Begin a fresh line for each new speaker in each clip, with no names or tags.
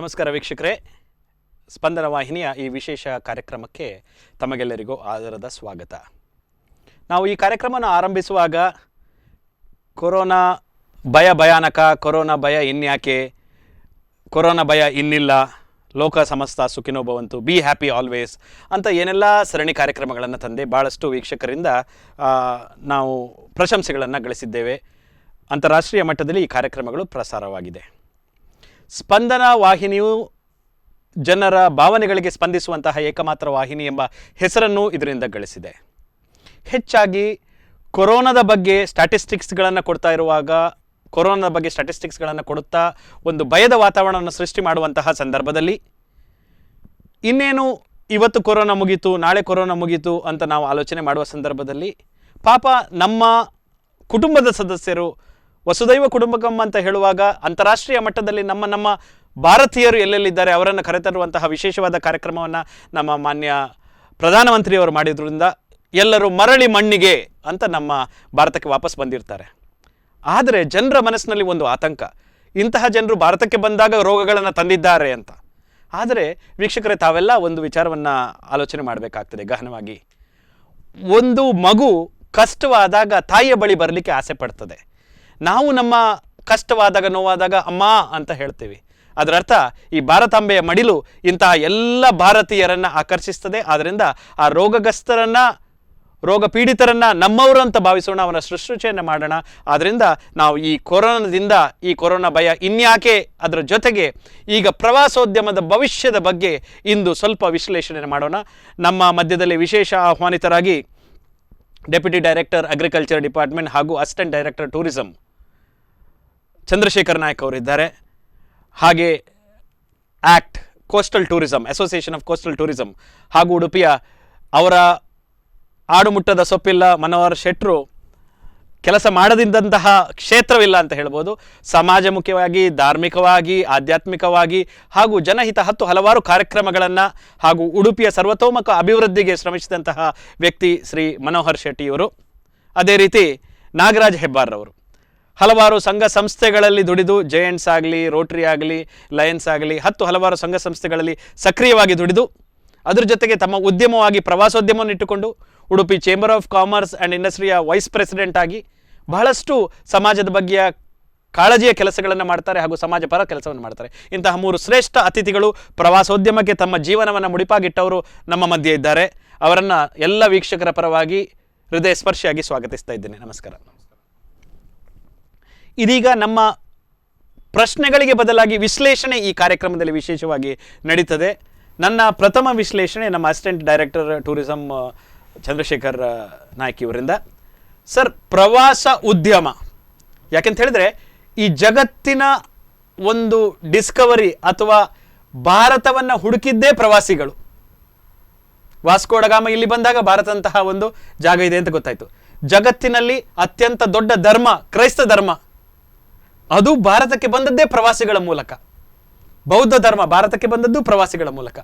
ನಮಸ್ಕಾರ ವೀಕ್ಷಕರೇ, ಸ್ಪಂದನ ವಾಹಿನಿಯ ಈ ವಿಶೇಷ ಕಾರ್ಯಕ್ರಮಕ್ಕೆ ತಮಗೆಲ್ಲರಿಗೂ ಆದರದ ಸ್ವಾಗತ. ನಾವು ಈ ಕಾರ್ಯಕ್ರಮವನ್ನು ಆರಂಭಿಸುವಾಗ ಕೊರೋನಾ ಭಯಾನಕ, ಕೊರೋನಾ ಭಯ ಇನ್ಯಾಕೆ, ಕೊರೋನಾ ಭಯ ಇನ್ನಿಲ್ಲ, ಲೋಕ ಸಮಸ್ತ ಸುಖಿನೋ ಭವಂತು, ಬಿ ಹ್ಯಾಪಿ ಆಲ್ವೇಸ್ ಅಂತ ಏನೆಲ್ಲ ಸರಣಿ ಕಾರ್ಯಕ್ರಮಗಳನ್ನು ತಂದೆ ಭಾಳಷ್ಟು ವೀಕ್ಷಕರಿಂದ ನಾವು ಪ್ರಶಂಸೆಗಳನ್ನು ಗಳಿಸಿದ್ದೇವೆ. ಅಂತಾರಾಷ್ಟ್ರೀಯ ಮಟ್ಟದಲ್ಲಿ ಈ ಕಾರ್ಯಕ್ರಮಗಳು ಪ್ರಸಾರವಾಗಿದೆ. ಸ್ಪಂದನ ವಾಹಿನಿಯು ಜನರ ಭಾವನೆಗಳಿಗೆ ಸ್ಪಂದಿಸುವಂತಹ ಏಕಮಾತ್ರ ವಾಹಿನಿ ಎಂಬ ಹೆಸರನ್ನು ಇದರಿಂದ ಗಳಿಸಿದೆ. ಹೆಚ್ಚಾಗಿ ಕೊರೋನಾದ ಬಗ್ಗೆ ಸ್ಟ್ಯಾಟಿಸ್ಟಿಕ್ಸ್ಗಳನ್ನು ಕೊಡ್ತಾ ಇರುವಾಗ, ಕೊರೋನಾದ ಬಗ್ಗೆ ಸ್ಟ್ಯಾಟಿಸ್ಟಿಕ್ಸ್ಗಳನ್ನು ಕೊಡುತ್ತಾ ಒಂದು ಭಯದ ವಾತಾವರಣವನ್ನು ಸೃಷ್ಟಿ ಮಾಡುವಂತಹ ಸಂದರ್ಭದಲ್ಲಿ ಇನ್ನೇನು ಇವತ್ತು ಕೊರೋನಾ ಮುಗೀತು, ನಾಳೆ ಕೊರೋನಾ ಮುಗೀತು ಅಂತ ನಾವು ಆಲೋಚನೆ ಮಾಡುವ ಸಂದರ್ಭದಲ್ಲಿ ಪಾಪ ನಮ್ಮ ಕುಟುಂಬದ ಸದಸ್ಯರು ವಸುದೈವ ಕುಟುಂಬಕಂ ಅಂತ ಹೇಳುವಾಗ ಅಂತಾರಾಷ್ಟ್ರೀಯ ಮಟ್ಟದಲ್ಲಿ ನಮ್ಮ ಭಾರತೀಯರು ಎಲ್ಲೆಲ್ಲಿದ್ದಾರೆ ಅವರನ್ನು ಕರೆತರುವಂತಹ ವಿಶೇಷವಾದ ಕಾರ್ಯಕ್ರಮವನ್ನು ನಮ್ಮ ಮಾನ್ಯ ಪ್ರಧಾನಮಂತ್ರಿಯವರು ಮಾಡಿದ್ರಿಂದ ಎಲ್ಲರೂ ಮರಳಿ ಮಣ್ಣಿಗೆ ಅಂತ ನಮ್ಮ ಭಾರತಕ್ಕೆ ವಾಪಸ್ ಬಂದಿರ್ತಾರೆ. ಆದರೆ ಜನರ ಮನಸ್ಸಿನಲ್ಲಿ ಒಂದು ಆತಂಕ, ಇಂತಹ ಜನರು ಭಾರತಕ್ಕೆ ಬಂದಾಗ ರೋಗಗಳನ್ನು ತಂದಿದ್ದಾರೆ ಅಂತ. ಆದರೆ ವೀಕ್ಷಕರೇ, ತಾವೆಲ್ಲ ಒಂದು ವಿಚಾರವನ್ನು ಆಲೋಚನೆ ಮಾಡಬೇಕಾಗ್ತದೆ ಗಹನವಾಗಿ. ಒಂದು ಮಗು ಕಷ್ಟವಾದಾಗ ತಾಯಿಯ ಬಳಿ ಬರಲಿಕ್ಕೆ ಆಸೆ ಪಡ್ತದೆ. ನಾವು ನಮ್ಮ ಕಷ್ಟವಾದಾಗ, ನೋವಾದಾಗ ಅಮ್ಮ ಅಂತ ಹೇಳ್ತೀವಿ. ಅದರ ಅರ್ಥ ಈ ಭಾರತಾಂಬೆಯ ಮಡಿಲು ಇಂತಹ ಎಲ್ಲ ಭಾರತೀಯರನ್ನು ಆಕರ್ಷಿಸ್ತದೆ. ಆದ್ದರಿಂದ ಆ ರೋಗಗ್ರಸ್ತರನ್ನು, ರೋಗ ಪೀಡಿತರನ್ನು ನಮ್ಮವರು ಅಂತ ಭಾವಿಸೋಣ, ಅವರ ಶುಶ್ರೂಷೆಯನ್ನು ಮಾಡೋಣ. ಆದ್ದರಿಂದ ನಾವು ಈ ಕೊರೋನಾದಿಂದ, ಈ ಕೊರೋನಾ ಭಯ ಇನ್ಯಾಕೆ, ಅದರ ಜೊತೆಗೆ ಈಗ ಪ್ರವಾಸೋದ್ಯಮದ ಭವಿಷ್ಯದ ಬಗ್ಗೆ ಇಂದು ಸ್ವಲ್ಪ ವಿಶ್ಲೇಷಣೆ ಮಾಡೋಣ. ನಮ್ಮ ಮಧ್ಯದಲ್ಲಿ ವಿಶೇಷ ಆಹ್ವಾನಿತರಾಗಿ ಡೆಪ್ಯೂಟಿ ಡೈರೆಕ್ಟರ್ ಅಗ್ರಿಕಲ್ಚರ್ ಡಿಪಾರ್ಟ್ಮೆಂಟ್ ಹಾಗೂ assistant director tourism Chandrashekar Nayak ಅವರಿದ್ದಾರೆ. ಹಾಗೆ act coastal tourism, association of coastal tourism ಹಾಗೂ ಉಡುಪಿಯ ಅವರ ಆಡುಮುಟ್ಟದ ಸೊಪ್ಪಿಲ್ಲ ಮನೋಹರ್ ಶೆಟ್ರು ಕೆಲಸ ಮಾಡದಿದ್ದಂತಹ ಕ್ಷೇತ್ರವಿಲ್ಲ ಅಂತ ಹೇಳ್ಬೋದು. ಸಮಾಜಮುಖವಾಗಿ, ಧಾರ್ಮಿಕವಾಗಿ, ಆಧ್ಯಾತ್ಮಿಕವಾಗಿ ಹಾಗೂ ಜನಹಿತ ಹಲವಾರು ಕಾರ್ಯಕ್ರಮಗಳನ್ನು ಹಾಗೂ ಉಡುಪಿಯ ಸರ್ವತೋಮುಖ ಅಭಿವೃದ್ಧಿಗೆ ಶ್ರಮಿಸಿದಂತಹ ವ್ಯಕ್ತಿ ಶ್ರೀ ಮನೋಹರ್ ಶೆಟ್ಟಿಯವರು. ಅದೇ ರೀತಿ ನಾಗರಾಜ್ ಹೆಬ್ಬಾರ್ರವರು ಹಲವಾರು ಸಂಘ ಸಂಸ್ಥೆಗಳಲ್ಲಿ ದುಡಿದು, ಜಯಂಟ್ಸ್ ಆಗಲಿ, ರೋಟರಿ ಆಗಲಿ, ಲಯನ್ಸ್ ಆಗಲಿ, ಹಲವಾರು ಸಂಘ ಸಂಸ್ಥೆಗಳಲ್ಲಿ ಸಕ್ರಿಯವಾಗಿ ದುಡಿದು, ಅದರ ಜೊತೆಗೆ ತಮ್ಮ ಉದ್ಯಮವಾಗಿ ಪ್ರವಾಸೋದ್ಯಮವನ್ನು ಇಟ್ಟುಕೊಂಡು Udupi chamber of commerce and ಇಂಡಸ್ಟ್ರಿಯ ವೈಸ್ ಪ್ರೆಸಿಡೆಂಟ್ ಆಗಿ ಬಹಳಷ್ಟು ಸಮಾಜದ ಬಗ್ಗೆ ಕಾಳಜಿಯ ಕೆಲಸಗಳನ್ನು ಮಾಡ್ತಾರೆ ಹಾಗೂ ಸಮಾಜ ಪರ ಕೆಲಸವನ್ನು ಮಾಡ್ತಾರೆ. ಇಂತಹ 3 ಶ್ರೇಷ್ಠ ಅತಿಥಿಗಳು ಪ್ರವಾಸೋದ್ಯಮಕ್ಕೆ ತಮ್ಮ ಜೀವನವನ್ನು ಮುಡಿಪಾಗಿಟ್ಟವರು ನಮ್ಮ ಮಧ್ಯೆ ಇದ್ದಾರೆ. ಅವರನ್ನು ಎಲ್ಲ ವೀಕ್ಷಕರ ಪರವಾಗಿ ಹೃದಯ ಸ್ಪರ್ಶಿಯಾಗಿ ಸ್ವಾಗತಿಸ್ತಾ ಇದ್ದೇನೆ. ನಮಸ್ಕಾರ. ಇದೀಗ ನಮ್ಮ ಪ್ರಶ್ನೆಗಳಿಗೆ ಬದಲಾಗಿ ವಿಶ್ಲೇಷಣೆ ಈ ಕಾರ್ಯಕ್ರಮದಲ್ಲಿ ವಿಶೇಷವಾಗಿ ನಡೀತದೆ. ನನ್ನ ಪ್ರಥಮ ವಿಶ್ಲೇಷಣೆ ನಮ್ಮ assistant director tourism Chandrashekar Naik ಇವರಿಂದ. ಸರ್, ಪ್ರವಾಸ ಉದ್ಯಮ ಯಾಕೆಂತ ಹೇಳಿದ್ರೆ ಈ ಜಗತ್ತಿನ ಒಂದು ಡಿಸ್ಕವರಿ ಅಥವಾ ಭಾರತವನ್ನು ಹುಡುಕಿದ್ದೇ ಪ್ರವಾಸಿಗಳು. ವಾಸ್ಕೋಡಗಾಮ ಇಲ್ಲಿ ಬಂದಾಗ ಭಾರತದಂತಹ ಒಂದು ಜಾಗ ಇದೆ ಅಂತ ಗೊತ್ತಾಯಿತು. ಜಗತ್ತಿನಲ್ಲಿ ಅತ್ಯಂತ ದೊಡ್ಡ ಧರ್ಮ ಕ್ರೈಸ್ತ ಧರ್ಮ, ಅದು ಭಾರತಕ್ಕೆ ಬಂದದ್ದೇ ಪ್ರವಾಸಿಗಳ ಮೂಲಕ. ಬೌದ್ಧ ಧರ್ಮ ಭಾರತಕ್ಕೆ ಬಂದದ್ದು ಪ್ರವಾಸಿಗಳ ಮೂಲಕ.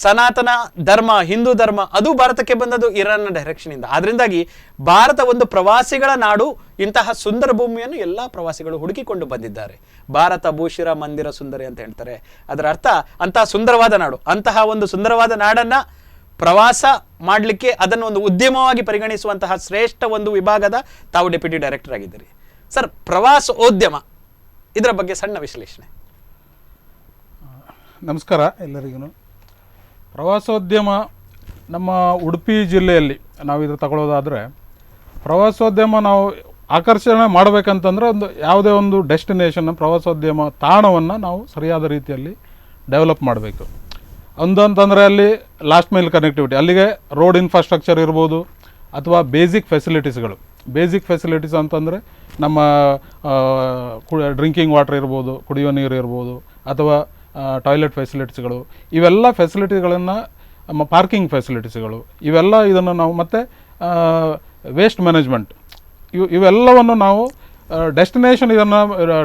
ಸನಾತನ ಧರ್ಮ, ಹಿಂದೂ ಧರ್ಮ, ಅದು ಭಾರತಕ್ಕೆ ಬಂದದ್ದು ಇರಾನ್ನ ಡೈರೆಕ್ಷನಿಂದ. ಆದ್ರಿಂದಾಗಿ ಭಾರತ ಒಂದು ಪ್ರವಾಸಿಗಳ ನಾಡು. ಇಂತಹ ಸುಂದರ ಭೂಮಿಯನ್ನು ಎಲ್ಲ ಪ್ರವಾಸಿಗಳು ಹುಡುಕಿಕೊಂಡು ಬಂದಿದ್ದಾರೆ. ಭಾರತ ಭೂಷಿರ ಮಂದಿರ ಸುಂದರಿ ಅಂತ ಹೇಳ್ತಾರೆ. ಅದರ ಅರ್ಥ ಅಂತಹ ಸುಂದರವಾದ ನಾಡು. ಅಂತಹ ಒಂದು ಸುಂದರವಾದ ನಾಡನ್ನು ಪ್ರವಾಸ ಮಾಡಲಿಕ್ಕೆ ಅದನ್ನು ಒಂದು ಉದ್ಯಮವಾಗಿ ಪರಿಗಣಿಸುವಂತಹ ಶ್ರೇಷ್ಠ ಒಂದು ವಿಭಾಗದ ತಾವು ಡೆಪ್ಯೂಟಿ ಡೈರೆಕ್ಟರ್ ಆಗಿದ್ದೀರಿ. ಸರ್, ಪ್ರವಾಸೋದ್ಯಮ ಇದರ ಬಗ್ಗೆ ಸಣ್ಣ ವಿಶ್ಲೇಷಣೆ.
ನಮಸ್ಕಾರ ಎಲ್ಲರಿಗೂ. ಪ್ರವಾಸೋದ್ಯಮ ನಮ್ಮ ಉಡುಪಿ ಜಿಲ್ಲೆಯಲ್ಲಿ ನಾವು ಇದು ತಗೊಳ್ಳೋದಾದರೆ, ಪ್ರವಾಸೋದ್ಯಮ ನಾವು ಆಕರ್ಷಣೆ ಮಾಡಬೇಕಂತಂದರೆ ಯಾವುದೇ ಒಂದು ಡೆಸ್ಟಿನೇಷನ್ ಪ್ರವಾಸೋದ್ಯಮ ತಾಣವನ್ನು ನಾವು ಸರಿಯಾದ ರೀತಿಯಲ್ಲಿ ಡೆವಲಪ್ ಮಾಡಬೇಕು. ಅಂತಂದರೆ ಅಲ್ಲಿ ಲಾಸ್ಟ್ ಮೈಲ್ ಕನೆಕ್ಟಿವಿಟಿ, ಅಲ್ಲಿಗೆ ರೋಡ್ ಇನ್ಫ್ರಾಸ್ಟ್ರಕ್ಚರ್ ಇರ್ಬೋದು ಅಥವಾ ಬೇಸಿಕ್ ಫೆಸಿಲಿಟೀಸ್ಗಳು. ಬೇಸಿಕ್ ಫೆಸಿಲಿಟೀಸ್ ಅಂತಂದರೆ ನಮ್ಮ ಡ್ರಿಂಕಿಂಗ್ ವಾಟರ್ ಇರ್ಬೋದು, ಕುಡಿಯುವ ನೀರು ಇರ್ಬೋದು, ಅಥವಾ ಟಾಯ್ಲೆಟ್ ಫೆಸಿಲಿಟೀಸ್ಗಳು, ಇವೆಲ್ಲ ಫೆಸಿಲಿಟಿಗಳನ್ನು, ನಮ್ಮ ಪಾರ್ಕಿಂಗ್ ಫೆಸಿಲಿಟೀಸ್ಗಳು, ಇವೆಲ್ಲ ಇದನ್ನು ನಾವು ಮತ್ತು ವೇಸ್ಟ್ ಮ್ಯಾನೇಜ್ಮೆಂಟ್, ಇವೆಲ್ಲವನ್ನು ನಾವು ಡೆಸ್ಟಿನೇಷನ್ ಇದನ್ನು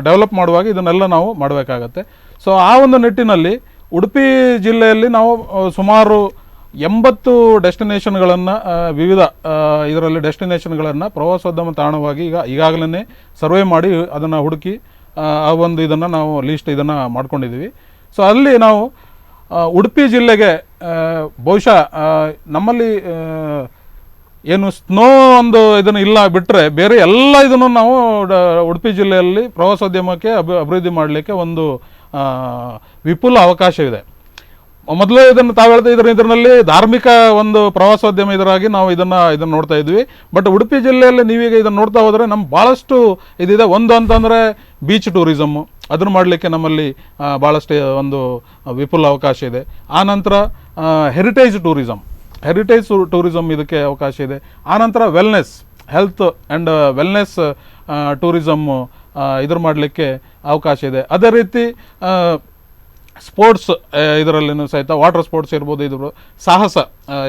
ಡೆವಲಪ್ ಮಾಡುವಾಗ ಇದನ್ನೆಲ್ಲ ನಾವು ಮಾಡಬೇಕಾಗತ್ತೆ. ಸೊ ಆ ಒಂದು ನಿಟ್ಟಿನಲ್ಲಿ ಉಡುಪಿ ಜಿಲ್ಲೆಯಲ್ಲಿ ನಾವು ಸುಮಾರು 80 ಡೆಸ್ಟಿನೇಷನ್ಗಳನ್ನು, ವಿವಿಧ ಇದರಲ್ಲಿ ಡೆಸ್ಟಿನೇಷನ್ಗಳನ್ನು ಪ್ರವಾಸೋದ್ಯಮ ತಾಣವಾಗಿ ಈಗಾಗಲೇ ಸರ್ವೆ ಮಾಡಿ ಅದನ್ನು ಹುಡುಕಿ ಆ ಒಂದು ಇದನ್ನು ನಾವು ಲೀಸ್ಟ್ ಇದನ್ನು ಮಾಡ್ಕೊಂಡಿದ್ದೀವಿ. ಸೊ ಅಲ್ಲಿ ನಾವು ಉಡುಪಿ ಜಿಲ್ಲೆಗೆ ಬಹುಶಃ ನಮ್ಮಲ್ಲಿ ಏನು ಸ್ನೋ ಒಂದು ಇದನ್ನು ಇಲ್ಲ ಬಿಟ್ಟರೆ ಬೇರೆ ಎಲ್ಲ ಇದನ್ನು ನಾವು ಉಡುಪಿ ಜಿಲ್ಲೆಯಲ್ಲಿ ಪ್ರವಾಸೋದ್ಯಮಕ್ಕೆ ಅಭಿವೃದ್ಧಿ ಮಾಡಲಿಕ್ಕೆ ಒಂದು ವಿಪುಲ ಅವಕಾಶವಿದೆ. ಮೊದಲು ಇದನ್ನು ತಾವು ಹೇಳ್ತಾ ಇದರಲ್ಲಿ ಧಾರ್ಮಿಕ ಒಂದು ಪ್ರವಾಸೋದ್ಯಮ ಇದರಾಗಿ ನಾವು ಇದನ್ನು ನೋಡ್ತಾ ಇದ್ವಿ. ಬಟ್ ಉಡುಪಿ ಜಿಲ್ಲೆಯಲ್ಲಿ ನೀವೀಗ ಇದನ್ನು ನೋಡ್ತಾ ಹೋದರೆ ನಮ್ಮ ಭಾಳಷ್ಟು ಇದಿದೆ. ಒಂದು ಅಂತಂದರೆ ಬೀಚ್ ಟೂರಿಸಮ್ಮು, ಅದನ್ನು ಮಾಡಲಿಕ್ಕೆ ನಮ್ಮಲ್ಲಿ ಭಾಳಷ್ಟು ಒಂದು ವಿಪುಲ ಅವಕಾಶ ಇದೆ. ಆನಂತರ ಹೆರಿಟೇಜ್ ಟೂರಿಸಮ್ ಇದಕ್ಕೆ ಅವಕಾಶ ಇದೆ. ಆನಂತರ wellness, health and wellness tourism ಇದ್ರ ಮಾಡಲಿಕ್ಕೆ ಅವಕಾಶ ಇದೆ. ಅದೇ ರೀತಿ ಸ್ಪೋರ್ಟ್ಸ್ ಇದರಲ್ಲಿನೂ ಸಹಿತ ವಾಟರ್ ಸ್ಪೋರ್ಟ್ಸ್ ಇರ್ಬೋದು, ಇದು ಸಾಹಸ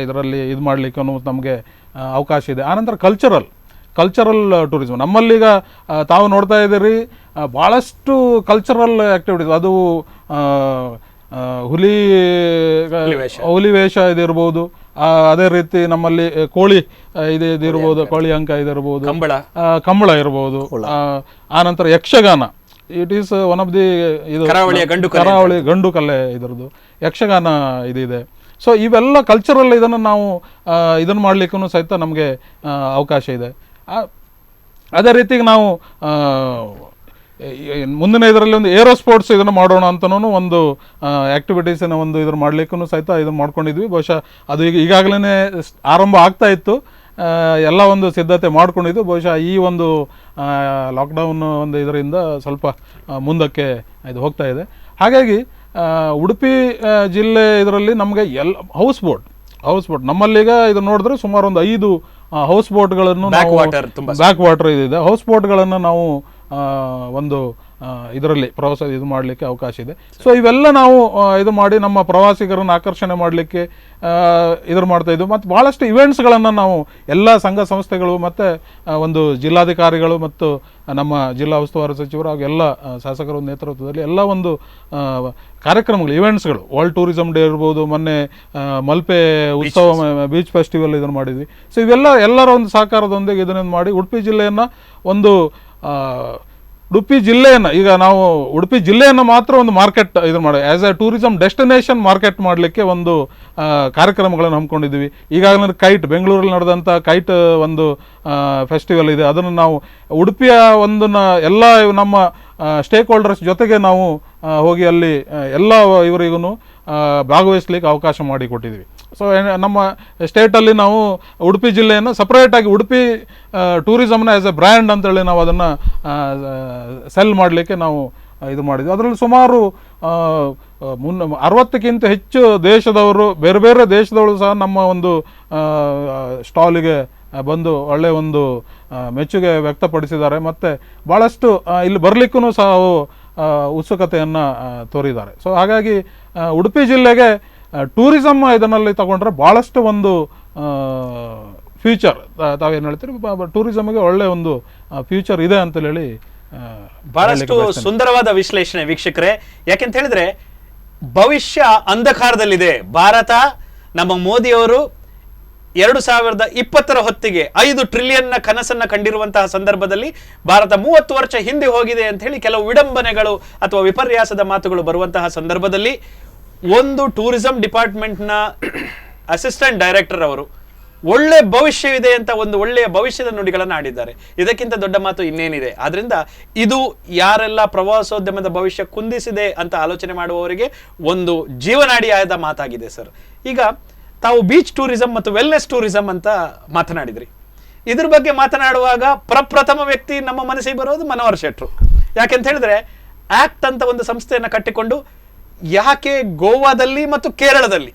ಇದರಲ್ಲಿ ಇದು ಮಾಡಲಿಕ್ಕೂ ನಮಗೆ ಅವಕಾಶ ಇದೆ. ಆನಂತರ ಕಲ್ಚರಲ್ ಟೂರಿಸಮ್ ನಮ್ಮಲ್ಲೀಗ ತಾವು ನೋಡ್ತಾ ಇದ್ದೀರಿ ಭಾಳಷ್ಟು ಕಲ್ಚರಲ್ ಆ್ಯಕ್ಟಿವಿಟೀಸ್, ಅದು ಹುಲಿ ವೇಷ ಇದಿರ್ಬೋದು, ಅದೇ ರೀತಿ ನಮ್ಮಲ್ಲಿ ಕೋಳಿ ಇದಿರ್ಬೋದು, ಕೋಳಿ ಅಂಕ ಇದಿರ್ಬೋದು, ಕಂಬಳ ಇರ್ಬೋದು, ಆನಂತರ Yakshagana, it is one of the ಇದು ಕರಾವಳಿ ಗಂಡು ಕಲೆ ಇದರದ್ದು ಯಕ್ಷಗಾನ ಇದಿದೆ. ಸೊ ಇವೆಲ್ಲ ಕಲ್ಚರಲ್ ಇದನ್ನು ನಾವು ಇದನ್ನು ಮಾಡಲಿಕ್ಕೂ ಸಹಿತ ನಮಗೆ ಅವಕಾಶ ಇದೆ. ಅದೇ ರೀತಿ ನಾವು ಮುಂದಿನ ಇದರಲ್ಲಿ ಒಂದು ಏರೋ ಸ್ಪೋರ್ಟ್ಸ್ ಇದನ್ನು ಮಾಡೋಣ ಅಂತನೂ ಒಂದು ಆ್ಯಕ್ಟಿವಿಟೀಸನ್ನು ಒಂದು ಇದನ್ನು ಮಾಡಲಿಕ್ಕೂ ಸಹಿತ ಇದನ್ನು ಮಾಡ್ಕೊಂಡಿದ್ವಿ. ಬಹುಶಃ ಅದು ಈಗಾಗಲೇ ಆರಂಭ ಆಗ್ತಾ ಇತ್ತು, ಎಲ್ಲ ಒಂದು ಸಿದ್ಧತೆ ಮಾಡ್ಕೊಂಡಿದ್ದು. ಬಹುಶಃ ಈ ಒಂದು ಲಾಕ್ಡೌನ್ ಒಂದು ಇದರಿಂದ ಸ್ವಲ್ಪ ಮುಂದಕ್ಕೆ ಇದು ಹೋಗ್ತಾ ಇದೆ. ಹಾಗಾಗಿ ಉಡುಪಿ ಜಿಲ್ಲೆ ಇದರಲ್ಲಿ ನಮಗೆ ಹೌಸ್ ಬೋಟ್ ನಮ್ಮಲ್ಲೀಗ ಇದು ನೋಡಿದ್ರೆ ಸುಮಾರು ಒಂದು 5 ಹೌಸ್ ಬೋಟ್ಗಳನ್ನು ಬ್ಯಾಕ್ ವಾಟರ್ ಇದಿದೆ. ಹೌಸ್ ಬೋಟ್ಗಳನ್ನು ನಾವು ಒಂದು ಇದರಲ್ಲಿ ಪ್ರವಾಸ ಇದು ಮಾಡಲಿಕ್ಕೆ ಅವಕಾಶ ಇದೆ. ಸೊ ಇವೆಲ್ಲ ನಾವು ಇದು ಮಾಡಿ ನಮ್ಮ ಪ್ರವಾಸಿಗರನ್ನು ಆಕರ್ಷಣೆ ಮಾಡಲಿಕ್ಕೆ ಇದನ್ನು ಮಾಡ್ತಾ ಇದ್ವಿ. ಮತ್ತು ಭಾಳಷ್ಟು ಇವೆಂಟ್ಸ್ಗಳನ್ನು ನಾವು ಎಲ್ಲ ಸಂಘ ಸಂಸ್ಥೆಗಳು ಮತ್ತು ಒಂದು ಜಿಲ್ಲಾಧಿಕಾರಿಗಳು ಮತ್ತು ನಮ್ಮ ಜಿಲ್ಲಾ ಉಸ್ತುವಾರಿ ಸಚಿವರು ಹಾಗೂ ಎಲ್ಲ ಶಾಸಕರ ನೇತೃತ್ವದಲ್ಲಿ ಎಲ್ಲ ಒಂದು ಕಾರ್ಯಕ್ರಮಗಳು, ಇವೆಂಟ್ಸ್ಗಳು, ವರ್ಲ್ಡ್ ಟೂರಿಸಂ ಡೇ ಇರ್ಬೋದು, ಮೊನ್ನೆ ಮಲ್ಪೆ ಉತ್ಸವ ಬೀಚ್ ಫೆಸ್ಟಿವಲ್ ಇದನ್ನು ಮಾಡಿದ್ವಿ. ಸೊ ಇವೆಲ್ಲ ಎಲ್ಲರ ಒಂದು ಸಹಕಾರದೊಂದಿಗೆ ಇದನ್ನು ಮಾಡಿ ಉಡುಪಿ ಜಿಲ್ಲೆಯನ್ನು ಈಗ ನಾವು ಉಡುಪಿ ಜಿಲ್ಲೆಯನ್ನು ಮಾತ್ರ ಒಂದು ಮಾರ್ಕೆಟ್ ಇದು ಮಾಡಿ as A tourism destination market ಮಾಡಲಿಕ್ಕೆ ಒಂದು ಕಾರ್ಯಕ್ರಮಗಳನ್ನು ಹಮ್ಮಿಕೊಂಡಿದ್ವಿ. ಈಗಾಗಲೇ ಬೆಂಗಳೂರಲ್ಲಿ ನಡೆದಂಥ ಕೈಟ್ ಒಂದು ಫೆಸ್ಟಿವಲ್ ಇದೆ. ಅದನ್ನು ನಾವು ಉಡುಪಿಯ ಒಂದನ್ನು ಎಲ್ಲ ನಮ್ಮ ಸ್ಟೇಕ್ ಹೋಲ್ಡರ್ಸ್ ಜೊತೆಗೆ ನಾವು ಹೋಗಿ ಅಲ್ಲಿ ಎಲ್ಲ ಇವರಿಗೂ ಭಾಗವಹಿಸ್ಲಿಕ್ಕೆ ಅವಕಾಶ ಮಾಡಿಕೊಟ್ಟಿದ್ವಿ. ಸೊ ನಮ್ಮ ಸ್ಟೇಟಲ್ಲಿ ನಾವು ಉಡುಪಿ ಜಿಲ್ಲೆಯನ್ನು ಸಪ್ರೇಟಾಗಿ ಉಡುಪಿ ಟೂರಿಸಮ್ನ ಆ್ಯಸ್ ಎ ಬ್ರ್ಯಾಂಡ್ ಅಂತೇಳಿ ನಾವು ಅದನ್ನು ಸೆಲ್ ಮಾಡಲಿಕ್ಕೆ ನಾವು ಇದು ಮಾಡಿದ್ವಿ. ಅದರಲ್ಲಿ ಸುಮಾರು 60ಕ್ಕಿಂತ ಹೆಚ್ಚು ದೇಶದವರು, ಬೇರೆ ಬೇರೆ ದೇಶದವರು ಸಹ ನಮ್ಮ ಒಂದು ಸ್ಟಾಲಿಗೆ ಬಂದು ಒಳ್ಳೆಯ ಒಂದು ಮೆಚ್ಚುಗೆ ವ್ಯಕ್ತಪಡಿಸಿದ್ದಾರೆ. ಮತ್ತು ಭಾಳಷ್ಟು ಇಲ್ಲಿ ಬರಲಿಕ್ಕೂ ಸಹ ಉತ್ಸುಕತೆಯನ್ನು ತೋರಿದ್ದಾರೆ. ಸೊ ಹಾಗಾಗಿ ಉಡುಪಿ ಜಿಲ್ಲೆಗೆ ಟೂರಿಸಮ್ ಇದನ್ನಲ್ಲಿ ತಗೊಂಡ್ರೆ ಭಾಳಷ್ಟು ಒಂದು ಫ್ಯೂಚರ್, ತಾವೇನು ಹೇಳ್ತೀರಿ, ಟೂರಿಸಮ್ಗೆ ಒಳ್ಳೆ ಒಂದು ಫ್ಯೂಚರ್ ಇದೆ ಅಂತ ಹೇಳಿ
ಬಹಳಷ್ಟು ಸುಂದರವಾದ ವಿಶ್ಲೇಷಣೆ ವೀಕ್ಷಕರೇ. ಯಾಕೆಂತ ಹೇಳಿದ್ರೆ ಭವಿಷ್ಯ ಅಂಧಕಾರದಲ್ಲಿದೆ. ಭಾರತ, ನಮ್ಮ ಮೋದಿಯವರು 2020 ಹೊತ್ತಿಗೆ 5 ಟ್ರಿಲಿಯನ್ನ ಕನಸನ್ನ ಕಂಡಿರುವಂತಹ ಸಂದರ್ಭದಲ್ಲಿ ಭಾರತ 30 ವರ್ಷ ಹಿಂದೆ ಹೋಗಿದೆ ಅಂತ ಹೇಳಿ ಕೆಲವು ವಿಡಂಬನೆಗಳು ಅಥವಾ ವಿಪರ್ಯಾಸದ ಮಾತುಗಳು ಬರುವಂತಹ ಸಂದರ್ಭದಲ್ಲಿ ಒಂದು ಟೂರಿಸಂ ಡಿಪಾರ್ಟ್ಮೆಂಟ್ನ ಅಸಿಸ್ಟೆಂಟ್ ಡೈರೆಕ್ಟರ್ ಅವರು ಒಳ್ಳೆ ಭವಿಷ್ಯವಿದೆ ಅಂತ ಒಂದು ಒಳ್ಳೆಯ ಭವಿಷ್ಯದ ನುಡಿಗಳನ್ನು ಆಡಿದ್ದಾರೆ. ಇದಕ್ಕಿಂತ ದೊಡ್ಡ ಮಾತು ಇನ್ನೇನಿದೆ? ಆದ್ರಿಂದ ಇದು ಯಾರೆಲ್ಲ ಪ್ರವಾಸೋದ್ಯಮದ ಭವಿಷ್ಯ ಕುಂದಿಸಿದೆ ಅಂತ ಆಲೋಚನೆ ಮಾಡುವವರಿಗೆ ಒಂದು ಜೀವನಾಡಿಯಾದ ಮಾತಾಗಿದೆ ಸರ್. ಈಗ ತಾವು ಬೀಚ್ ಟೂರಿಸಂ ಮತ್ತು ವೆಲ್ನೆಸ್ ಟೂರಿಸಂ ಅಂತ ಮಾತನಾಡಿದ್ರಿ. ಇದ್ರ ಬಗ್ಗೆ ಮಾತನಾಡುವಾಗ ಪ್ರಪ್ರಥಮ ವ್ಯಕ್ತಿ ನಮ್ಮ ಮನಸ್ಸಿಗೆ ಬರೋದು ಮನೋಹರ್ ಶೆಟ್ರು. ಯಾಕೆಂತ ಹೇಳಿದ್ರೆ ಆಕ್ಟ್ ಅಂತ ಒಂದು ಸಂಸ್ಥೆಯನ್ನು ಕಟ್ಟಿಕೊಂಡು ಯಾಕೆ ಗೋವಾದಲ್ಲಿ ಮತ್ತು ಕೇರಳದಲ್ಲಿ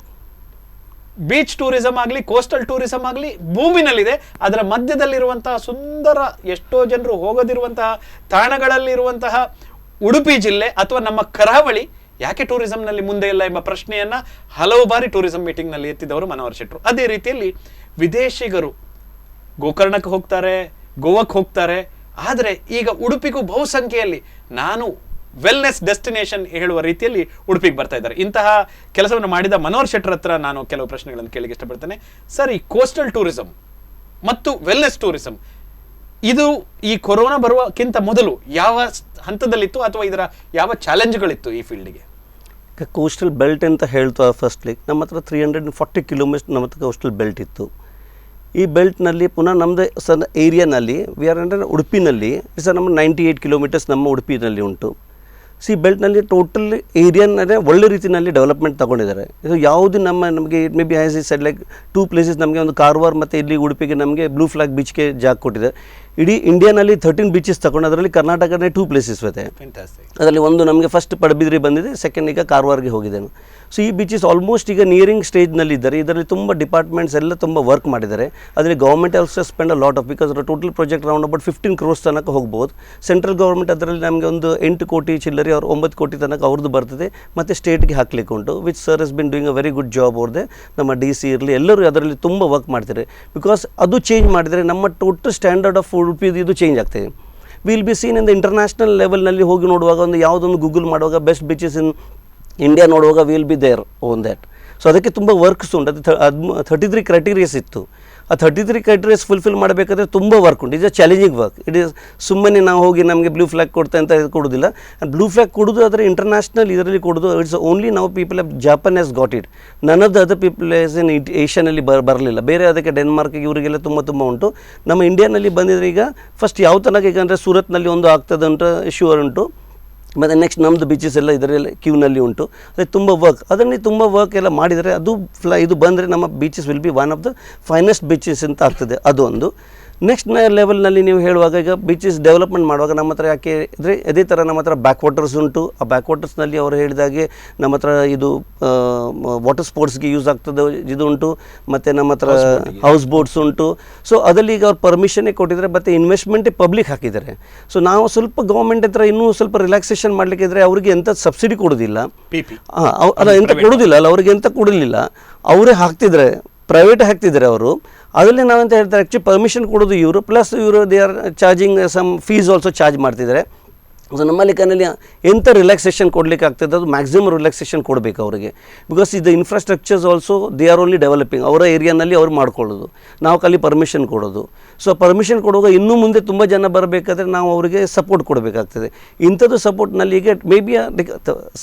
ಬೀಚ್ ಟೂರಿಸಂ ಆಗಲಿ, ಕೋಸ್ಟಲ್ ಟೂರಿಸಂ ಆಗಲಿ ಭೂಮಿನಲ್ಲಿದೆ, ಅದರ ಮಧ್ಯದಲ್ಲಿರುವಂತಹ ಸುಂದರ, ಎಷ್ಟೋ ಜನರು ಹೋಗದಿರುವಂತಹ ತಾಣಗಳಲ್ಲಿರುವಂತಹ ಉಡುಪಿ ಜಿಲ್ಲೆ ಅಥವಾ ನಮ್ಮ ಕರಾವಳಿ ಯಾಕೆ ಟೂರಿಸಂನಲ್ಲಿ ಮುಂದೆ ಇಲ್ಲ ಎಂಬ ಪ್ರಶ್ನೆಯನ್ನ ಹಲವು ಬಾರಿ ಟೂರಿಸಂ ಮೀಟಿಂಗ್ನಲ್ಲಿ ಎತ್ತಿದವರು ಮನೋಹರ್ ಶೆಟ್ರು. ಅದೇ ರೀತಿಯಲ್ಲಿ ವಿದೇಶಿಗರು ಗೋಕರ್ಣಕ್ಕೆ ಹೋಗ್ತಾರೆ, ಗೋವಾಕ್ಕೆ ಹೋಗ್ತಾರೆ. ಆದರೆ ಈಗ ಉಡುಪಿಗೂ ಬಹುಸಂಖ್ಯೆಯಲ್ಲಿ ನಾನು ವೆಲ್ನೆಸ್ ಡೆಸ್ಟಿನೇಷನ್ ಹೇಳುವ ರೀತಿಯಲ್ಲಿ ಉಡುಪಿಗೆ ಬರ್ತಾ ಇದ್ದಾರೆ. ಇಂತಹ ಕೆಲಸವನ್ನು ಮಾಡಿದ ಮನೋಹರ್ ಶೆಟ್ಟರ್ ಹತ್ರ ನಾನು ಕೆಲವು ಪ್ರಶ್ನೆಗಳನ್ನು ಕೇಳಲಿಕ್ಕೆ ಇಷ್ಟಪಡ್ತೇನೆ. ಸರ್, ಈ ಕೋಸ್ಟಲ್ ಟೂರಿಸಂ ಮತ್ತು ವೆಲ್ನೆಸ್ ಟೂರಿಸಂ ಇದು ಈ ಕೊರೋನಾ ಬರುವಕ್ಕಿಂತ ಮೊದಲು ಯಾವ ಹಂತದಲ್ಲಿತ್ತು ಅಥವಾ ಇದರ ಯಾವ ಚಾಲೆಂಜ್ಗಳಿತ್ತು ಈ ಫೀಲ್ಡ್ಗೆ?
ಕೋಸ್ಟಲ್ ಬೆಲ್ಟ್ ಅಂತ ಹೇಳ್ತಾ ಫಸ್ಟ್ಲಿ ನಮ್ಮ ಹತ್ರ 340 ಕಿಲೋಮೀಟರ್ ನಮ್ಮ ಹತ್ರ ಕೋಸ್ಟಲ್ ಬೆಲ್ಟ್ ಇತ್ತು. ಈ ಬೆಲ್ಟ್ನಲ್ಲಿ ಪುನಃ ನಮ್ಮದು ಸಣ್ಣ ಏರಿಯಾನಲ್ಲಿ ವಿ ಆರ್ ಅಂದರೆ ಉಡುಪಿನಲ್ಲಿ ಸರ್ ನಮ್ಮ 98 ಕಿಲೋಮೀಟರ್ಸ್ ನಮ್ಮ ಉಡುಪಿನಲ್ಲಿ ಉಂಟು. ಬೆಲ್ಟ್ನಲ್ಲಿ ಟೋಟಲ್ ಏರಿಯಾನೇ ಒಳ್ಳೆ ರೀತಿಯಲ್ಲಿ ಡೆವಲಪ್ಮೆಂಟ್ ತೊಗೊಂಡಿದ್ದಾರೆ. ಇದು ಯಾವುದು ನಮಗೆ it may be as E shed like 2 places ನಮಗೆ ಒಂದು ಕಾರವಾರ ಮತ್ತು ಇಲ್ಲಿ ಉಡುಪಿಗೆ ನಮಗೆ ಬ್ಲೂ ಫ್ಲಾಗ್ ಬೀಚ್ಗೆ ಜಾಗ ಕೊಟ್ಟಿದೆ. ಇಡೀ ಇಂಡಿಯಾನಲ್ಲಿ 13 ಬೀಚಸ್ ತಗೊಂಡು ಅದರಲ್ಲಿ ಕರ್ನಾಟಕನೇ 2 ಪ್ಲೇಸಸ್ ಇದೆ. ಅದರಲ್ಲಿ ಒಂದು ನಮಗೆ ಫಸ್ಟ್ ಪಡುಬಿದ್ರಿ ಬಂದಿದೆ, ಸೆಕೆಂಡ್ ಈಗ ಕಾರವಾರ್ಗೆ ಹೋಗಿದ್ದೇನೆ. ಸೊ ಈ ಬೀಚಸ್ ಆಲ್ಮೋಸ್ಟ್ ಈಗ ನಿಯರಿಂಗ್ ಸ್ಟೇಜ್ನಲ್ಲಿ ಇದ್ದಾರೆ. ಇದರಲ್ಲಿ ತುಂಬ ಡಿಪಾರ್ಟ್ಮೆಂಟ್ಸ್ ಎಲ್ಲ ತುಂಬ ವರ್ಕ್ ಮಾಡಿದ್ದಾರೆ. ಅದರಲ್ಲಿ government also spend a lot of because total project round about 15 crores ತನಕ ಹೋಗ್ಬೋದು. ಸೆಂಟ್ರಲ್ ಗೌರ್ಮೆಂಟ್ ಅದರಲ್ಲಿ ನಮಗೆ ಒಂದು 8 ಕೋಟಿ ಚಿಲ್ಲರಿ ಅವ್ರು 9 ಕೋಟಿ ತನಕ ಅವ್ರದ್ದು ಬರ್ತದೆ, ಮತ್ತು ಸ್ಟೇಟ್ಗೆ ಹಾಕ್ಲಿಕ್ಕೆ ಉಂಟು. Which sir has been doing a very good job ಅವ್ರದ್ದೇ. ನಮ್ಮ DC ಇರಲಿ ಎಲ್ಲರೂ ಅದರಲ್ಲಿ ತುಂಬ ವರ್ಕ್ ಮಾಡ್ತಾರೆ. ಬಿಕಾಸ್ ಅದು ಚೇಂಜ್ ಮಾಡಿದರೆ ನಮ್ಮ ಟೋಟಲ್ ಸ್ಟ್ಯಾಂಡರ್ಡ್ ಆಫ್ ಉಡುಪಿದು ಇದು ಚೇಂಜ್ ಆಗ್ತದೆ. Will be seen in the international ಲೆವೆಲ್ನಲ್ಲಿ ಹೋಗಿ ನೋಡುವಾಗ ಒಂದು ಯಾವುದೊಂದು ಗೂಗಲ್ ಮಾಡುವಾಗ ಬೆಸ್ಟ್ ಬೀಚಸ್ ಇನ್ ಇಂಡಿಯಾ ನೋಡುವಾಗ will be there own that. So ಅದಕ್ಕೆ ತುಂಬ ವರ್ಕ್ಸ್ ಉಂಟು. ಅದು 33 ಕ್ರೈಟೀರಿಯಾಸ್ ಇತ್ತು. ಆ 33 ಕ್ರೈಟೀರಿಯಾಸ್ ಫುಲ್ಫಿಲ್ ಮಾಡಬೇಕಾದ್ರೆ ತುಂಬ ವರ್ಕ್ ಉಂಟು. Is a challenging work. It is ಸುಮ್ಮನೆ ನಾವು ಹೋಗಿ ನಮಗೆ ಬ್ಲೂ ಫ್ಲಾಗ್ ಕೊಡ್ತಾ ಅಂತ ಕೊಡೋದಿಲ್ಲ. ಬ್ಲೂ ಫ್ಲಾಗ್ ಕೊಡೋದು ಆದರೆ ಇಂಟರ್ನ್ಯಾಷನಲ್ ಇದರಲ್ಲಿ ಕೊಡೋದು ಇಟ್ಸ್ ಓನ್ಲಿ ನಾವು people of Japan has got it. None of the other people as in ಏಷ್ಯಾನಲ್ಲಿ ಬರಲಿಲ್ಲ. ಬೇರೆ ಅದಕ್ಕೆ ಡೆನ್ಮಾರ್ಕಿಗೆ ಇವರಿಗೆಲ್ಲ ತುಂಬ ಉಂಟು. ನಮ್ಮ ಇಂಡಿಯಾನಲ್ಲಿ ಬಂದಿದ್ರೆ ಈಗ ಫಸ್ಟ್ ಯಾವ ತನಕ ಈಗ ಅಂದರೆ ಸೂರತ್ನಲ್ಲಿ ಒಂದು ಆಗ್ತದೆ ಉಂಟು ಶ್ಯೂರ್ ಉಂಟು. ಮತ್ತು ನೆಕ್ಸ್ಟ್ ನಮ್ಮದು ಬೀಚಸ್ ಎಲ್ಲ ಇದರಲ್ಲಿ ಕ್ಯೂನಲ್ಲಿ ಉಂಟು. ಅದೇ ತುಂಬ ವರ್ಕ್, ಅದರಲ್ಲಿ ತುಂಬ ವರ್ಕ್ ಎಲ್ಲ ಮಾಡಿದರೆ ಅದು ಇದು ಬಂದರೆ ನಮ್ಮ beaches will be one of the finest beaches ಅಂತ ಆಗ್ತದೆ. ಅದು ಒಂದು. ನೆಕ್ಸ್ಟ್ ಲೆವೆಲ್ನಲ್ಲಿ ನೀವು ಹೇಳುವಾಗ ಈಗ ಬೀಚಸ್ ಡೆವಲಪ್ಮೆಂಟ್ ಮಾಡುವಾಗ ನಮ್ಮ ಹತ್ರ ಯಾಕೆ ಅಂದರೆ ಅದೇ ಥರ ನಮ್ಮ ಹತ್ರ ಬ್ಯಾಕ್ ವಾಟರ್ಸ್ ಉಂಟು. ಆ ಬ್ಯಾಕ್ ವಾಟರ್ಸ್ನಲ್ಲಿ ಅವರು ಹೇಳಿದಾಗೆ ನಮ್ಮ ಹತ್ರ ಇದು ವಾಟರ್ ಸ್ಪೋರ್ಟ್ಸ್ಗೆ ಯೂಸ್ ಆಗ್ತದೆ ಇದು ಉಂಟು. ಮತ್ತು ನಮ್ಮ ಹತ್ರ ಹೌಸ್ ಬೋಟ್ಸ್ ಉಂಟು. ಸೊ ಅದರಲ್ಲಿ ಈಗ ಅವ್ರು ಪರ್ಮಿಷನ್ನೇ ಕೊಟ್ಟಿದ್ದಾರೆ, ಮತ್ತು ಇನ್ವೆಸ್ಟ್ಮೆಂಟೇ ಪಬ್ಲಿಕ್ ಹಾಕಿದ್ದಾರೆ. ಸೊ ನಾವು ಸ್ವಲ್ಪ ಗೌರ್ಮೆಂಟ್ ಹತ್ರ ಇನ್ನೂ ಸ್ವಲ್ಪ ರಿಲ್ಯಾಕ್ಸೇಷನ್ ಮಾಡಲಿಕ್ಕೆ ಇದ್ದರೆ ಅವ್ರಿಗೆ ಎಂಥ ಸಬ್ಸಿಡಿ ಕೊಡೋದಿಲ್ಲ. ಅಲ್ಲ ಎಂತ ಕೊಡೋದಿಲ್ಲ ಅಲ್ಲ, ಅವ್ರಿಗೆ ಎಂತ ಕೊಡಲಿಲ್ಲ, ಅವರೇ ಹಾಕ್ತಿದ್ದಾರೆ, ಪ್ರೈವೇಟ್ ಹಾಕ್ತಿದ್ದಾರೆ ಅವರು. ಅದರಲ್ಲಿ ನಾವೆಂತ ಹೇಳ್ತಾರೆ ಆ್ಯಕ್ಚುಲಿ ಪರ್ಮಿಷನ್ ಕೊಡೋದು ಇವರು, ಪ್ಲಸ್ ಇವರು they are charging some fees also charge ಮಾಡ್ತಿದ್ದಾರೆ. ಸೊ ನಮ್ಮಲ್ಲಿ ಕಣ್ಣಲ್ಲಿ ಎಂಥ ರಿಲ್ಯಾಕ್ಸೇಷನ್ ಕೊಡಲಿಕ್ಕೆ ಆಗ್ತದೆ ಅದು ಮ್ಯಾಕ್ಸಿಮಮ್ ರಿಲ್ಯಾಕ್ಸೇಷನ್ ಕೊಡಬೇಕು ಅವರಿಗೆ. ಬಿಕಾಸ್ ಇದು infrastructures also they are only developing. ಅವರ ಏರಿಯಾನಲ್ಲಿ ಅವ್ರು ಮಾಡ್ಕೊಳ್ಳೋದು, ನಾವು ಖಾಲಿ ಪರ್ಮಿಷನ್ ಕೊಡೋದು. ಸೊ ಪರ್ಮಿಷನ್ ಕೊಡುವಾಗ ಇನ್ನೂ ಮುಂದೆ ತುಂಬ ಜನ ಬರಬೇಕಾದ್ರೆ ನಾವು ಅವರಿಗೆ ಸಪೋರ್ಟ್ ಕೊಡಬೇಕಾಗ್ತದೆ. ಇಂಥದ್ದು ಸಪೋರ್ಟ್ನಲ್ಲಿ ಈಗ ಮೇ ಬಿ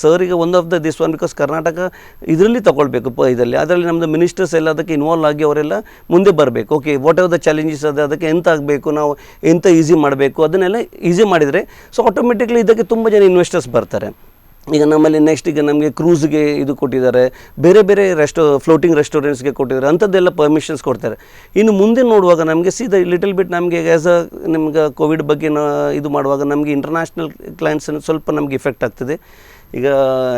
ಸರ್ ಈಗ one of the this one because Karnataka ಇದರಲ್ಲಿ ತಗೊಳ್ಬೇಕು ಅದರಲ್ಲಿ ನಮ್ಮದು ಮಿನಿಸ್ಟರ್ಸ್ ಎಲ್ಲ ಅದಕ್ಕೆ ಇನ್ವಾಲ್ವ್ ಆಗಿ ಅವರೆಲ್ಲ ಮುಂದೆ ಬರಬೇಕು. Okay what ever the challenges ಅದ ಅದಕ್ಕೆ ಎಂತ ಆಗಬೇಕು, ನಾವು ಎಂತ ಈಸಿ ಮಾಡಬೇಕು ಅದನ್ನೆಲ್ಲ ಈಸಿ ಮಾಡಿದರೆ ಸೊ ಆಟೋಮೆಟಿಕ್ಲಿ ಇದಕ್ಕೆ ತುಂಬ ಜನ ಇನ್ವೆಸ್ಟರ್ಸ್ ಬರ್ತಾರೆ. ಈಗ ನಮ್ಮಲ್ಲಿ ನೆಕ್ಸ್ಟ್ ಈಗ ನಮಗೆ ಕ್ರೂಸ್ಗೆ ಇದು ಕೊಟ್ಟಿದ್ದಾರೆ, ಬೇರೆ ಬೇರೆ ಫ್ಲೋಟಿಂಗ್ ರೆಸ್ಟೋರೆಂಟ್ಸ್ಗೆ ಕೊಟ್ಟಿದ್ದಾರೆ, ಅಂಥದ್ದೆಲ್ಲ ಪರ್ಮಿಷನ್ಸ್ ಕೊಡ್ತಾರೆ. ಇನ್ನು ಮುಂದೆ ನೋಡುವಾಗ ನಮಗೆ ಸೀದಾ ಲಿಟಲ್ ಬಿಟ್ ನಮಗೆ ಆ್ಯಸ್ ಅ ನಿಮ್ಗೆ ಕೋವಿಡ್ ಬಗ್ಗೆ ಇದು ಮಾಡುವಾಗ ನಮಗೆ ಇಂಟರ್ನ್ಯಾಷನಲ್ ಕ್ಲೈಂಟ್ಸ್ ಸ್ವಲ್ಪ ನಮಗೆ ಇಫೆಕ್ಟ್ ಆಗ್ತದೆ. ಈಗ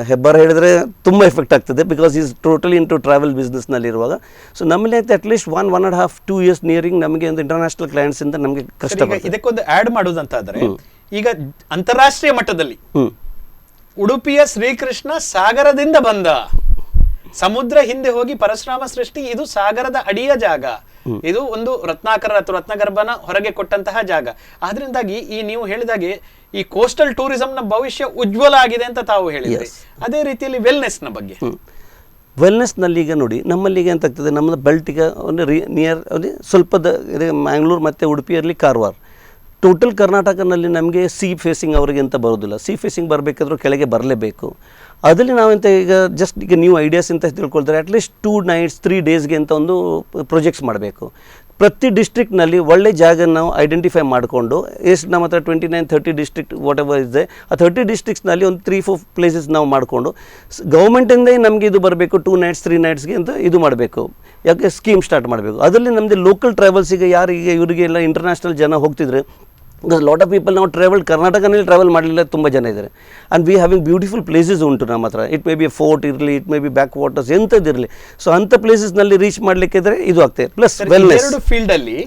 ಹೆಬ್ಬಾರ ಹೇಳಿದರೆ ತುಂಬ ಎಫೆಕ್ಟ್ ಆಗ್ತದೆ because is totally into travel ಬಿಸ್ನೆಸ್ನಲ್ಲಿರುವಾಗ. ಸೊ ನಮ್ಮಲ್ಲಿ ಆಯ್ತು ಅಟ್ಲೀಸ್ಟ್ 1.5-2 years ನಿಯರಿಂಗ್ ನಮಗೆ ಒಂದು ಇಂಟರ್ನ್ಯಾಷನಲ್ ಕ್ಲೈಂಟ್ಸಿಂದ ನಮಗೆ ಕಷ್ಟ.
ಇದಕ್ಕೊಂದು ಆ್ಯಡ್ ಮಾಡೋದಂತಾದರೆ ಈಗ ಅಂತಾರಾಷ್ಟ್ರೀಯ ಮಟ್ಟದಲ್ಲಿ ಉಡುಪಿಯ ಶ್ರೀಕೃಷ್ಣ ಸಾಗರದಿಂದ ಬಂದ, ಸಮುದ್ರ ಹಿಂದೆ ಹೋಗಿ ಪರಶುರಾಮ ಸೃಷ್ಟಿ, ಇದು ಸಾಗರದ ಅಡಿಯ ಜಾಗ, ಇದು ಒಂದು ರತ್ನಾಕರ ಅಥವಾ ರತ್ನಗರ್ಭನ ಹೊರಗೆ ಕೊಟ್ಟಂತಹ ಜಾಗ. ಆದ್ರಿಂದಾಗಿ ಈ ನೀವು ಹೇಳಿದಾಗೆ ಈ ಕೋಸ್ಟಲ್ ಟೂರಿಸಂ ನ ಭವಿಷ್ಯ ಉಜ್ವಲ ಆಗಿದೆ ಅಂತ ತಾವು ಹೇಳಿದ್ರಿ. ಅದೇ ರೀತಿಯಲ್ಲಿ ವೆಲ್ನೆಸ್ ನ ಬಗ್ಗೆ,
ವೆಲ್ನೆಸ್ನಲ್ಲಿ ಈಗ ನೋಡಿ ನಮ್ಮಲ್ಲಿಗೆ ಎಂತ ಆಗ್ತದೆ, ನಮ್ಮದು ಬೆಲ್ಟಿಗೆ ಒಂದು ನಿಯರ್ ಸ್ವಲ್ಪ ಮ್ಯಾಂಗ್ಳೂರು ಮತ್ತು ಉಡುಪಿಯಲ್ಲಿ ಕಾರವಾರ, ಟೋಟಲ್ ಕರ್ನಾಟಕನಲ್ಲಿ ನಮಗೆ ಸಿ ಫೇಸಿಂಗ್ ಅವರಿಗೆ ಅಂತ ಬರೋದಿಲ್ಲ. ಸಿ ಫೇಸಿಂಗ್ ಬರಬೇಕಾದ್ರೂ ಕೆಳಗೆ ಬರಲೇಬೇಕು. ಅದರಲ್ಲಿ ನಾವೆಂತ ಈಗ ಜಸ್ಟ್ ಈಗ ನೀವು ಐಡಿಯಾಸ್ ಅಂತ ತಿಳ್ಕೊಳ್ತಾರೆ, ಅಟ್ಲೀಸ್ಟ್ 2 nights 3 daysಗೆ ಅಂತ ಒಂದು ಪ್ರೊಜೆಕ್ಟ್ಸ್ ಮಾಡಬೇಕು. ಪ್ರತಿ ಡಿಸ್ಟ್ರಿಕ್ಟ್ನಲ್ಲಿ ಒಳ್ಳೆ ಜಾಗ ನಾವು ಐಡೆಂಟಿಫೈ ಮಾಡಿಕೊಂಡು ಎಷ್ಟು ನಮ್ಮ ಹತ್ರ 29-30 ಡಿಸ್ಟ್ರಿಕ್ಟ್ ವಾಟ್ ಎವರ್ ಇದೆ, ಆ 30 ಡಿಸ್ಟ್ರಿಕ್ಟ್ಸ್ನಲ್ಲಿ ಒಂದು 3-4 ಪ್ಲೇಸಸ್ ನಾವು ಮಾಡಿಕೊಂಡು ಗೌರ್ಮೆಂಟಿಂದ ನಮಗೆ ಇದು ಬರಬೇಕು 2 nights 3 nightsಗೆ ಅಂತ ಇದು ಮಾಡಬೇಕು. ಯಾಕೆ ಸ್ಕೀಮ್ ಸ್ಟಾರ್ಟ್ ಮಾಡಬೇಕು. ಅದರಲ್ಲಿ ನಮ್ಮದು ಲೋಕಲ್ ಟ್ರಾವೆಲ್ಸಿಗೆ ಯಾರಿಗೆ ಇವರಿಗೆಲ್ಲ ಇಂಟರ್ನ್ಯಾಷನಲ್ ಜನ ಹೋಗ್ತಿದ್ರೆ, ಬಿಕಾಸ್ ಲಾಟ್ ಆಫ್ ಪೀಪಲ್ ನಾವು ಕರ್ನಾಟಕನಲ್ಲಿ ಟ್ರಾವೆಲ್ ಮಾಡಲಿಲ್ಲ ತುಂಬ ಜನ ಇದ್ದಾರೆ. And we having beautiful places ಉಂಟು ನಮ್ಮ ಹತ್ರ. ಇಟ್ ಮೇ ಬಿ ಫೋರ್ಟ್ ಇರಲಿ, it may be backwaters ಎಂಥದ್ದಿರಲಿ. ಸೊ ಅಂಥ ಪ್ಲೇಸಸ್ನಲ್ಲಿ ರೀಚ್ ಮಾಡಲಿಕ್ಕೆ ಇದ್ರೆ ಇದು ಆಗ್ತದೆ. ಪ್ಲಸ್ ವೆಲ್ನೆಸ್
ಫೀಲ್ಡ್ ಅಲ್ಲಿ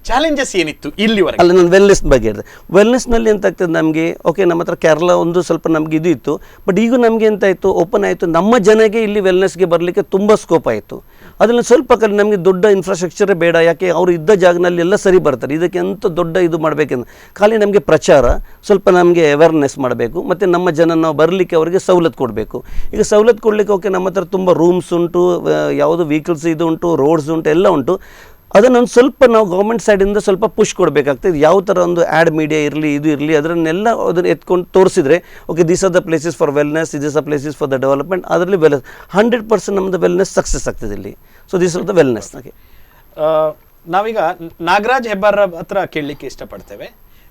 ಚಾಲೆಂಜಸ್ ಏನಿತ್ತು ಇಲ್ಲಿವರೆಗೆ?
ಅಲ್ಲ, ನಾನು ವೆಲ್ನೆಸ್ ಬಗ್ಗೆ ಹೇಳಿದೆ. ವೆಲ್ನೆಸ್ನಲ್ಲಿ ಎಂತ ಆಗ್ತದೆ ನಮಗೆ, ಓಕೆ ನಮ್ಮ ಹತ್ರ ಕೇರಳ ಒಂದು ಸ್ವಲ್ಪ ನಮಗೆ ಇದು ಇತ್ತು, ಬಟ್ ಈಗ ನಮಗೆ ಎಂತ ಆಯಿತು, ಓಪನ್ ಆಯಿತು, ನಮ್ಮ ಜನಗೆ ಇಲ್ಲಿ ವೆಲ್ನೆಸ್ಗೆ ಬರಲಿಕ್ಕೆ ತುಂಬ ಸ್ಕೋಪ್ ಆಯಿತು. ಅದರಲ್ಲಿ ಸ್ವಲ್ಪ ನಮಗೆ ದೊಡ್ಡ ಇನ್ಫ್ರಾಸ್ಟ್ರಕ್ಚರೇ ಬೇಡ, ಯಾಕೆ ಅವರು ಇದ್ದ ಜಾಗನಲ್ಲಿ ಎಲ್ಲ ಸರಿ ಬರ್ತಾರೆ. ಇದಕ್ಕೆ ಎಂತ ದೊಡ್ಡ ಇದು ಮಾಡಬೇಕೆಂದು ಖಾಲಿ ನಮಗೆ ಪ್ರಚಾರ, ಸ್ವಲ್ಪ ನಮಗೆ ಅವೇರ್ನೆಸ್ ಮಾಡಬೇಕು, ಮತ್ತು ನಮ್ಮ ಜನ ನಾವು ಬರಲಿಕ್ಕೆ ಅವರಿಗೆ ಸವಲತ್ತು ಕೊಡಬೇಕು. ಈಗ ಸವಲತ್ತು ಕೊಡಲಿಕ್ಕೆ ಓಕೆ ನಮ್ಮ ಹತ್ರ ತುಂಬ ರೂಮ್ಸ್ ಉಂಟು, ಯಾವುದು ವೆಹಿಕಲ್ಸ್ ಇದು ಉಂಟು, ರೋಡ್ಸ್ ಉಂಟು, ಎಲ್ಲ ಉಂಟು. ಅದನ್ನೊಂದು ಸ್ವಲ್ಪ ನಾವು ಗೌರ್ಮೆಂಟ್ ಸೈಡಿಂದ ಸ್ವಲ್ಪ ಪುಷ್ ಕೊಡಬೇಕಾಗ್ತದೆ. ಯಾವ ಥರ ಒಂದು ಆ್ಯಡ್ ಮೀಡಿಯಾ ಇರಲಿ, ಇದು ಇರಲಿ, ಅದನ್ನೆಲ್ಲ ಅದನ್ನು ಎತ್ಕೊಂಡು ತೋರಿಸಿದ್ರೆ okay these are the places for wellness, these are places for the development, ಅದರಲ್ಲಿ 100% ನಮ್ಮದು ವೆಲ್ನೆಸ್ ಸಕ್ಸಸ್ ಆಗ್ತದೆ ಇಲ್ಲಿ. So this are the wellness.
ನಾವೀಗ ನಾಗರಾಜ್ ಹೆಬ್ಬಾರ್ ಹತ್ರ ಕೇಳಲಿಕ್ಕೆ ಇಷ್ಟಪಡ್ತೇವೆ.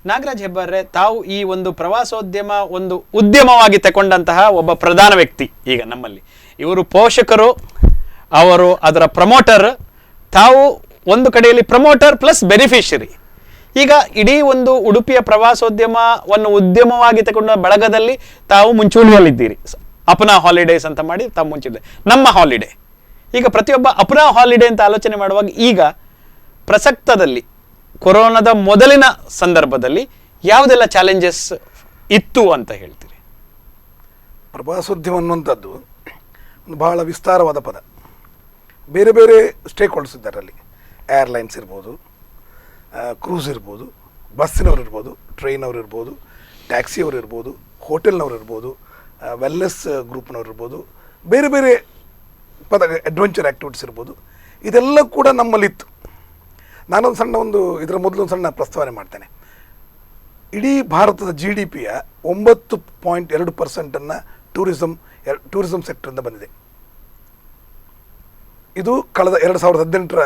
ನಾಗರಾಜ್ ಹೆಬ್ಬಾರ್ರೆ, ತಾವು ಈ ಒಂದು ಪ್ರವಾಸೋದ್ಯಮ ಒಂದು ಉದ್ಯಮವಾಗಿ ತಗೊಂಡಂತಹ ಒಬ್ಬ ಪ್ರಧಾನ ವ್ಯಕ್ತಿ ಈಗ ನಮ್ಮಲ್ಲಿ. ಇವರು ಪೋಷಕರು, ಅವರು ಅದರ ಪ್ರಮೋಟರ್, ತಾವು ಒಂದು ಕಡೆಯಲ್ಲಿ ಪ್ರಮೋಟರ್ ಪ್ಲಸ್ ಬೆನಿಫಿಷರಿ. ಈಗ ಇಡೀ ಒಂದು ಉಡುಪಿಯ ಪ್ರವಾಸೋದ್ಯಮವನ್ನು ಉದ್ಯಮವಾಗಿ ತಗೊಂಡ ಬಳಗದಲ್ಲಿ ತಾವು ಮುಂಚೂಣಿಯಲ್ಲಿದ್ದೀರಿ. ಅಪನಾ ಹಾಲಿಡೇಸ್ ಅಂತ ಮಾಡಿ ತಾವು ಮುಂಚಿದೆ ನಮ್ಮ ಹಾಲಿಡೇ. ಈಗ ಪ್ರತಿಯೊಬ್ಬ ಅಪನಾ ಹಾಲಿಡೇ ಅಂತ ಆಲೋಚನೆ ಮಾಡುವಾಗ ಈಗ ಪ್ರಸಕ್ತದಲ್ಲಿ ಕೊರೋನಾದ ಮೊದಲಿನ ಸಂದರ್ಭದಲ್ಲಿ ಯಾವುದೆಲ್ಲ ಚಾಲೆಂಜಸ್ ಇತ್ತು ಅಂತ ಹೇಳ್ತೀರಿ?
ಪ್ರವಾಸೋದ್ಯಮ ಅನ್ನುವಂಥದ್ದು ಒಂದು ಬಹಳ ವಿಸ್ತಾರವಾದ ಪದ. ಬೇರೆ ಬೇರೆ ಸ್ಟೇಕ್ ಹೋಲ್ಡರ್ಸ್ ಇದ್ದಾರೆ ಅಲ್ಲಿ. ಏರ್ಲೈನ್ಸ್ ಇರ್ಬೋದು, ಕ್ರೂಸ್ ಇರ್ಬೋದು, ಬಸ್ಸಿನವ್ರು ಇರ್ಬೋದು, ಟ್ರೈನವ್ರು ಇರ್ಬೋದು, ಟ್ಯಾಕ್ಸಿಯವ್ರು ಇರ್ಬೋದು, ಹೋಟೆಲ್ನವ್ರು ಇರ್ಬೋದು, ವೆಲ್ನೆಸ್ ಗ್ರೂಪ್ನವ್ರು ಇರ್ಬೋದು, ಬೇರೆ ಬೇರೆ ಪದ, ಅಡ್ವೆಂಚರ್ ಆ್ಯಕ್ಟಿವಿಟೀಸ್ ಇರ್ಬೋದು. ಇದೆಲ್ಲ ಕೂಡ ನಮ್ಮಲ್ಲಿತ್ತು. ನಾನೊಂದು ಇದರ ಮೊದಲು ಒಂದು ಸಣ್ಣ ಪ್ರಸ್ತಾವನೆ ಮಾಡ್ತೇನೆ. ಇಡೀ ಭಾರತದ GDPಯ 9.2% ಟೂರಿಸಂ ಸೆಕ್ಟರಿಂದ ಬಂದಿದೆ. ಇದು ಕಳೆದ 2018ರ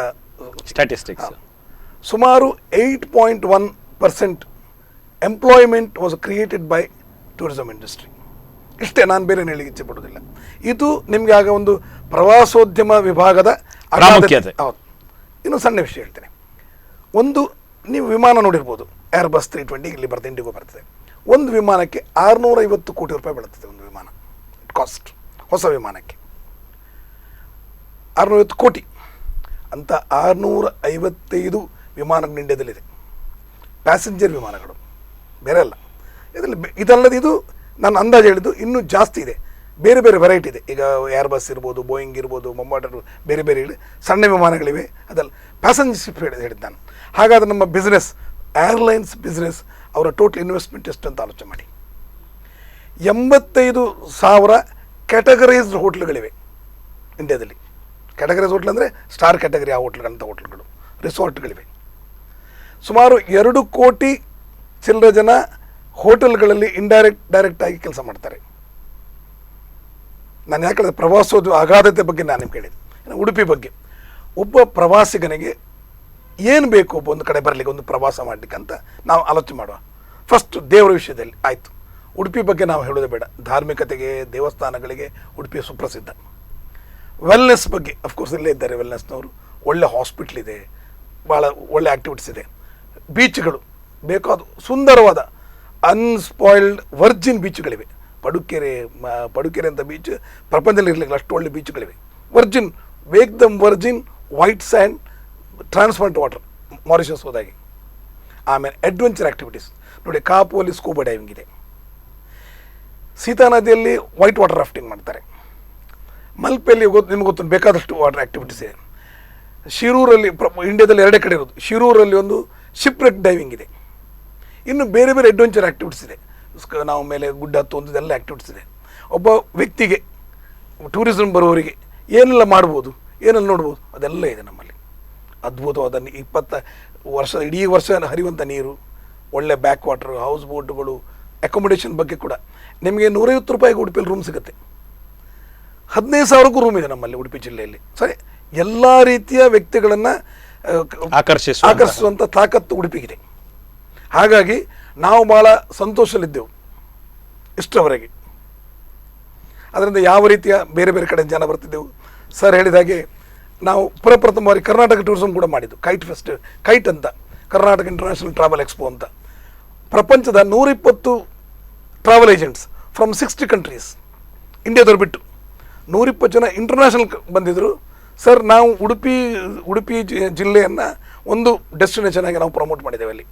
ಸ್ಟ್ಯಾಟಿಸ್ಟಿಕ್ಸ್.
ಸುಮಾರು 8.1% employment was created by tourism industry. ಇಷ್ಟೇ, ನಾನು ಬೇರೆ ಹೇಳಲಿಕ್ಕೆ ಇಚ್ಛೆ ಪಡೋದಿಲ್ಲ. ಇದು ನಿಮಗೆ ಆಗ ಒಂದು ಪ್ರವಾಸೋದ್ಯಮ ವಿಭಾಗದ
ಪ್ರಾಮುಖ್ಯತೆ.
ಹೌದು. ಇನ್ನು ಸಣ್ಣ ವಿಷಯ ಹೇಳ್ತೇನೆ. ಒಂದು, ನೀವು ವಿಮಾನ ನೋಡಿರ್ಬೋದು, ಏರ್ಬಸ್ 320 ಇಲ್ಲಿ ಬರ್ತದೆ, ಇಂಡಿಗೋ ಬರ್ತದೆ. ಒಂದು ವಿಮಾನಕ್ಕೆ 650 ಕೋಟಿ ರೂಪಾಯಿ ಬೀಳುತ್ತದೆ. ಒಂದು ವಿಮಾನ ಕಾಸ್ಟ್, ಹೊಸ ವಿಮಾನಕ್ಕೆ 650 ಕೋಟಿ ಅಂತ 655 ವಿಮಾನಗಳು ಇಂಡಿಯಾದಲ್ಲಿದೆ. ಪ್ಯಾಸೆಂಜರ್ ವಿಮಾನಗಳು, ಬೇರೆ ಅಲ್ಲ. ಇದಲ್ಲದೆ ಇದು ನಾನು ಅಂದಾಜು ಹೇಳಿದ್ದು ಇನ್ನೂ ಜಾಸ್ತಿ ಇದೆ. ಬೇರೆ ಬೇರೆ ವೆರೈಟಿ ಇದೆ. ಈಗ ಏರ್ಬಸ್ ಇರ್ಬೋದು, ಬೋಯಿಂಗ್ ಇರ್ಬೋದು, ಮೊಂಬಾರ್ಡರ್, ಬೇರೆ ಬೇರೆ ಸಣ್ಣ ವಿಮಾನಗಳಿವೆ. ಅದಲ್ಲ, ಪ್ಯಾಸೆಂಜರ್ ಶಿಪ್ ಹೇಳಿದ್ದು ನಾನು. ಹಾಗಾದರೆ ನಮ್ಮ ಬಿಸ್ನೆಸ್, ಏರ್ಲೈನ್ಸ್ ಬಿಸ್ನೆಸ್, ಅವರ ಟೋಟಲ್ ಇನ್ವೆಸ್ಟ್ಮೆಂಟ್ ಎಷ್ಟು ಅಂತ ಆಲೋಚನೆ ಮಾಡಿ. 85,000 ಕ್ಯಾಟಗರೈಸ್ಡ್ ಹೋಟ್ಲ್ಗಳಿವೆ ಇಂಡಿಯಾದಲ್ಲಿ. ಕ್ಯಾಟಗರೈಸ್ ಹೋಟ್ಲ್ ಅಂದರೆ ಸ್ಟಾರ್ ಕ್ಯಾಟಗರಿ ಆ ಹೋಟ್ಲ್ಗಳಂಥ ಹೋಟ್ಲ್ಗಳು, ರಿಸಾರ್ಟ್ಗಳಿವೆ. ಸುಮಾರು 2 ಕೋಟಿ ಚಿಲ್ಲರೆ ಜನ ಹೋಟೆಲ್ಗಳಲ್ಲಿ ಡೈರೆಕ್ಟ್ ಆಗಿ ಕೆಲಸ ಮಾಡ್ತಾರೆ. ನಾನು ಯಾಕೆ ಹೇಳಿದೆ ಪ್ರವಾಸೋದ್ಯಮ ಅಗಾಧತೆ ಬಗ್ಗೆ ನಾನು ನಿಮ್ಗೆ ಹೇಳಿದೆ. ಉಡುಪಿ ಬಗ್ಗೆ ಒಬ್ಬ ಪ್ರವಾಸಿಗನಿಗೆ ಏನು ಬೇಕು ಒಬ್ಬ ಒಂದು ಕಡೆ ಬರಲಿಕ್ಕೆ, ಒಂದು ಪ್ರವಾಸ ಮಾಡಲಿಕ್ಕೆ ಅಂತ ನಾವು ಆಲೋಚನೆ ಮಾಡುವ. ಫಸ್ಟ್ ದೇವರ ವಿಷಯದಲ್ಲಿ ಆಯಿತು. ಉಡುಪಿ ಬಗ್ಗೆ ನಾವು ಹೇಳೋದೇ ಬೇಡ. ಧಾರ್ಮಿಕತೆಗೆ, ದೇವಸ್ಥಾನಗಳಿಗೆ ಉಡುಪಿ ಸುಪ್ರಸಿದ್ಧ. ವೆಲ್ನೆಸ್ ಬಗ್ಗೆ ಅಫ್ಕೋರ್ಸ್ ಇಲ್ಲೇ ಇದ್ದಾರೆ ವೆಲ್ನೆಸ್ನವರು. ಒಳ್ಳೆ ಹಾಸ್ಪಿಟ್ಲ್ ಇದೆ, ಭಾಳ ಒಳ್ಳೆ ಆ್ಯಕ್ಟಿವಿಟೀಸ್ ಇದೆ. ಬೀಚ್ಗಳು ಬೇಕಾದ ಸುಂದರವಾದ ಅನ್ಸ್ಪಾಯ್ಲ್ಡ್ ವರ್ಜಿನ್ ಬೀಚ್ಗಳಿವೆ. ಪಡುಕೆರೆ ಅಂತ ಬೀಚ್ ಪ್ರಪಂಚದಲ್ಲಿ ಇರಲಿಲ್ಲ, ಅಷ್ಟು ಒಳ್ಳೆ ಬೀಚ್ಗಳಿವೆ. Virgin white sand, transparent water, Mauritius ಹೋದಾಗೆ. ಆಮೇಲೆ ಅಡ್ವೆಂಚರ್ ಆ್ಯಕ್ಟಿವಿಟೀಸ್ ನೋಡಿ, ಕಾಪುವಲ್ಲಿ ಸ್ಕೂಬಾ ಡೈವಿಂಗ್ ಇದೆ. ಸೀತಾ ನದಿಯಲ್ಲಿ ವೈಟ್ ವಾಟರ್ ರಾಫ್ಟಿಂಗ್ ಮಾಡ್ತಾರೆ. ಮಲ್ಪೆಯಲ್ಲಿ ನಿಮ್ಗೆ ಗೊತ್ತು ಬೇಕಾದಷ್ಟು ವಾಟರ್ ಆ್ಯಕ್ಟಿವಿಟೀಸ್ ಇದೆ. ಶಿರೂರಲ್ಲಿ ಇಂಡಿಯಾದಲ್ಲಿ 2 ಕಡೆ ಇರೋದು. ಶಿರೂರಲ್ಲಿ ಒಂದು ಶಿಪ್ರೆಕ್ ಡೈವಿಂಗ್ ಇದೆ. ಇನ್ನು ಬೇರೆ ಬೇರೆ ಅಡ್ವೆಂಚರ್ ಆ್ಯಕ್ಟಿವಿಟೀಸ್ ಇದೆ. ನಾವು ಮೇಲೆ ಗುಡ್ಡ ಹತ್ತುವಂಥದ್ದು ಎಲ್ಲ ಆ್ಯಕ್ಟಿವಿಟೀಸ್ ಇದೆ. ಒಬ್ಬ ವ್ಯಕ್ತಿಗೆ, ಟೂರಿಸಂ ಬರುವವರಿಗೆ ಏನೆಲ್ಲ ಮಾಡ್ಬೋದು, ಏನೆಲ್ಲ ನೋಡ್ಬೋದು, ಅದೆಲ್ಲ ಇದೆ ನಮ್ಮಲ್ಲಿ. ಅದ್ಭುತವಾದ 20 ವರ್ಷ ಇಡೀ ವರ್ಷ ಹರಿಯುವಂಥ ನೀರು, ಒಳ್ಳೆ ಬ್ಯಾಕ್ ವಾಟರ್, ಹೌಸ್ ಬೋಟ್ಗಳು, ಅಕೊಮಿಡೇಷನ್ ಬಗ್ಗೆ ಕೂಡ ನಿಮಗೆ 150 ರೂಪಾಯಿಗೆ ಉಡುಪಿಯಲ್ಲಿ ರೂಮ್ ಸಿಗುತ್ತೆ. 15,000ಕ್ಕೂ ರೂಮ್ ಇದೆ ನಮ್ಮಲ್ಲಿ ಉಡುಪಿ ಜಿಲ್ಲೆಯಲ್ಲಿ. ಸರಿ, ಎಲ್ಲ ರೀತಿಯ ವ್ಯಕ್ತಿಗಳನ್ನು ಆಕರ್ಷಿಸುವಂಥ ತಾಕತ್ತು ಉಡುಪಿಗಿದೆ. ಹಾಗಾಗಿ ನಾವು ಭಾಳ ಸಂತೋಷದಲ್ಲಿದ್ದೆವು ಇಷ್ಟರವರೆಗೆ. ಅದರಿಂದ ಯಾವ ರೀತಿಯ ಬೇರೆ ಬೇರೆ ಕಡೆ ಜನ ಬರ್ತಿದ್ದೆವು. ಸರ್ ಹೇಳಿದ ಹಾಗೆ ನಾವು ಪ್ರಪ್ರಥಮ ಬಾರಿ ಕರ್ನಾಟಕ ಟೂರಿಸಂ ಕೂಡ ಮಾಡಿದ್ದು. ಕೈಟ್ ಅಂತ, ಕರ್ನಾಟಕ ಇಂಟರ್ನ್ಯಾಷನಲ್ ಟ್ರಾವೆಲ್ ಎಕ್ಸ್ಪೋ ಅಂತ. ಪ್ರಪಂಚದ 120 ಟ್ರಾವೆಲ್ ಏಜೆಂಟ್ಸ್ ಫ್ರಮ್ 60 ಕಂಟ್ರೀಸ್, ಇಂಡಿಯಾದವ್ರು ಬಿಟ್ಟು 120 ಜನ ಇಂಟರ್ನ್ಯಾಷನಲ್ ಬಂದಿದ್ದರು. ಸರ್, ನಾವು ಉಡುಪಿ ಜಿಲ್ಲೆಯನ್ನು ಒಂದು ಡೆಸ್ಟಿನೇಷನ್ ಆಗಿ ನಾವು ಪ್ರಮೋಟ್ ಮಾಡಿದ್ದೇವೆ. ಅಲ್ಲಿ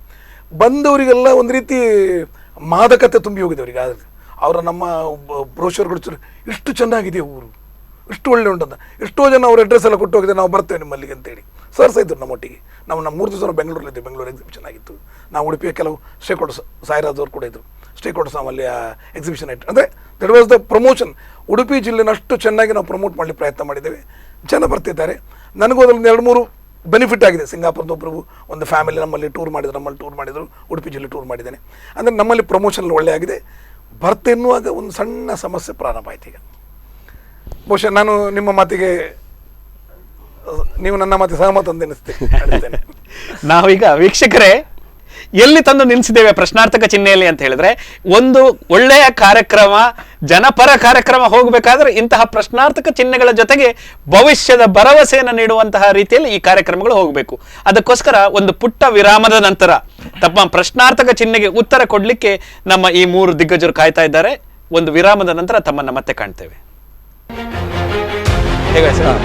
ಬಂದವರಿಗೆಲ್ಲ ಒಂದು ರೀತಿ ಮಾದಕತೆ ತುಂಬಿ ಹೋಗಿದ್ದವರಿಗೆ. ಅವರ ನಮ್ಮ ಬ್ರೋಷರ್ಗಳು ಇಷ್ಟು ಚೆನ್ನಾಗಿದೆ ಊರು, ಇಷ್ಟು ಒಳ್ಳೆ ಉಂಟಂತ. ಎಷ್ಟೋ ಜನ ಅವ್ರ ಅಡ್ರೆಸ್ ಎಲ್ಲ ಕೊಟ್ಟು ಹೋಗಿದೆ, ನಾವು ಬರ್ತೇವೆ ನಿಮ್ಮಲ್ಲಿಗೆ ಅಂತೇಳಿ ಸರ್ಸ್ ಇದ್ದರು ನಮ್ಮೊಟ್ಟಿಗೆ. ನಾವು 3 ದಿವಸ ಬೆಂಗಳೂರಲ್ಲಿದ್ದೆ. ಬೆಂಗಳೂರು ಎಕ್ಸಿಬಿಷನ್ ಆಗಿತ್ತು. ನಾವು ಉಡುಪಿಯ ಕೆಲವು ಸ್ಟೇಕ್ ಹೋಲ್ಡರ್ಸ್, ಸಾಯಿರಾಜ್ ಅವರು ಕೂಡ ಇದ್ದರು, ಸ್ಟೇಕ್ ಹೋಲ್ಡರ್ಸ್ ನಮ್ಮಲ್ಲಿ ಆ ಎಕ್ಸಿಬಿಷನ್ ಆಯಿತು. ಅಂದರೆ that was the promotion. Udupi ಜಿಲ್ಲೆನ ಅಷ್ಟು ಚೆನ್ನಾಗಿ ನಾವು ಪ್ರಮೋಟ್ ಮಾಡಲಿಕ್ಕೆ ಪ್ರಯತ್ನ ಮಾಡಿದ್ದೇವೆ. ಜನ ಬರ್ತಿದ್ದಾರೆ. ನನಗೂ ಅದರಲ್ಲಿ 2-3 ಬೆನಿಫಿಟ್ ಆಗಿದೆ. ಸಿಂಗಾಪುರದ ಒಬ್ಬರು ಒಂದು ಫ್ಯಾಮಿಲಿ ನಮ್ಮಲ್ಲಿ ಟೂರ್ ಮಾಡಿದರು, ಉಡುಪಿ ಜಿಲ್ಲೆ ಟೂರ್ ಮಾಡಿದ್ದೇನೆ. ಅಂದರೆ ನಮ್ಮಲ್ಲಿ ಪ್ರಮೋಷನ್ ಒಳ್ಳೆ ಆಗಿದೆ. ಬರ್ತೆ ಎನ್ನುವಾಗ ಒಂದು ಸಣ್ಣ ಸಮಸ್ಯೆ ಪ್ರಾರಂಭ ಆಯ್ತು. ಈಗ ಬಹುಶಃ ನಾನು ನಿಮ್ಮ ಮಾತಿಗೆ, ನೀವು ನನ್ನ ಮಾತಿಗೆ ಸಹಮತ ಅಂತ ಅನಿಸ್ತೇನೆ.
ನಾವೀಗ ವೀಕ್ಷಕರೇ ಎಲ್ಲಿ ತಂದು ನಿಲ್ಲಿಸಿದ್ದೇವೆ ಪ್ರಶ್ನಾರ್ಥಕ ಚಿಹ್ನೆಯಲ್ಲಿ ಅಂತ ಹೇಳಿದ್ರೆ, ಒಂದು ಒಳ್ಳೆಯ ಕಾರ್ಯಕ್ರಮ, ಜನಪರ ಕಾರ್ಯಕ್ರಮ ಹೋಗಬೇಕಾದ್ರೆ ಇಂತಹ ಪ್ರಶ್ನಾರ್ಥಕ ಚಿಹ್ನೆಗಳ ಜೊತೆಗೆ ಭವಿಷ್ಯದ ಭರವಸೆಯನ್ನು ನೀಡುವಂತಹ ರೀತಿಯಲ್ಲಿ ಈ ಕಾರ್ಯಕ್ರಮಗಳು ಹೋಗಬೇಕು. ಅದಕ್ಕೋಸ್ಕರ ಒಂದು ಪುಟ್ಟ ವಿರಾಮದ ನಂತರ ತಮ್ಮ ಪ್ರಶ್ನಾರ್ಥಕ ಚಿಹ್ನೆಗೆ ಉತ್ತರ ಕೊಡಲಿಕ್ಕೆ ನಮ್ಮ ಈ 3 ದಿಗ್ಗಜರು ಕಾಯ್ತಾ ಇದ್ದಾರೆ. ಒಂದು ವಿರಾಮದ ನಂತರ ತಮ್ಮನ್ನ ಮತ್ತೆ ಕಾಣ್ತೇವೆ. ಹೇಗೆ ಸರ್?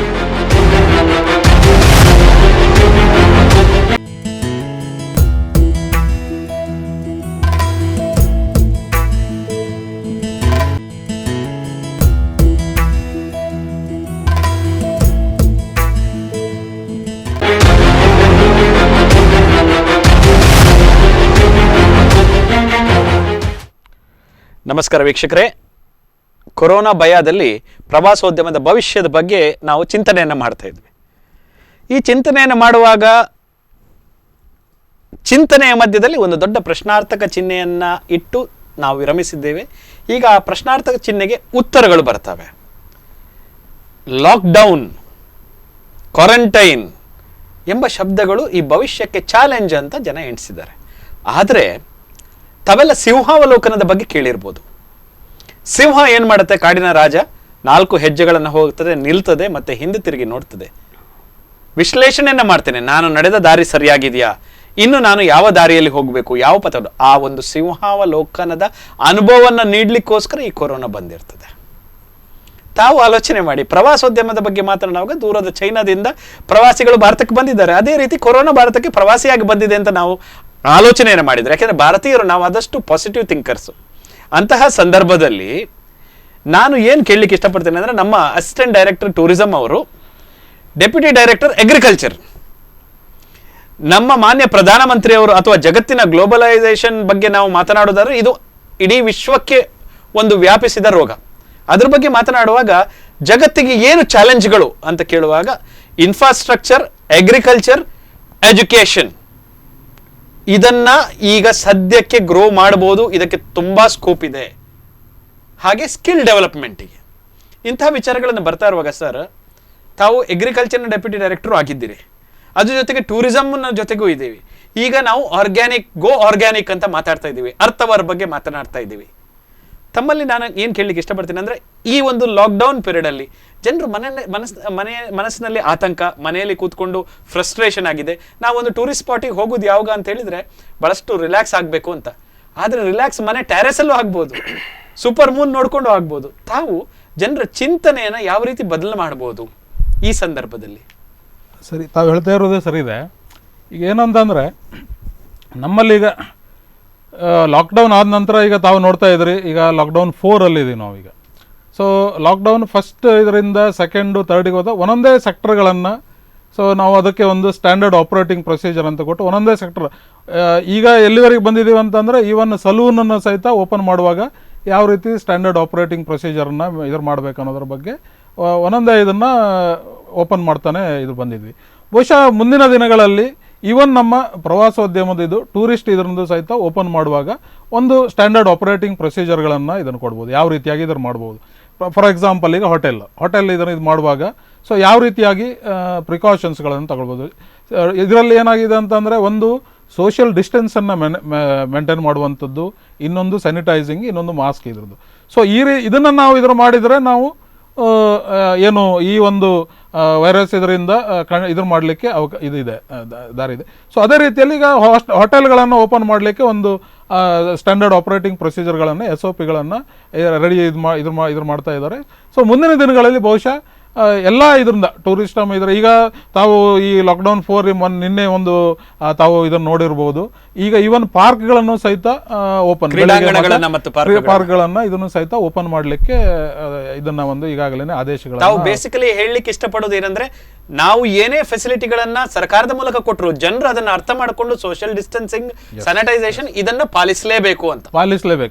ನಮಸ್ಕಾರ ವೀಕ್ಷಕರೇ, ಕೊರೋನಾ ಭಯದಲ್ಲಿ ಪ್ರವಾಸೋದ್ಯಮದ ಭವಿಷ್ಯದ ಬಗ್ಗೆ ನಾವು ಚಿಂತನೆಯನ್ನು ಮಾಡ್ತಾ ಇದ್ವಿ. ಈ ಚಿಂತನೆಯನ್ನು ಮಾಡುವಾಗ ಚಿಂತನೆಯ ಮಧ್ಯದಲ್ಲಿ ಒಂದು ದೊಡ್ಡ ಪ್ರಶ್ನಾರ್ಥಕ ಚಿಹ್ನೆಯನ್ನು ಇಟ್ಟು ನಾವು ವಿರಮಿಸಿದ್ದೇವೆ. ಈಗ ಆ ಪ್ರಶ್ನಾರ್ಥಕ ಚಿಹ್ನೆಗೆ ಉತ್ತರಗಳು ಬರ್ತವೆ. ಲಾಕ್ಡೌನ್, ಕ್ವಾರಂಟೈನ್ ಎಂಬ ಶಬ್ದಗಳು ಈ ಭವಿಷ್ಯಕ್ಕೆ ಚಾಲೆಂಜ್ ಅಂತ ಜನ ಎಣಿಸಿದ್ದಾರೆ. ಆದರೆ ತಾವೆಲ್ಲ ಸಿಂಹಾವಲೋಕನದ ಬಗ್ಗೆ ಕೇಳಿರ್ಬೋದು. ಸಿಂಹ ಏನು ಮಾಡುತ್ತೆ? ಕಾಡಿನ ರಾಜ 4 ಹೆಜ್ಜೆಗಳನ್ನು ಹೋಗ್ತದೆ, ನಿಲ್ತದೆ, ಮತ್ತೆ ಹಿಂದೆ ತಿರುಗಿ ನೋಡ್ತದೆ. ವಿಶ್ಲೇಷಣೆಯನ್ನು ಮಾಡ್ತೇನೆ, ನಾನು ನಡೆದ ದಾರಿ ಸರಿಯಾಗಿದೆಯಾ, ಇನ್ನು ನಾನು ಯಾವ ದಾರಿಯಲ್ಲಿ ಹೋಗಬೇಕು, ಯಾವ ಪಥ. ಆ ಒಂದು ಸಿಂಹಾವಲೋಕನದ ಅನುಭವವನ್ನು ನೀಡಲಿಕ್ಕೋಸ್ಕರ ಈ ಕೊರೋನಾ ಬಂದಿರ್ತದೆ. ತಾವು ಆಲೋಚನೆ ಮಾಡಿ, ಪ್ರವಾಸೋದ್ಯಮದ ಬಗ್ಗೆ ಮಾತನಾಡುವಾಗ ದೂರದ ಚೈನಾದಿಂದ ಪ್ರವಾಸಿಗಳು ಭಾರತಕ್ಕೆ ಬಂದಿದ್ದಾರೆ. ಅದೇ ರೀತಿ ಕೊರೋನಾ ಭಾರತಕ್ಕೆ ಪ್ರವಾಸಿಯಾಗಿ ಬಂದಿದೆ ಅಂತ ನಾವು ಆಲೋಚನೆಯನ್ನು ಮಾಡಿದರೆ, ಯಾಕೆಂದರೆ ಭಾರತೀಯರು ನಾವು ಆದಷ್ಟು ಪಾಸಿಟಿವ್ ಥಿಂಕರ್ಸು. ಅಂತಹ ಸಂದರ್ಭದಲ್ಲಿ ನಾನು ಏನು ಕೇಳಲಿಕ್ಕೆ ಇಷ್ಟಪಡ್ತೇನೆ ಅಂದರೆ, ನಮ್ಮ ಅಸಿಸ್ಟೆಂಟ್ ಡೈರೆಕ್ಟರ್ ಟೂರಿಸಂ ಅವರು, ಡೆಪ್ಯೂಟಿ ಡೈರೆಕ್ಟರ್ ಅಗ್ರಿಕಲ್ಚರ್, ನಮ್ಮ ಮಾನ್ಯ ಪ್ರಧಾನಮಂತ್ರಿಯವರು ಅಥವಾ ಜಗತ್ತಿನ ಗ್ಲೋಬಲೈಸೇಷನ್ ಬಗ್ಗೆ ನಾವು ಮಾತನಾಡೋದಾದ್ರೆ ಇದು ಇಡೀ ವಿಶ್ವಕ್ಕೆ ಒಂದು ವ್ಯಾಪಿಸಿದ ರೋಗ. ಅದ್ರ ಬಗ್ಗೆ ಮಾತನಾಡುವಾಗ ಜಗತ್ತಿಗೆ ಏನು ಚಾಲೆಂಜ್ಗಳು ಅಂತ ಕೇಳುವಾಗ ಇನ್ಫ್ರಾಸ್ಟ್ರಕ್ಚರ್, ಅಗ್ರಿಕಲ್ಚರ್, ಎಜುಕೇಷನ್, ಇದನ್ನ ಈಗ ಸದ್ಯಕ್ಕೆ ಗ್ರೋ ಮಾಡಬಹುದು. ಇದಕ್ಕೆ ತುಂಬಾ ಸ್ಕೋಪ್ ಇದೆ. ಹಾಗೆ ಸ್ಕಿಲ್ ಡೆವಲಪ್ಮೆಂಟಿಗೆ ಇಂತಹ ವಿಚಾರಗಳನ್ನು ಬರ್ತಾ ಇರುವಾಗ ಸರ್, ತಾವು ಅಗ್ರಿಕಲ್ಚರ್ನ ಡೆಪ್ಯೂಟಿ ಡೈರೆಕ್ಟರ್ ಆಗಿದ್ದೀರಿ, ಅದ್ರ ಜೊತೆಗೆ ಟೂರಿಸಂನ ಜೊತೆಗೂ ಇದ್ದೀವಿ. ಈಗ ನಾವು ಆರ್ಗ್ಯಾನಿಕ್ ಅಂತ ಮಾತಾಡ್ತಾ ಇದ್ದೀವಿ, ಅರ್ಥವರ್ ಬಗ್ಗೆ ಮಾತನಾಡ್ತಾ ಇದ್ದೀವಿ. ತಮ್ಮಲ್ಲಿ ನಾನು ಏನು ಕೇಳಲಿಕ್ಕೆ ಇಷ್ಟಪಡ್ತೀನಿ ಅಂದರೆ, ಈ ಒಂದು ಲಾಕ್ಡೌನ್ ಪೀರಿಯಡಲ್ಲಿ ಜನರು ಮನಸ್ಸಿನಲ್ಲಿ ಆತಂಕ, ಮನೆಯಲ್ಲಿ ಕೂತ್ಕೊಂಡು ಫ್ರಸ್ಟ್ರೇಷನ್ ಆಗಿದೆ. ನಾವೊಂದು ಟೂರಿಸ್ಟ್ ಸ್ಪಾಟಿಗೆ ಹೋಗೋದು ಯಾವಾಗ ಅಂತ ಹೇಳಿದರೆ ಭಾಳಷ್ಟು ರಿಲ್ಯಾಕ್ಸ್ ಆಗಬೇಕು ಅಂತ. ಆದರೆ ರಿಲ್ಯಾಕ್ಸ್ ಮನೆ ಟ್ಯಾರೆಸಲ್ಲೂ ಆಗ್ಬೋದು, ಸೂಪರ್ ಮೂನ್ ನೋಡಿಕೊಂಡು ಆಗ್ಬೋದು. ತಾವು ಜನರ ಚಿಂತನೆಯನ್ನು ಯಾವ ರೀತಿ ಬದಲು ಮಾಡ್ಬೋದು ಈ ಸಂದರ್ಭದಲ್ಲಿ?
ಸರಿ, ತಾವು ಹೇಳ್ತಾ ಇರೋದೇ ಸರಿ ಇದೆ. ಈಗ ಏನಂತಂದರೆ, ನಮ್ಮಲ್ಲಿ ಈಗ ಲಾಕ್ಡೌನ್ ಆದ ನಂತರ ಈಗ ತಾವು ನೋಡ್ತಾ ಇದ್ರಿ, ಈಗ ಲಾಕ್ಡೌನ್ 4 ನಾವೀಗ. ಸೊ ಲಾಕ್ಡೌನ್ ಫಸ್ಟ್ ಇದರಿಂದ ಸೆಕೆಂಡು ಥರ್ಡಿಗೆ ಹೋದ ಒಂದೊಂದೇ ಸೆಕ್ಟರ್ಗಳನ್ನು, ಸೊ ನಾವು ಅದಕ್ಕೆ ಒಂದು ಸ್ಟ್ಯಾಂಡರ್ಡ್ ಆಪ್ರೇಟಿಂಗ್ ಪ್ರೊಸೀಜರ್ ಅಂತ ಕೊಟ್ಟು ಒಂದೊಂದೇ ಸೆಕ್ಟರ್, ಈಗ ಎಲ್ಲಿವರೆಗೆ ಬಂದಿದ್ದೀವಿ ಅಂತಂದರೆ ಈವನ್ ಸಲೂನನ್ನು ಸಹಿತ ಓಪನ್ ಮಾಡುವಾಗ ಯಾವ ರೀತಿ ಸ್ಟ್ಯಾಂಡರ್ಡ್ ಆಪ್ರೇಟಿಂಗ್ ಪ್ರೊಸೀಜರನ್ನು ಇದ್ರ ಮಾಡಬೇಕು ಅನ್ನೋದ್ರ ಬಗ್ಗೆ ಒಂದೊಂದೇ ಇದನ್ನು ಓಪನ್ ಮಾಡ್ತಾನೆ ಇದು ಬಂದಿದ್ವಿ. ಬಹುಶಃ ಮುಂದಿನ ದಿನಗಳಲ್ಲಿ ಈವನ್ ನಮ್ಮ ಪ್ರವಾಸೋದ್ಯಮದ ಇದು ಟೂರಿಸ್ಟ್ ಇದರಿಂದ ಸಹಿತ ಓಪನ್ ಮಾಡುವಾಗ ಒಂದು ಸ್ಟ್ಯಾಂಡರ್ಡ್ ಆಪರೇಟಿಂಗ್ ಪ್ರೊಸೀಜರ್ಗಳನ್ನು ಇದನ್ನು ಕೊಡ್ಬೋದು, ಯಾವ ರೀತಿಯಾಗಿ ಇದನ್ನು ಮಾಡ್ಬೋದು. ಫಾರ್ ಎಕ್ಸಾಂಪಲ್ ಈಗ ಹೋಟೆಲ್ ಇದನ್ನು ಇದು ಮಾಡುವಾಗ ಸೊ ಯಾವ ರೀತಿಯಾಗಿ ಪ್ರಿಕಾಷನ್ಸ್ಗಳನ್ನು ತಗೊಳ್ಬೋದು. ಇದರಲ್ಲಿ ಏನಾಗಿದೆ ಅಂತಂದರೆ, ಒಂದು ಸೋಷಿಯಲ್ ಡಿಸ್ಟೆನ್ಸನ್ನು ಮೇಂಟೈನ್ ಮಾಡುವಂಥದ್ದು, ಇನ್ನೊಂದು ಸ್ಯಾನಿಟೈಸಿಂಗ್, ಇನ್ನೊಂದು ಮಾಸ್ಕ್ ಇದ್ರದ್ದು. ಸೊ ಇದನ್ನು ನಾವು ಮಾಡಿದರೆ ನಾವು ಏನು ಈ ಒಂದು ವೈರಸ್ ಇದರಿಂದ ಇದನ್ನು ಮಾಡಲಿಕ್ಕೆ ಇದಿದೆ, ದಾರಿ ಇದೆ. ಸೊ ಅದೇ ರೀತಿಯಲ್ಲಿ ಈಗ ಹೋಟೆಲ್ಗಳನ್ನು ಓಪನ್ ಮಾಡಲಿಕ್ಕೆ ಒಂದು ಸ್ಟ್ಯಾಂಡರ್ಡ್ ಆಪರೇಟಿಂಗ್ ಪ್ರೊಸೀಜರ್ಗಳನ್ನು, SOPಗಳನ್ನು ರೆಡಿ ಇದ್ರ ಮಾಡ್ತಾ ಇದ್ದಾರೆ. ಸೊ ಮುಂದಿನ ದಿನಗಳಲ್ಲಿ ಬಹುಶಃ ಎಲ್ಲ ಇದರಿಂದ ಟೂರಿಸ್ಟ್ ಈಗ ತಾವು ಈ ಲಾಕ್ಡೌನ್ 4 ನಿನ್ನೆ ಒಂದು ತಾವು ಇದನ್ನು ನೋಡಿರ್ಬೋದು. ಈಗ ಈವನ್ ಪಾರ್ಕ್ಗಳನ್ನು ಸಹಿತ ಓಪನ್, ಪಾರ್ಕ್ಗಳನ್ನು ಇದನ್ನು ಸಹಿತ ಓಪನ್ ಮಾಡಲಿಕ್ಕೆ ಇದನ್ನ ಒಂದು ಈಗಾಗಲೇ ಆದೇಶಗಳು.
ತಾವು ಬೇಸಿಕಲಿ ಹೇಳಲಿಕ್ಕೆ ಇಷ್ಟಪಡೋದು ಏನಂದ್ರೆ, ನಾವು ಏನೇ ಫೆಸಿಲಿಟಿಗಳನ್ನ ಸರ್ಕಾರದ ಮೂಲಕ ಕೊಟ್ಟರು ಜನರು ಅದನ್ನ ಅರ್ಥ ಮಾಡಿಕೊಂಡು ಸೋಷಿಯಲ್ ಡಿಸ್ಟೆನ್ಸಿಂಗ್, ಸ್ಯಾನಿಟೈಸೇಷನ್ ಇದನ್ನ ಪಾಲಿಸಲೇಬೇಕು ಅಂತ.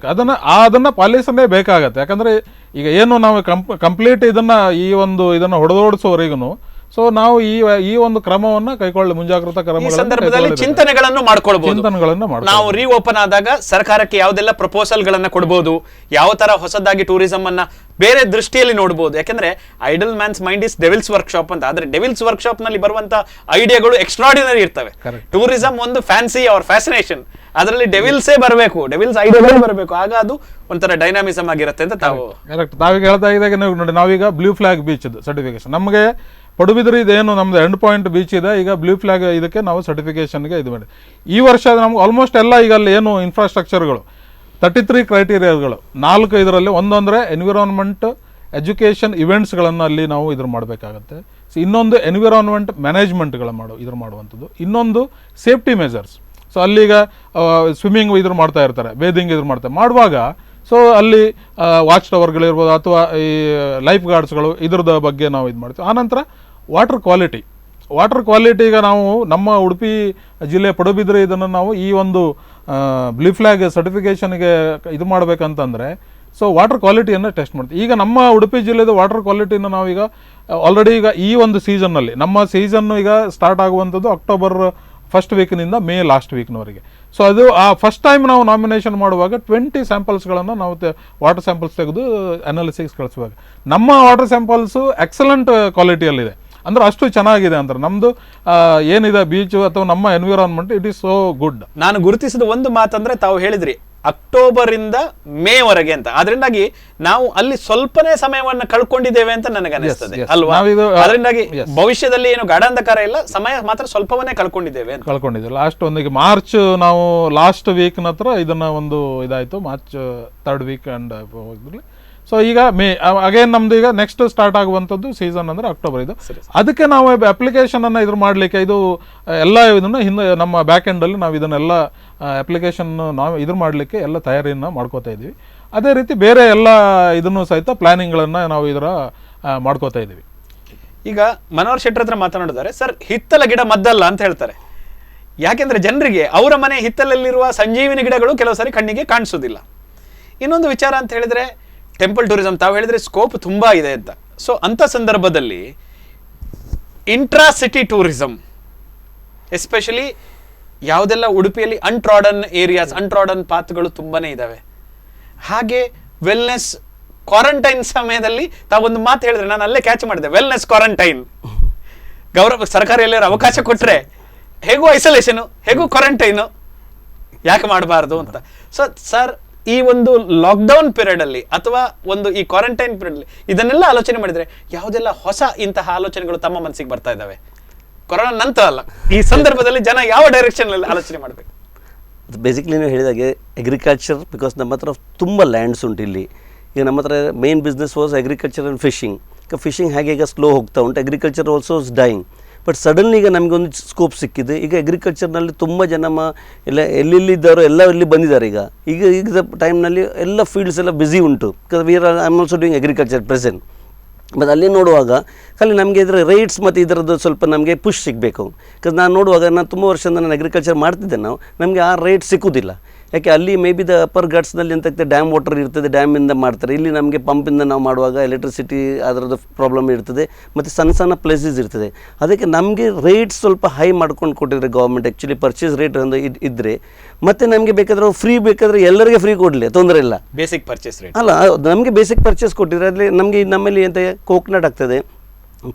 ಅದನ್ನ ಪಾಲಿಸಲೇಬೇಕಾಗತ್ತೆ. ಯಾಕಂದ್ರೆ ಈಗ ಏನು ನಾವು ಕಂಪ್ಲೀಟ್ ಇದನ್ನ ಹೊಡೆದೋಡಿಸೋವರೆಗೂ ಸೊ ನಾವು ಈ ಒಂದು ಕ್ರಮವನ್ನು ಮುಂಜಾಗ್ರತಾ
ಈ
ಕ್ರಮಗಳನ್ನು
ಸಂದರ್ಭದಲ್ಲಿ
ಕೈಗೊಳ್ಳಬೇಕು.
ಚಿಂತನೆಗಳನ್ನು ಮಾಡ್ಕೊಳ್ಬಹುದು.
ಚಿಂತನೆಗಳನ್ನು ಮಾಡ್ಕೊಳ್ಬೋದು.
ನಾವು ರೀಓಪನ್ ಆದಾಗ ಸರ್ಕಾರಕ್ಕೆ ಯಾವ್ದೆಲ್ಲ ಪ್ರಪೋಸಲ್ ಗಳನ್ನ ಕೊಡಬಹುದು, ಯಾವ ತರ ಹೊಸದಾಗಿ ಟೂರಿಸಂ ಅನ್ನ ಬೇರೆ ದೃಷ್ಟಿಯಲ್ಲಿ ನೋಡಬಹುದು. ಯಾಕಂದ್ರೆ idle man's mind is devil's workshop ಅಂತ. ಆದ್ರೆ ಡೆವಿಲ್ಸ್ ವರ್ಕ್ಶಾಪ್ ನಲ್ಲಿ ಬರುವಂತ ಐಡಿಯಾಗಳು ಎಕ್ಸ್ಟ್ರಾರ್ಡಿನರಿ ಇರ್ತವೆ. ಟೂರಿಸಂ ಒಂದು ಫ್ಯಾನ್ಸಿ ಆರ್ ಫ್ಯಾಸಿನೇಷನ್, ಅದರಲ್ಲಿ ಡೆವಿಲ್ಸೇ ಬರಬೇಕು, ಡೆವಿಲ್ಸ್ ಐಡಿಯಾಗಳೇ ಬರಬೇಕು, ಆಗ ಅದು ಒಂಥರ ಡೈನಾಮಿಸಮ್ ಆಗಿರುತ್ತೆ ಅಂತ ತಾವು
ಕರೆಕ್ಟ್. ನಾವೀಗ ಹೇಳ್ತಾ ಇದ್ದಾಗ ನೀವು ನೋಡಿ, ನಾವೀಗ ಬ್ಲೂ ಫ್ಲಾಗ್ ಬೀಚ್ ಸರ್ಟಿಫಿಕೇಶನ್ ನಮಗೆ ಪಡುಬಿದ್ರಿ ಇದೇನು ನಮ್ದು ಎಂಡ್ ಪಾಯಿಂಟ್ ಬೀಚ್ ಇದೆ, ಈಗ ಬ್ಲೂ ಫ್ಲಾಗ್ ಇದಕ್ಕೆ ನಾವು ಸರ್ಟಿಫಿಕೇಶನ್ಗೆ ಇದು ಮಾಡಿ ಈ ವರ್ಷ ನಮ್ಗೆ ಆಲ್ಮೋಸ್ಟ್ ಎಲ್ಲ ಈಗ ಅಲ್ಲಿ ಏನು ಇನ್ಫ್ರಾಸ್ಟ್ರಕ್ಚರ್ಗಳು 33 ಕ್ರೈಟೀರಿಯಾಗಳು 4 ಇದರಲ್ಲಿ ಒಂದೊಂದರೆ ಎನ್ವಿರಾನ್ಮೆಂಟ್ ಎಜುಕೇಷನ್ ಇವೆಂಟ್ಸ್ಗಳನ್ನು ಅಲ್ಲಿ ನಾವು ಇದ್ರ ಮಾಡಬೇಕಾಗತ್ತೆ. ಸೊ ಇನ್ನೊಂದು ಎನ್ವಿರಾನ್ಮೆಂಟ್ ಮ್ಯಾನೇಜ್ಮೆಂಟ್ಗಳ ಮಾಡುವಂಥದ್ದು, ಇನ್ನೊಂದು ಸೇಫ್ಟಿ ಮೆಜರ್ಸ್. ಸೊ ಅಲ್ಲಿಗ ಸ್ವಿಮ್ಮಿಂಗ್ ಇದ್ರ ಮಾಡ್ತಾ ಇರ್ತಾರೆ, ಬೇದಿಂಗ್ ಇದ್ರ ಮಾಡುವಾಗ ಸೊ ಅಲ್ಲಿ ವಾಚ್ ಟವರ್ಗಳಿರ್ಬೋದು ಅಥವಾ ಈ ಲೈಫ್ ಗಾರ್ಡ್ಸ್ಗಳು ಇದ್ರದ ಬಗ್ಗೆ ನಾವು ಇದು ಮಾಡ್ತೀವಿ. ಆನಂತರ ವಾಟರ್ ಕ್ವಾಲಿಟಿ ಈಗ ನಾವು ನಮ್ಮ ಉಡುಪಿ ಜಿಲ್ಲೆ ಪಡುಬಿದ್ರೆ ಇದನ್ನು ನಾವು ಈ ಒಂದು ಬ್ಲೂ ಫ್ಲಾಗ್ ಸರ್ಟಿಫಿಕೇಷನ್ಗೆ ಇದು ಮಾಡಬೇಕಂತಂದರೆ ಸೊ ವಾಟರ್ ಕ್ವಾಲಿಟಿಯನ್ನು ಟೆಸ್ಟ್ ಮಾಡ್ತೀವಿ. ಈಗ ನಮ್ಮ ಉಡುಪಿ ಜಿಲ್ಲೆದು ವಾಟರ್ ಕ್ವಾಲಿಟಿನ ನಾವೀಗ ಆಲ್ರೆಡಿ ಈಗ ಈ ಒಂದು ಸೀಸನ್ನಲ್ಲಿ ನಮ್ಮ ಸೀಸನ್ನು ಈಗ ಸ್ಟಾರ್ಟ್ ಆಗುವಂಥದ್ದು ಅಕ್ಟೋಬರ್ ಫಸ್ಟ್ ವೀಕ್ನಿಂದ ಮೇ ಲಾಸ್ಟ್ ವೀಕ್ನವರೆಗೆ. ಸೊ ಅದು ಆ ಫಸ್ಟ್ ಟೈಮ್ ನಾವು ನಾಮಿನೇಷನ್ ಮಾಡುವಾಗ 20 ಸ್ಯಾಂಪಲ್ಸ್ಗಳನ್ನು ನಾವು ವಾಟರ್ ಸ್ಯಾಂಪಲ್ಸ್ ತೆಗೆದು ಅನಾಲಿಸಿಸ್ ಕಳಿಸುವಾಗ ನಮ್ಮ ವಾಟರ್ ಸ್ಯಾಂಪಲ್ಸು ಎಕ್ಸಲೆಂಟ್ ಕ್ವಾಲಿಟಿಯಲ್ಲಿದೆ. ಅಂದ್ರೆ ಅಷ್ಟು ಚೆನ್ನಾಗಿದೆ ಅಂದ್ರೆ ನಮ್ಮದು ಏನಿದೆ ಬೀಚು ಅಥವಾ ನಮ್ಮ environment it is so good.
ನಾನು ಗುರುತಿಸಿದ ಒಂದು ಮಾತಂದ್ರೆ ತಾವು ಹೇಳಿದ್ರಿ ಅಕ್ಟೋಬರ್ ಇಂದ ಮೇ ವರೆಗೆ ಅಂತ. ಅದರಿಂದಾಗಿ ನಾವು ಅಲ್ಲಿ ಸ್ವಲ್ಪನೇ ಸಮಯವನ್ನು ಕಳ್ಕೊಂಡಿದ್ದೇವೆ ಅಂತ ನನಗೆ ಅನಿಸ್ತದೆ ಅಲ್ವಾ? ಅದರಿಂದಾಗಿ ಭವಿಷ್ಯದಲ್ಲಿ ಏನು ಗಾಢಾಂಧಕಾರ ಇಲ್ಲ, ಸಮಯ ಮಾತ್ರ ಸ್ವಲ್ಪವನ್ನೇ ಕಳ್ಕೊಂಡಿದ್ದೇವೆ.
ಲಾಸ್ಟ್ ಒಂದಿಗೆ ಮಾರ್ಚ್ ನಾವು ಲಾಸ್ಟ್ ವೀಕ್ ಹತ್ರ ಇದನ್ನ ಒಂದು ಇದಾಯ್ತು, ಮಾರ್ಚ್ 3rd ವೀಕ್ ಅಂಡ್ ಹೋಗಿದ್ರಲ್ಲಿ. ಸೊ ಈಗ ಮೇ ಅಗೇನ್ ನಮ್ದು ಈಗ ನೆಕ್ಸ್ಟ್ ಸ್ಟಾರ್ಟ್ ಆಗುವಂಥದ್ದು ಸೀಸನ್ ಅಂದ್ರೆ ಅಕ್ಟೋಬರ್ ಇದು. ಅದಕ್ಕೆ ನಾವು ಅಪ್ಲಿಕೇಶನ್ ಅನ್ನ ಇದ್ರ ಮಾಡ್ಲಿಕ್ಕೆ ಇದು ಎಲ್ಲ ಇದನ್ನ ಹಿಂದೆ ನಮ್ಮ ಬ್ಯಾಕ್ ಎಂಡ್ ಅಲ್ಲಿ ನಾವು ಇದನ್ನೆಲ್ಲ ಅಪ್ಲಿಕೇಶನ್ ನಾವು ಇದ್ರ ಮಾಡ್ಲಿಕ್ಕೆ ಎಲ್ಲ ತಯಾರಿಯನ್ನ ಮಾಡ್ಕೋತಾ ಇದೀವಿ. ಅದೇ ರೀತಿ ಬೇರೆ ಎಲ್ಲ ಇದನ್ನು ಸಹಿತ ಪ್ಲಾನಿಂಗ್ಗಳನ್ನ ನಾವು ಇದರ ಮಾಡ್ಕೋತಾ ಇದೀವಿ.
ಈಗ ಮನೋಹರ್ ಶೆಟ್ಟರ್ ಹತ್ರ ಮಾತನಾಡಿದ್ದಾರೆ, ಸರ್ ಹಿತ್ತಲ ಗಿಡ ಮದ್ದಲ್ಲ ಅಂತ ಹೇಳ್ತಾರೆ. ಯಾಕೆಂದ್ರೆ ಜನರಿಗೆ ಅವರ ಮನೆ ಹಿತ್ತಲಲ್ಲಿರುವ ಸಂಜೀವಿನಿ ಗಿಡಗಳು ಕೆಲವು ಸಾರಿ ಕಣ್ಣಿಗೆ ಕಾಣಿಸೋದಿಲ್ಲ. ಇನ್ನೊಂದು ವಿಚಾರ ಅಂತ ಹೇಳಿದ್ರೆ ಟೆಂಪಲ್ ಟೂರಿಸಂ, ತಾವು ಹೇಳಿದ್ರೆ ಸ್ಕೋಪ್ ತುಂಬಾ ಇದೆ ಅಂತ. ಸೊ ಅಂತ ಸಂದರ್ಭದಲ್ಲಿ ಇಂಟ್ರಾ ಸಿಟಿ ಟೂರಿಸಂ ಎಸ್ಪೆಷಲಿ ಯಾವುದೆಲ್ಲ ಉಡುಪಿಯಲ್ಲಿ ಅನ್ಟ್ರಾಡನ್ ಏರಿಯಾಸ್, ಅನ್ಟ್ರಾಡನ್ ಪಾತ್ಗಳು ತುಂಬಾನೇ ಇದಾವೆ. ಹಾಗೆ ವೆಲ್ನೆಸ್ ಕ್ವಾರಂಟೈನ್ ಸಮಯದಲ್ಲಿ ತಾವೊಂದು ಮಾತು ಹೇಳಿದ್ರೆ ನಾನು ಅಲ್ಲೇ ಕ್ಯಾಚ್ ಮಾಡಿದೆ, ವೆಲ್ನೆಸ್ ಕ್ವಾರಂಟೈನ್ ಗೌರವ ಸರ್ಕಾರ ಎಲ್ಲರೂ ಅವಕಾಶ ಕೊಟ್ರೆ ಹೇಗೂ ಐಸೋಲೇಷನ್ ಹೇಗೂ ಕ್ವಾರಂಟೈನು ಯಾಕೆ ಮಾಡಬಾರ್ದು ಅಂತ. ಸೊ ಸರ್ ಈ ಒಂದು ಲಾಕ್ಡೌನ್ ಪೀರಿಯಡ್ ಅಲ್ಲಿ ಅಥವಾ ಒಂದು ಈ ಕ್ವಾರಂಟೈನ್ ಪೀರಿಯಡ್ ಅಲ್ಲಿ ಇದನ್ನೆಲ್ಲ ಆಲೋಚನೆ ಮಾಡಿದ್ರೆ ಯಾವುದೆಲ್ಲ ಹೊಸ ಇಂತಹ ಆಲೋಚನೆಗಳು ತಮ್ಮ ಮನಸ್ಸಿಗೆ ಬರ್ತಾ ಇದ್ದಾವೆ? ಕೊರೋನಾ ನಂತರ ಅಲ್ಲ, ಈ ಸಂದರ್ಭದಲ್ಲಿ ಜನ ಯಾವ ಡೈರೆಕ್ಷನ್ ಅಲ್ಲಿ ಆಲೋಚನೆ ಮಾಡಬೇಕು?
ಬೇಸಿಕ್ಲಿ ನೀವು ಹೇಳಿದಾಗೆ ಅಗ್ರಿಕಲ್ಚರ್, ಬಿಕಾಸ್ ನಮ್ಮ ಹತ್ರ ತುಂಬ ಲ್ಯಾಂಡ್ಸ್ ಉಂಟು ಇಲ್ಲಿ. ಈಗ ನಮ್ಮ ಹತ್ರ main business was agriculture and fishing. ಈಗ ಫಿಶಿಂಗ್ ಹಾಗೆ ಈಗ ಸ್ಲೋ ಹೋಗ್ತಾ ಉಂಟು, agriculture also is dying. But suddenly ಈಗ ನಮಗೊಂದು ಸ್ಕೋಪ್ ಸಿಕ್ಕಿದೆ. ಈಗ ಅಗ್ರಿಕಲ್ಚರ್ನಲ್ಲಿ ತುಂಬ ಜನ ಎಲ್ಲ ಎಲ್ಲೆಲ್ಲಿದ್ದಾರೋ ಎಲ್ಲ ಇಲ್ಲಿ ಬಂದಿದ್ದಾರೆ. ಈಗ ಟೈಮ್ನಲ್ಲಿ ಎಲ್ಲ ಫೀಲ್ಡ್ಸ್ ಎಲ್ಲ ಬ್ಯುಸಿ ಉಂಟು. We are I am also doing agriculture present. ಮತ್ತು ಅಲ್ಲಿ ನೋಡುವಾಗ ಖಾಲಿ ನಮಗೆ ಇದರ ರೇಟ್ಸ್ ಮತ್ತು ಇದರದ್ದು ಸ್ವಲ್ಪ ನಮಗೆ ಪುಷ್ ಸಿಗಬೇಕು. ಬಿಕಾಸ್ ನಾನು ನೋಡುವಾಗ ನಾನು ತುಂಬ ವರ್ಷದಿಂದ ನಾನು ಅಗ್ರಿಕಲ್ಚರ್ ಮಾಡ್ತಿದ್ದೆ, ನಮಗೆ ಆ ರೇಟ್ ಸಿಕ್ಕುವುದಿಲ್ಲ. ಯಾಕೆ ಅಲ್ಲಿ ಮೇ ಬಿ ದ ಅಪ್ಪರ್ ಘಾಟ್ಸ್ನಲ್ಲಿ ಎಂತಾಗ್ತದೆ, ಡ್ಯಾಮ್ ವಾಟರ್ ಇರ್ತದೆ, ಡ್ಯಾಮಿಂದ ಮಾಡ್ತಾರೆ. ಇಲ್ಲಿ ನಮಗೆ ಪಂಪಿಂದ ನಾವು ಮಾಡುವಾಗ ಎಲೆಕ್ಟ್ರಿಸಿಟಿ ಅದರದ್ದು ಪ್ರಾಬ್ಲಮ್ ಇರ್ತದೆ, ಮತ್ತು ಸಣ್ಣ ಸಣ್ಣ ಪ್ಲೇಸಸ್ ಇರ್ತದೆ. ಅದಕ್ಕೆ ನಮಗೆ ರೇಟ್ ಸ್ವಲ್ಪ ಹೈ ಮಾಡ್ಕೊಂಡು ಕೊಟ್ಟಿದ್ರೆ ಗೌರ್ಮೆಂಟ್ ಆ್ಯಕ್ಚುಲಿ ಪರ್ಚೇಸ್ ರೇಟ್ ಒಂದು ಇದ್ದರೆ, ಮತ್ತು ನಮಗೆ ಬೇಕಾದ್ರೆ ಫ್ರೀ ಬೇಕಾದರೆ ಎಲ್ಲರಿಗೆ ಫ್ರೀ ಕೊಡಲಿ, ತೊಂದರೆ ಇಲ್ಲ.
ಬೇಸಿಕ್ ಪರ್ಚೇಸ್ ರೇಟ್
ಅಲ್ಲ, ನಮಗೆ ಬೇಸಿಕ್ ಪರ್ಚೇಸ್ ಕೊಟ್ಟಿದ್ರೆ ಅಲ್ಲಿ ನಮಗೆ ನಮ್ಮಲ್ಲಿ ಎಂತ ಕೋಕ್ನಟ್ ಆಗ್ತದೆ,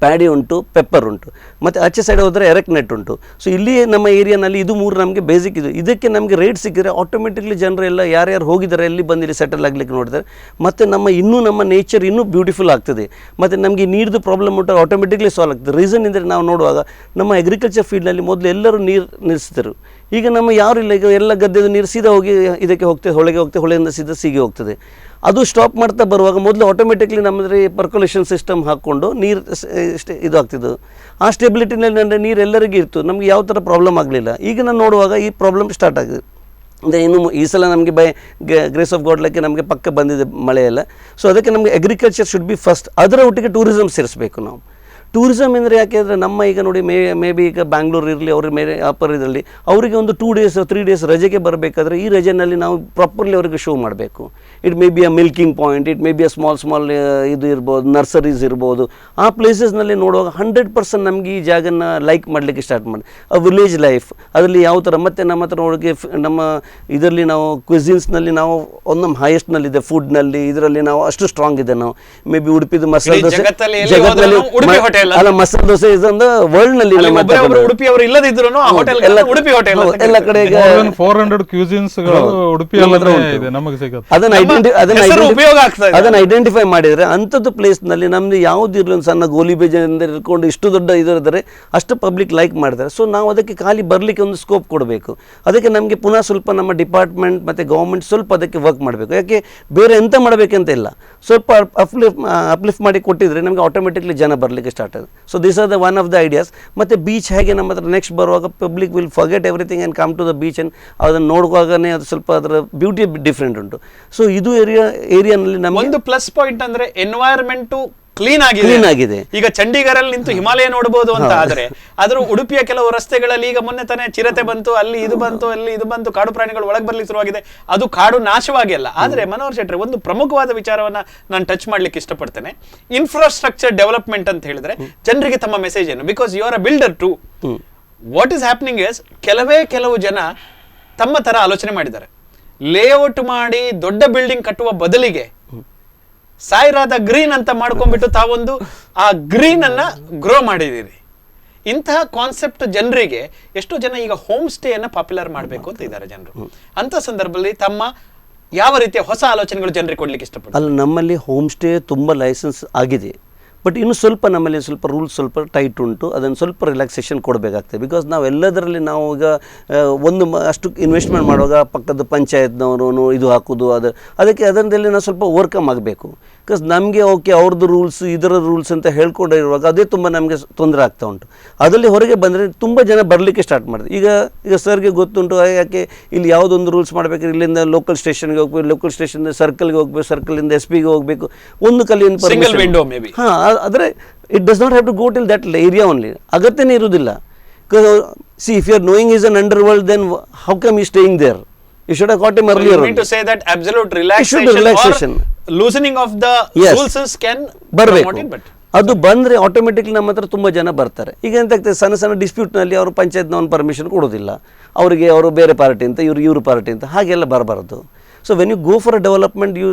ಪ್ಯಾಡಿ ಉಂಟು, ಪೆಪ್ಪರ್ ಉಂಟು, ಮತ್ತು ಆಚೆ ಸೈಡ್ ಹೋದರೆ ಎರೆಕ್ನೆಟ್ ಉಂಟು. ಸೊ ಇಲ್ಲಿ ನಮ್ಮ ಏರಿಯಾನಲ್ಲಿ ಇದು 3 ನಮಗೆ ಬೇಸಿಕ್ ಇದು. ಇದಕ್ಕೆ ನಮಗೆ ರೇಟ್ ಸಿಕ್ಕಿದ್ರೆ ಆಟೋಮೆಟಿಕ್ಲಿ ಜನರೆಲ್ಲ ಯಾರ್ಯಾರು ಹೋಗಿದ್ದಾರೆ ಎಲ್ಲಿ ಬಂದಿಲ್ಲಿ ಸೆಟಲ್ ಆಗಲಿಕ್ಕೆ ನೋಡಿದ್ದಾರೆ. ಮತ್ತು ನಮ್ಮ ನೇಚರ್ ಇನ್ನೂ ಬ್ಯೂಟಿಫುಲ್ ಆಗ್ತದೆ. ಮತ್ತು ನಮಗೆ ನೀರ್ದು ಪ್ರಾಬ್ಲಮ್ ಉಂಟು ಆಟೋಮೆಟಿಕ್ಲಿ ಸಾಲ್ವ್ ಆಗ್ತದೆ. ರೀಸನ್ ಇದ್ದರೆ ನಾವು ನೋಡುವಾಗ ನಮ್ಮ ಅಗ್ರಿಕಲ್ಚರ್ ಫೀಲ್ಡ್ನಲ್ಲಿ ಮೊದಲು ಎಲ್ಲರೂ ನೀರು ನಿಲ್ಲಿಸ್ತಾರೆ. ಈಗ ನಮ್ಮ ಯಾರು ಇಲ್ಲ, ಈಗ ಎಲ್ಲ ಗದ್ದೆದು ನೀರು ಸೀದಾ ಹೋಗಿ ಇದಕ್ಕೆ ಹೋಗ್ತದೆ, ಹೊಳೆಗೆ ಹೋಗ್ತದೆ, ಹೊಳೆಯಿಂದ ಸೀದಾ ಸೀಗೆ ಹೋಗ್ತದೆ. ಅದು ಸ್ಟಾಪ್ ಮಾಡ್ತಾ ಬರುವಾಗ ಮೊದಲು ಆಟೋಮೆಟಿಕ್ಲಿ ನಮ್ಮದ್ರೆ ಪರ್ಕೊಲೇಷನ್ ಸಿಸ್ಟಮ್ ಹಾಕ್ಕೊಂಡು ನೀರು ಇದು ಆಗ್ತಿದ್ದು. ಆ ಸ್ಟೆಬಿಲಿಟಿನಲ್ಲಿ ಅಂದರೆ ನೀರು ಎಲ್ಲರಿಗೂ ಇತ್ತು, ನಮಗೆ ಯಾವ ಥರ ಪ್ರಾಬ್ಲಮ್ ಆಗಲಿಲ್ಲ. ಈಗ ನಾನು ನೋಡುವಾಗ ಈ ಪ್ರಾಬ್ಲಮ್ ಸ್ಟಾರ್ಟ್ ಆಗಿದೆ. ಅಂದರೆ ಇನ್ನು ಈ ಸಲ ನಮಗೆ ಬೈ ಗ್ರೇಸ್ ಆಫ್ ಗಾಡ್ ಲಕ್ಕೆ ನಮಗೆ ಪಕ್ಕ ಬಂದಿದೆ ಮಳೆಯೆಲ್ಲ. ಸೊ ಅದಕ್ಕೆ ನಮಗೆ ಅಗ್ರಿಕಲ್ಚರ್ ಶುಡ್ ಬಿ ಫಸ್ಟ್, ಅದರ ಒಟ್ಟಿಗೆ ಟೂರಿಸಮ್ ಸೇರಿಸಬೇಕು ನಾವು. ಟೂರಿಸಮ್ ಅಂದರೆ ಯಾಕೆ ಅಂದರೆ ನಮ್ಮ ಈಗ ನೋಡಿ ಮೇ ಬಿ ಈಗ ಬ್ಯಾಂಗ್ಳೂರು ಇರಲಿ ಅವ್ರ ಮೇಲೆ ಅಪ್ಪರ್ ಇದರಲ್ಲಿ ಅವರಿಗೆ ಒಂದು 2 days 3 days ರಜೆಗೆ ಬರಬೇಕಾದ್ರೆ ಈ ರಜೆನಲ್ಲಿ ನಾವು ಪ್ರಾಪರ್ಲಿ ಅವರಿಗೆ ಶೋ ಮಾಡಬೇಕು. It may be a milking point, it may be a small ಇದು ಇರ್ಬೋದು, ನರ್ಸರೀಸ್ ಇರ್ಬೋದು. ಆ ಪ್ಲೇಸಸ್ನಲ್ಲಿ ನೋಡುವಾಗ 100% ನಮಗೆ ಈ ಜಾಗನ ಲೈಕ್ ಮಾಡಲಿಕ್ಕೆ ಸ್ಟಾರ್ಟ್ ಮಾಡಿ. ಆ ವಿಲೇಜ್ ಲೈಫ್ ಅದರಲ್ಲಿ ಯಾವ ಥರ, ಮತ್ತು ನಮ್ಮ ಹತ್ರ ನೋಡೋಕ್ಕೆ ನಮ್ಮ ಇದರಲ್ಲಿ ನಾವು ಕ್ವಿಸಿನ್ಸ್ನಲ್ಲಿ ನಾವು ಒಂದು ಹೈಯೆಸ್ಟ್ನಲ್ಲಿದೆ, ಫುಡ್ನಲ್ಲಿ ಇದರಲ್ಲಿ ನಾವು ಅಷ್ಟು ಸ್ಟ್ರಾಂಗ್ ಇದೆ. ನಾವು ಮೇ ಬಿ ಉಡುಪಿದು ಮಸಾಲೆ ದೋಸೆ
ಜಗತ್ತಲ್ಲಿ ಎಲ್ಲಿ ಹೋದ್ರೂ ಉಡುಪಿ ಹೋಟೆಲ್
ಅಲ್ಲ, ಮಸಾಲೆ ದೋಸೆ ಇದೊಂದು ವರ್ಲ್ಡ್ನಲ್ಲಿ
ಉಡುಪಿಯವರು ಇಲ್ಲದಿದ್ರು ಆ ಹೋಟೆಲ್ ಉಡುಪಿ ಹೋಟೆಲ್
ಎಲ್ಲ ಕಡೆ ಈಗ
400 ಕ್ಯೂಸಿನ್ಸ್ಗಳು ಉಡುಪಿಯಲ್ಲೇ ಇದೆ, ನಮಗೆ ಸಿಗುತ್ತೆ.
ಅದನ್ನ ಐಡೆಂಟಿಫೈ ಮಾಡಿದ್ರೆ ಅಂಥದ್ದು ಪ್ಲೇಸ್ನಲ್ಲಿ ನಮ್ದು ಯಾವ್ದು ಇರಲಿ, ಒಂದು ಸಣ್ಣ ಗೋಲಿ ಬೇಜದಿಂದ ಇಟ್ಕೊಂಡು ಇಷ್ಟು ದೊಡ್ಡ ಇದಿದ್ರೆ ಅಷ್ಟು ಪಬ್ಲಿಕ್ ಲೈಕ್ ಮಾಡ್ತಾರೆ. ಸೊ ನಾವು ಅದಕ್ಕೆ ಖಾಲಿ ಬರಲಿಕ್ಕೆ ಒಂದು ಸ್ಕೋಪ್ ಕೊಡಬೇಕು. ಅದಕ್ಕೆ ನಮಗೆ ಪುನಃ ಸ್ವಲ್ಪ ನಮ್ಮ ಡಿಪಾರ್ಟ್ಮೆಂಟ್ ಮತ್ತು ಗೌರ್ಮೆಂಟ್ ಸ್ವಲ್ಪ ಅದಕ್ಕೆ ವರ್ಕ್ ಮಾಡಬೇಕು. ಯಾಕೆ ಬೇರೆ ಎಂತ ಮಾಡಬೇಕಂತ ಇಲ್ಲ, ಸ್ವಲ್ಪ ಅಪ್ಲಿಫ್ಟ್ ಮಾಡಿ ಕೊಟ್ಟಿದ್ರೆ ನಮಗೆ ಆಟೋಮೆಟಿಕ್ಲಿ ಜನ ಬರಲಿಕ್ಕೆ ಸ್ಟಾರ್ಟ್ ಆಗುತ್ತೆ. So this are the one of the ideas. ಮತ್ತು ಬೀಚ್ ಹೇಗೆ ನಮ್ಮ ಹತ್ರ ನೆಕ್ಸ್ಟ್ ಬರುವಾಗ public will forget everything and come to the beach and ಅದನ್ನು ನೋಡುವಾಗನೇ ಅದು ಸ್ವಲ್ಪ ಅದರ ಬ್ಯೂಟಿ ಡಿಫ್ರೆಂಟ್ ಉಂಟು. ಸೊ ಇದು ಏರಿಯಾನಲ್ಲಿ ನಮಗೆ
ಒಂದು ಪ್ಲಸ್ ಪಾಯಿಂಟ್ ಅಂದ್ರೆ ಎನ್ವೈರನ್ಮೆಂಟು ಕ್ಲೀನ್
ಆಗಿದೆ.
ಈಗ ಚಂಡೀಗಢಲ್ಲಿ ನಿಂತು ಹಿಮಾಲಯ ನೋಡಬಹುದು ಅಂತ ಆದ್ರೆ ಆದ್ರೂ ಉಡುಪಿಯ ಕೆಲವು ರಸ್ತೆಗಳಲ್ಲಿ ಈಗ ಮೊನ್ನೆ ತಾನೇ ಚಿರತೆ ಬಂತು, ಅಲ್ಲಿ ಇದು ಬಂತು, ಅಲ್ಲಿ ಇದು ಬಂತು, ಕಾಡು ಪ್ರಾಣಿಗಳು ಒಳಗೆ ಬರ್ಲಿಕ್ಕೆ ಶುರುವಾಗಿದೆ. ಅದು ಕಾಡು ನಾಶವಾಗಿ ಅಲ್ಲ. ಆದ್ರೆ ಮನೋಹರ್ ಶೆಟ್ಟಿ, ಒಂದು ಪ್ರಮುಖವಾದ ವಿಚಾರವನ್ನ ನಾನು ಟಚ್ ಮಾಡ್ಲಿಕ್ಕೆ ಇಷ್ಟಪಡ್ತೇನೆ. ಇನ್ಫ್ರಾಸ್ಟ್ರಕ್ಚರ್ ಡೆವಲಪ್ಮೆಂಟ್ ಅಂತ ಹೇಳಿದ್ರೆ ಜನರಿಗೆ ತಮ್ಮ ಮೆಸೇಜ್ ಏನು? Because you are a builder to. What is happening is ಕೆಲವು ಜನ ತಮ್ಮ ತರ ಆಲೋಚನೆ ಮಾಡಿದ್ದಾರೆ. ಲೇಔಟ್ ಮಾಡಿ ದೊಡ್ಡ ಬಿಲ್ಡಿಂಗ್ ಕಟ್ಟುವ ಬದಲಿಗೆ ಸಾಯಿರಾದ ಗ್ರೀನ್ ಅಂತ ಮಾಡ್ಕೊಂಡ್ಬಿಟ್ಟು ತಾವೊಂದು ಆ ಗ್ರೀನ್ ಅನ್ನ ಗ್ರೋ ಮಾಡಿದ್ದೀರಿ. ಇಂತಹ ಕಾನ್ಸೆಪ್ಟ್ ಜನರಿಗೆ ಎಷ್ಟೋ ಜನ ಈಗ ಹೋಮ್ ಸ್ಟೇ ಅನ್ನ ಪಾಪ್ಯುಲರ್ ಮಾಡಬೇಕು ಅಂತ ಇದ್ದಾರೆ ಜನರು. ಅಂತ ಸಂದರ್ಭದಲ್ಲಿ ತಮ್ಮ ಯಾವ ರೀತಿಯ ಹೊಸ ಆಲೋಚನೆಗಳು ಜನರಿಗೆ ಕೊಡ್ಲಿಕ್ಕೆ ಇಷ್ಟಪಡ್ತಾರೆ?
ಅಲ್ಲ, ನಮ್ಮಲ್ಲಿ ಹೋಮ್ ಸ್ಟೇ ತುಂಬ ಲೈಸೆನ್ಸ್ ಆಗಿದೆ. ಬಟ್ ಇನ್ನು ಸ್ವಲ್ಪ ನಮ್ಮಲ್ಲಿ ಸ್ವಲ್ಪ ರೂಲ್ಸ್ ಸ್ವಲ್ಪ ಟೈಟ್ ಉಂಟು. ಅದನ್ನು ಸ್ವಲ್ಪ ರಿಲ್ಯಾಕ್ಸೇಷನ್ ಕೊಡಬೇಕಾಗ್ತದೆ. ಬಿಕಾಸ್ ನಾವು ಎಲ್ಲದರಲ್ಲಿ ನಾವು ಈಗ ಅಷ್ಟು ಇನ್ವೆಸ್ಟ್ಮೆಂಟ್ ಮಾಡುವಾಗ ಪಕ್ಕದ ಪಂಚಾಯತ್ನವರು ಇದು ಹಾಕೋದು ಅದಕ್ಕೆ ಅದರಲ್ಲಿ ನಾವು ಸ್ವಲ್ಪ ಓವರ್ಕಮ್ ಆಗಬೇಕು. ಬಿಕಾಸ್ ನಮಗೆ ಓಕೆ ಅವ್ರದ್ದು ರೂಲ್ಸ್ ಇದರ ರೂಲ್ಸ್ ಅಂತ ಹೇಳ್ಕೊಂಡಿರುವಾಗ ಅದೇ ತುಂಬ ನಮಗೆ ತೊಂದರೆ ಆಗ್ತಾ ಉಂಟು. ಅದರಲ್ಲಿ ಹೊರಗೆ ಬಂದರೆ ತುಂಬ ಜನ ಬರಲಿಕ್ಕೆ ಸ್ಟಾರ್ಟ್ ಮಾಡಿದೆ. ಈಗ ಸರ್ಗೆ ಗೊತ್ತುಂಟು ಯಾಕೆ ಇಲ್ಲಿ ಯಾವುದೊಂದು ರೂಲ್ಸ್ ಮಾಡಬೇಕು. ಇಲ್ಲಿಂದ ಲೋಕಲ್ ಸ್ಟೇಷನ್ಗೆ ಹೋಗ್ಬೇಕು, ಲೋಕಲ್ ಸ್ಟೇಷನ್ ಸರ್ಕಲ್ಗೆ ಹೋಗ್ಬೇಕು, ಸರ್ಕಲ್ನಿಂದ SP ಗೆ ಹೋಗಬೇಕು, ಒಂದು ಕಲಿಯಿಂದ ಹಾಂ. ಆದರೆ it does not have to go till that area only. ಅಗತ್ಯನೇ ಇರುವುದಿಲ್ಲ. See if you are knowing is an underworld, then how come you staying there? You should have got him earlier.
You mean to say that absolute relaxation or loosening of the rules can promote it, but
ಅದು ಬಂದರೆ automatically ನಮ್ಮ ಹತ್ರ ತುಂಬ ಜನ ಬರ್ತಾರೆ. ಈಗ ಎಂತ ಆಗ್ತದೆ, ಸಣ್ಣ ಡಿಸ್ಪ್ಯೂಟ್ನಲ್ಲಿ ಅವರು ಪಂಚಾಯತ್ನವನು ಪರ್ಮಿಷನ್ ಕೊಡೋದಿಲ್ಲ, ಅವರಿಗೆ ಅವರು ಬೇರೆ ಪಾರ್ಟಿ ಅಂತ ಇವರು ಪಾರ್ಟಿ ಅಂತ ಹಾಗೆಲ್ಲ ಬರಬಾರ್ದು. So when you go for a development you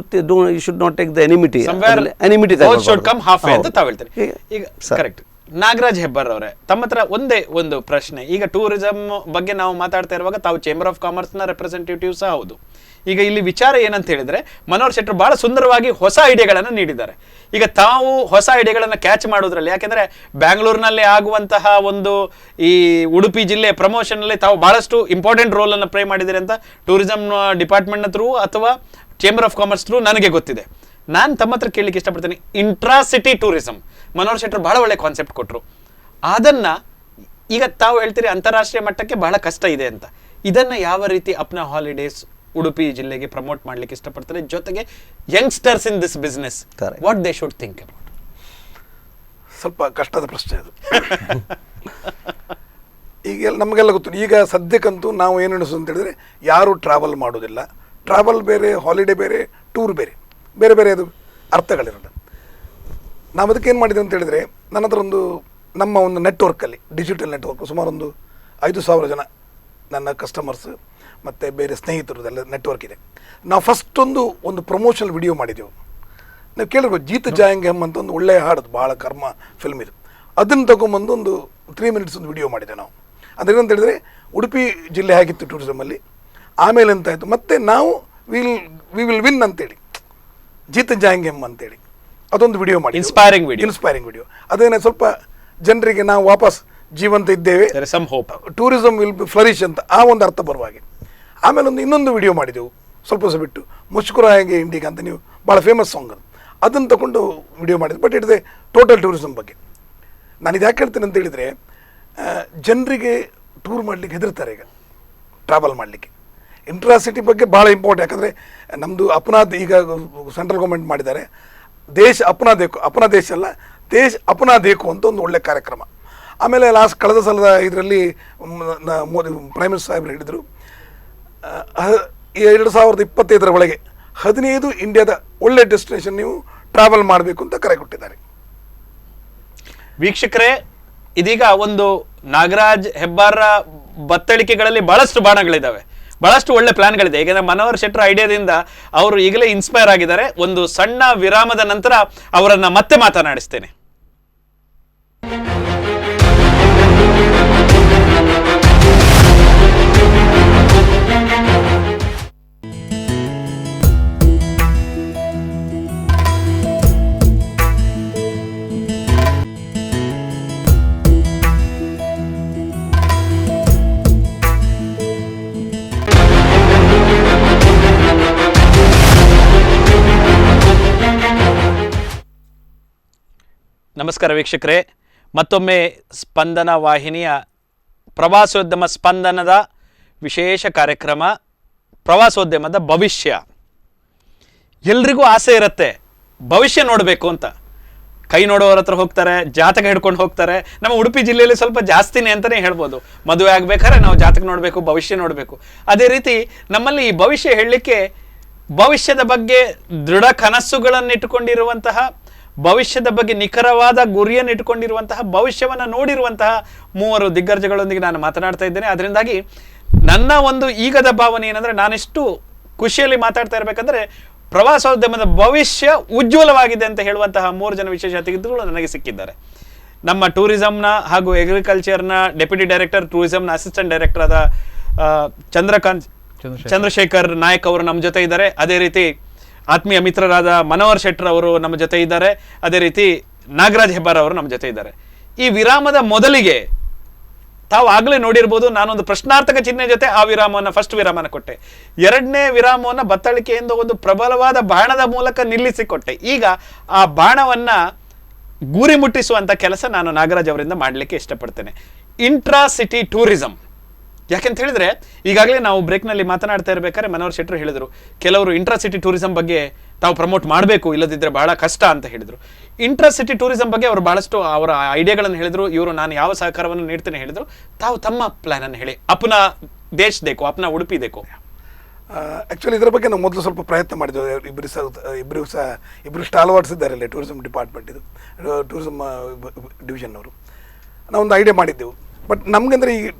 should not take the enmity
should come halfway ಅಂತ ತಾವು ಹೇಳ್ತೀರಿ. ಈಗ ಕರೆಕ್ಟ್. ನಾಗರಾಜ್ ಹೆಬ್ಬಾರ್ ಅವರೇ, ತಮ್ಮ ಹತ್ರ ಒಂದೇ ಒಂದು ಪ್ರಶ್ನೆ. ಈಗ ಟೂರಿಸಂ ಬಗ್ಗೆ ನಾವು ಮಾತಾಡ್ತಾ ಇರುವಾಗ ತಾವು ಚೇಂಬರ್ ಆಫ್ ಕಾಮರ್ಸ್ ನ ರೆಪ್ರೆಸೆಂಟೇಟಿವ್ ಸಹ ಹೌದು. ಈಗ ಇಲ್ಲಿ ವಿಚಾರ ಏನಂತ ಹೇಳಿದ್ರೆ, ಮನೋಹರ್ ಶೆಟ್ಟರು ಬಹಳ ಸುಂದರವಾಗಿ ಹೊಸ ಐಡಿಯಾಗಳನ್ನು ನೀಡಿದ್ದಾರೆ. ಈಗ ತಾವು ಹೊಸ ಐಡಿಯಾಗಳನ್ನು ಕ್ಯಾಚ್ ಮಾಡೋದ್ರಲ್ಲಿ, ಯಾಕೆಂದ್ರೆ ಬ್ಯಾಂಗ್ಳೂರಿನಲ್ಲಿ ಆಗುವಂತಹ ಒಂದು ಈ ಉಡುಪಿ ಜಿಲ್ಲೆ ಪ್ರಮೋಷನ್ ಅಲ್ಲಿ ತಾವು ಬಹಳಷ್ಟು ಇಂಪಾರ್ಟೆಂಟ್ ರೋಲ್ ಅನ್ನು ಪ್ಲೇ ಮಾಡಿದ್ದೀರಿ ಅಂತ ಟೂರಿಸಂ ಡಿಪಾರ್ಟ್ಮೆಂಟ್ ಥ್ರೂ ಅಥವಾ ಚೇಂಬರ್ ಆಫ್ ಕಾಮರ್ಸ್ ಥ್ರೂ ನನಗೆ ಗೊತ್ತಿದೆ. ನಾನು ತಮ್ಮ ಹತ್ರ ಕೇಳಲಿಕ್ಕೆ ಇಷ್ಟಪಡ್ತೀನಿ, ಇಂಟ್ರಾಸಿಟಿ ಟೂರಿಸಂ ಮನೋಹರ್ ಶೆಟ್ಟರು ಬಹಳ ಒಳ್ಳೆ ಕಾನ್ಸೆಪ್ಟ್ ಕೊಟ್ಟರು. ಅದನ್ನ ಈಗ ತಾವು ಹೇಳ್ತೀರಿ ಅಂತಾರಾಷ್ಟ್ರೀಯ ಮಟ್ಟಕ್ಕೆ ಬಹಳ ಕಷ್ಟ ಇದೆ ಅಂತ. ಇದನ್ನ ಯಾವ ರೀತಿ ಅಪ್ನಾ ಹಾಲಿಡೇಸ್ ಉಡುಪಿ ಜಿಲ್ಲೆಗೆ ಪ್ರಮೋಟ್ ಮಾಡ್ಲಿಕ್ಕೆ ಇಷ್ಟಪಡ್ತಾರೆ? ಜೊತೆಗೆ youngsters in this business what they should think about?
ಸ್ವಲ್ಪ ಕಷ್ಟದ ಪ್ರಶ್ನೆ ಅದು. ಈಗ ನಮಗೆಲ್ಲ ಗೊತ್ತು. ಈಗ ಸದ್ಯಕ್ಕಂತೂ ನಾವು ಏನು ಅನಿಸು ಅಂತ ಹೇಳಿದ್ರೆ, ಯಾರು ಟ್ರಾವೆಲ್ ಮಾಡೋದಿಲ್ಲ. ಟ್ರಾವೆಲ್ ಬೇರೆ, ಹಾಲಿಡೇ ಬೇರೆ, ಟೂರ್ ಬೇರೆ, ಬೇರೆ ಬೇರೆ ಅದು ಅರ್ಥಗಳಿರೋದು. ನಾವು ಅದಕ್ಕೆ ಏನು ಮಾಡಿದ್ವಿ ಅಂತ ಹೇಳಿದರೆ, ನನ್ನ ಹತ್ರ ನಮ್ಮ ಒಂದು ನೆಟ್ವರ್ಕಲ್ಲಿ, ಡಿಜಿಟಲ್ ನೆಟ್ವರ್ಕ್ ಸುಮಾರು ಒಂದು 5,000 ಜನ ನನ್ನ ಕಸ್ಟಮರ್ಸ್ ಮತ್ತು ಬೇರೆ ಸ್ನೇಹಿತರದೆಲ್ಲ ನೆಟ್ವರ್ಕ್ ಇದೆ. ನಾವು ಫಸ್ಟ್ ಒಂದು ಪ್ರಮೋಷನಲ್ ವಿಡಿಯೋ ಮಾಡಿದ್ದೆವು. ನಾವು ಕೇಳಿರ್ಬೋದು, ಜೀತ್ ಜಾಯಂಗೆ ಅಂತ ಒಂದು ಒಳ್ಳೆಯ ಹಾಡೋದು, ಭಾಳ ಕರ್ಮ ಫಿಲ್ಮ್ ಇದು. ಅದನ್ನು ತಗೊಂಬಂದು ಒಂದು 3 minutes ಒಂದು ವಿಡಿಯೋ ಮಾಡಿದೆ ನಾವು. ಅದೇನಂತ ಹೇಳಿದರೆ, ಉಡುಪಿ ಜಿಲ್ಲೆ ಆಗಿತ್ತು ಟೂರಿಸಮಲ್ಲಿ, ಆಮೇಲೆ ಎಂತಾಯಿತು, ಮತ್ತು ನಾವು ವಿ ವಿಲ್ ವಿನ್ ಅಂತೇಳಿ ಜೀತ್ ಜಾಯಂಗೆ ಅಂತೇಳಿ ಅದೊಂದು ವಿಡಿಯೋ ಮಾಡಿ, ಇನ್ಸ್ಪೈರಿಂಗ್ ವಿಡಿಯೋ. ಅದೇನೇ ಸ್ವಲ್ಪ ಜನರಿಗೆ ನಾವು ವಾಪಸ್ ಜೀವಂತ ಇದ್ದೇವೆ, ಟೂರಿಸಂ ವಿಲ್ ಬಿ ಫ್ಲರಿಶ್ ಅಂತ ಆ ಒಂದು ಅರ್ಥ ಬರುವ ಹಾಗೆ. ಆಮೇಲೆ ಇನ್ನೊಂದು ವಿಡಿಯೋ ಮಾಡಿದೆವು ಸ್ವಲ್ಪ ಬಿಟ್ಟು, ಮುಷ್ಕುರಾಯಂಗೆ ಇಂಡಿಗೆ ಅಂತ, ನೀವು ಭಾಳ ಫೇಮಸ್ ಸಾಂಗ್ ಅದು, ಅದನ್ನು ತಗೊಂಡು ವಿಡಿಯೋ ಮಾಡಿದ್ವಿ. ಬಟ್ ಇಟ್ಸ್ ಟೋಟಲ್ ಟೂರಿಸಂ ಬಗ್ಗೆ. ನಾನು ಇದು ಯಾಕೆ ಹೇಳ್ತೇನೆ ಅಂತ ಹೇಳಿದರೆ, ಜನರಿಗೆ ಟೂರ್ ಮಾಡಲಿಕ್ಕೆ ಹೆದರ್ತಾರೆ ಈಗ, ಟ್ರಾವೆಲ್ ಮಾಡಲಿಕ್ಕೆ. ಇಂಟ್ರಾಸಿಟಿ ಬಗ್ಗೆ ಭಾಳ ಇಂಪಾರ್ಟೆಂಟ್. ಯಾಕಂದರೆ ನಮ್ಮದು ಅಪನಾ ಈಗ ಸೆಂಟ್ರಲ್ ಗೌರ್ಮೆಂಟ್ ಮಾಡಿದ್ದಾರೆ, ದೇಶ ಅಪನಾ ದೇಶ ಅಲ್ಲ, ದೇಶ್ ಅಪನಾ ದೇಕು ಅಂತ ಒಂದು ಒಳ್ಳೆ ಕಾರ್ಯಕ್ರಮ. ಆಮೇಲೆ ಕಳೆದ ಸಲದ ಇದರಲ್ಲಿ ಮೋದಿ ಪ್ರೈಮ್ ಮಿನಿಸ್ಟರ್ ಸಾಹೇಬರು ಹೇಳಿದರು 2025 ಒಳಗೆ 15 ಇಂಡಿಯಾದ ಒಳ್ಳೆ ಡೆಸ್ಟಿನೇಷನ್ ನೀವು ಟ್ರಾವೆಲ್ ಮಾಡಬೇಕು ಅಂತ ಕರೆ ಕೊಟ್ಟಿದ್ದಾರೆ.
ವೀಕ್ಷಕರೇ, ಇದೀಗ ಒಂದು ನಾಗರಾಜ್ ಹೆಬ್ಬಾರ ಬತ್ತಳಿಕೆಗಳಲ್ಲಿ ಬಹಳಷ್ಟು ಬಾಣಗಳಿದ್ದಾವೆ, ಬಹಳಷ್ಟು ಒಳ್ಳೆ ಪ್ಲಾನ್ಗಳಿದೆ. ಈಗ ಮನೋಹರ್ ಶೆಟ್ಟರ್ ಐಡಿಯಾದಿಂದ ಅವರು ಈಗಲೇ ಇನ್ಸ್ಪೈರ್ ಆಗಿದ್ದಾರೆ. ಒಂದು ಸಣ್ಣ ವಿರಾಮದ ನಂತರ ಅವರನ್ನ ಮತ್ತೆ ಮಾತನಾಡಿಸ್ತೇನೆ. ನಮಸ್ಕಾರ ವೀಕ್ಷಕರೇ, ಮತ್ತೊಮ್ಮೆ ಸ್ಪಂದನ ವಾಹಿನಿಯ ಪ್ರವಾಸೋದ್ಯಮ ಸ್ಪಂದನದ ವಿಶೇಷ ಕಾರ್ಯಕ್ರಮ ಪ್ರವಾಸೋದ್ಯಮದ ಭವಿಷ್ಯ. ಎಲ್ರಿಗೂ ಆಸೆ ಇರುತ್ತೆ ಭವಿಷ್ಯ ನೋಡಬೇಕು ಅಂತ. ಕೈ ನೋಡೋರ ಹತ್ರ ಹೋಗ್ತಾರೆ, ಜಾತಕ ಹಿಡ್ಕೊಂಡು ಹೋಗ್ತಾರೆ. ನಮ್ಮ ಉಡುಪಿ ಜಿಲ್ಲೆಯಲ್ಲಿ ಸ್ವಲ್ಪ ಜಾಸ್ತಿನೇ ಅಂತಲೇ ಹೇಳ್ಬೋದು. ಮದುವೆ ಆಗ್ಬೇಕಾದ್ರೆ ನಾವು ಜಾತಕ ನೋಡಬೇಕು, ಭವಿಷ್ಯ ನೋಡಬೇಕು. ಅದೇ ರೀತಿ ನಮ್ಮಲ್ಲಿ ಈ ಭವಿಷ್ಯ ಹೇಳಲಿಕ್ಕೆ ಭವಿಷ್ಯದ ಬಗ್ಗೆ ದೃಢ ಕನಸುಗಳನ್ನು ಇಟ್ಟುಕೊಂಡಿರುವಂತಹ, ಭವಿಷ್ಯದ ಬಗ್ಗೆ ನಿಖರವಾದ ಗುರಿಯನ್ನು ಇಟ್ಟುಕೊಂಡಿರುವಂತಹ, ಭವಿಷ್ಯವನ್ನು ನೋಡಿರುವಂತಹ 3 ದಿಗ್ಗಜಗಳೊಂದಿಗೆ ನಾನು ಮಾತನಾಡ್ತಾ ಇದ್ದೇನೆ. ಅದರಿಂದಾಗಿ ನನ್ನ ಒಂದು ಈಗದ ಭಾವನೆ ಏನಂದರೆ, ನಾನಿಷ್ಟು ಖುಷಿಯಲ್ಲಿ ಮಾತಾಡ್ತಾ ಇರಬೇಕಂದ್ರೆ ಪ್ರವಾಸೋದ್ಯಮದ ಭವಿಷ್ಯ ಉಜ್ವಲವಾಗಿದೆ ಅಂತ ಹೇಳುವಂತಹ 3 ಜನ ವಿಶೇಷ ಅತಿಥಿಗಳು ನನಗೆ ಸಿಕ್ಕಿದ್ದಾರೆ. ನಮ್ಮ ಟೂರಿಸಂನ ಹಾಗೂ ಅಗ್ರಿಕಲ್ಚರ್ನ ಡೆಪ್ಯೂಟಿ ಡೈರೆಕ್ಟರ್, ಟೂರಿಸಂನ ಅಸಿಸ್ಟೆಂಟ್ ಡೈರೆಕ್ಟರ್ ಆದ ಚಂದ್ರಶೇಖರ್ ನಾಯಕ್ ಅವರು ನಮ್ಮ ಜೊತೆ ಇದ್ದಾರೆ. ಅದೇ ರೀತಿ ಆತ್ಮೀಯ ಮಿತ್ರರಾದ ಮನೋಹರ್ ಶೆಟ್ಟರ್ ಅವರು ನಮ್ಮ ಜೊತೆ ಇದ್ದಾರೆ. ಅದೇ ರೀತಿ ನಾಗರಾಜ್ ಹೆಬ್ಬಾರ್ ಅವರು ನಮ್ಮ ಜೊತೆ ಇದ್ದಾರೆ. ಈ ವಿರಾಮದ ಮೊದಲಿಗೆ ತಾವು ಆಗಲೇ ನೋಡಿರ್ಬೋದು, ನಾನೊಂದು ಪ್ರಶ್ನಾರ್ಥಕ ಚಿಹ್ನೆ ಜೊತೆ ಆ ಫಸ್ಟ್ ವಿರಾಮನ ಕೊಟ್ಟೆ. 2ನೇ ವಿರಾಮವನ್ನು ಬತ್ತಳಿಕೆಯಿಂದ ಒಂದು ಪ್ರಬಲವಾದ ಬಾಣದ ಮೂಲಕ ನಿಲ್ಲಿಸಿಕೊಟ್ಟೆ. ಈಗ ಆ ಬಾಣವನ್ನ ಗುರಿ ಮುಟ್ಟಿಸುವಂತ ಕೆಲಸ ನಾನು ನಾಗರಾಜ್ ಅವರಿಂದ ಮಾಡಲಿಕ್ಕೆ ಇಷ್ಟಪಡ್ತೇನೆ. Intra city tourism. ಯಾಕೆಂತ ಹೇಳಿದ್ರೆ, ಈಗಾಗಲೇ ನಾವು ಬ್ರೇಕ್ನಲ್ಲಿ ಮಾತನಾಡ್ತಾ ಇರಬೇಕಾದ್ರೆ ಮನೋಹರ್ ಶೆಟ್ಟರ್ ಹೇಳಿದರು, ಕೆಲವರು ಇಂಟ್ರಾ ಸಿಟಿ ಟೂರಿಸಂ ಬಗ್ಗೆ ತಾವು ಪ್ರಮೋಟ್ ಮಾಡಬೇಕು, ಇಲ್ಲದಿದ್ದರೆ ಬಹಳ ಕಷ್ಟ ಅಂತ ಹೇಳಿದರು. ಇಂಟ್ರಾ ಸಿಟಿ ಟೂರಿಸಂ ಬಗ್ಗೆ ಅವರು ಬಹಳಷ್ಟು ಅವರ ಐಡಿಯಾಗಳನ್ನು ಹೇಳಿದರು. ಇವರು ನಾನು ಯಾವ ಸಹಕಾರವನ್ನು ನೀಡ್ತೇನೆ ಹೇಳಿದರು. ತಾವು ತಮ್ಮ ಪ್ಲಾನ್ ಅನ್ನು ಹೇಳಿ. ಅಪ್ನಾ ದೇಶ್ ದೇಕೋ, ಅಪ್ನಾ ಉಡುಪಿ ದೇಕೋ.
ಆ್ಯಕ್ಚುಲಿ ಇದರ ಬಗ್ಗೆ ನಾವು ಮೊದಲು ಸ್ವಲ್ಪ ಪ್ರಯತ್ನ ಮಾಡಿದ್ದೇವೆ. ಇಬ್ಬರು ಸ್ಟಾಲ್ವಾರ್ಡ್ಸ್ ಇದ್ದಾರೆ ಇಲ್ಲಿ ಟೂರಿಸಂ ಡಿಪಾರ್ಟ್ಮೆಂಟ್, ಇದು ಟೂರಿಸಂ ಡಿವಿಷನ್ನವರು. ನಾವೊಂದು ಐಡಿಯಾ ಮಾಡಿದ್ದೆವು. ಬಟ್ ನಮಗಂದರೆ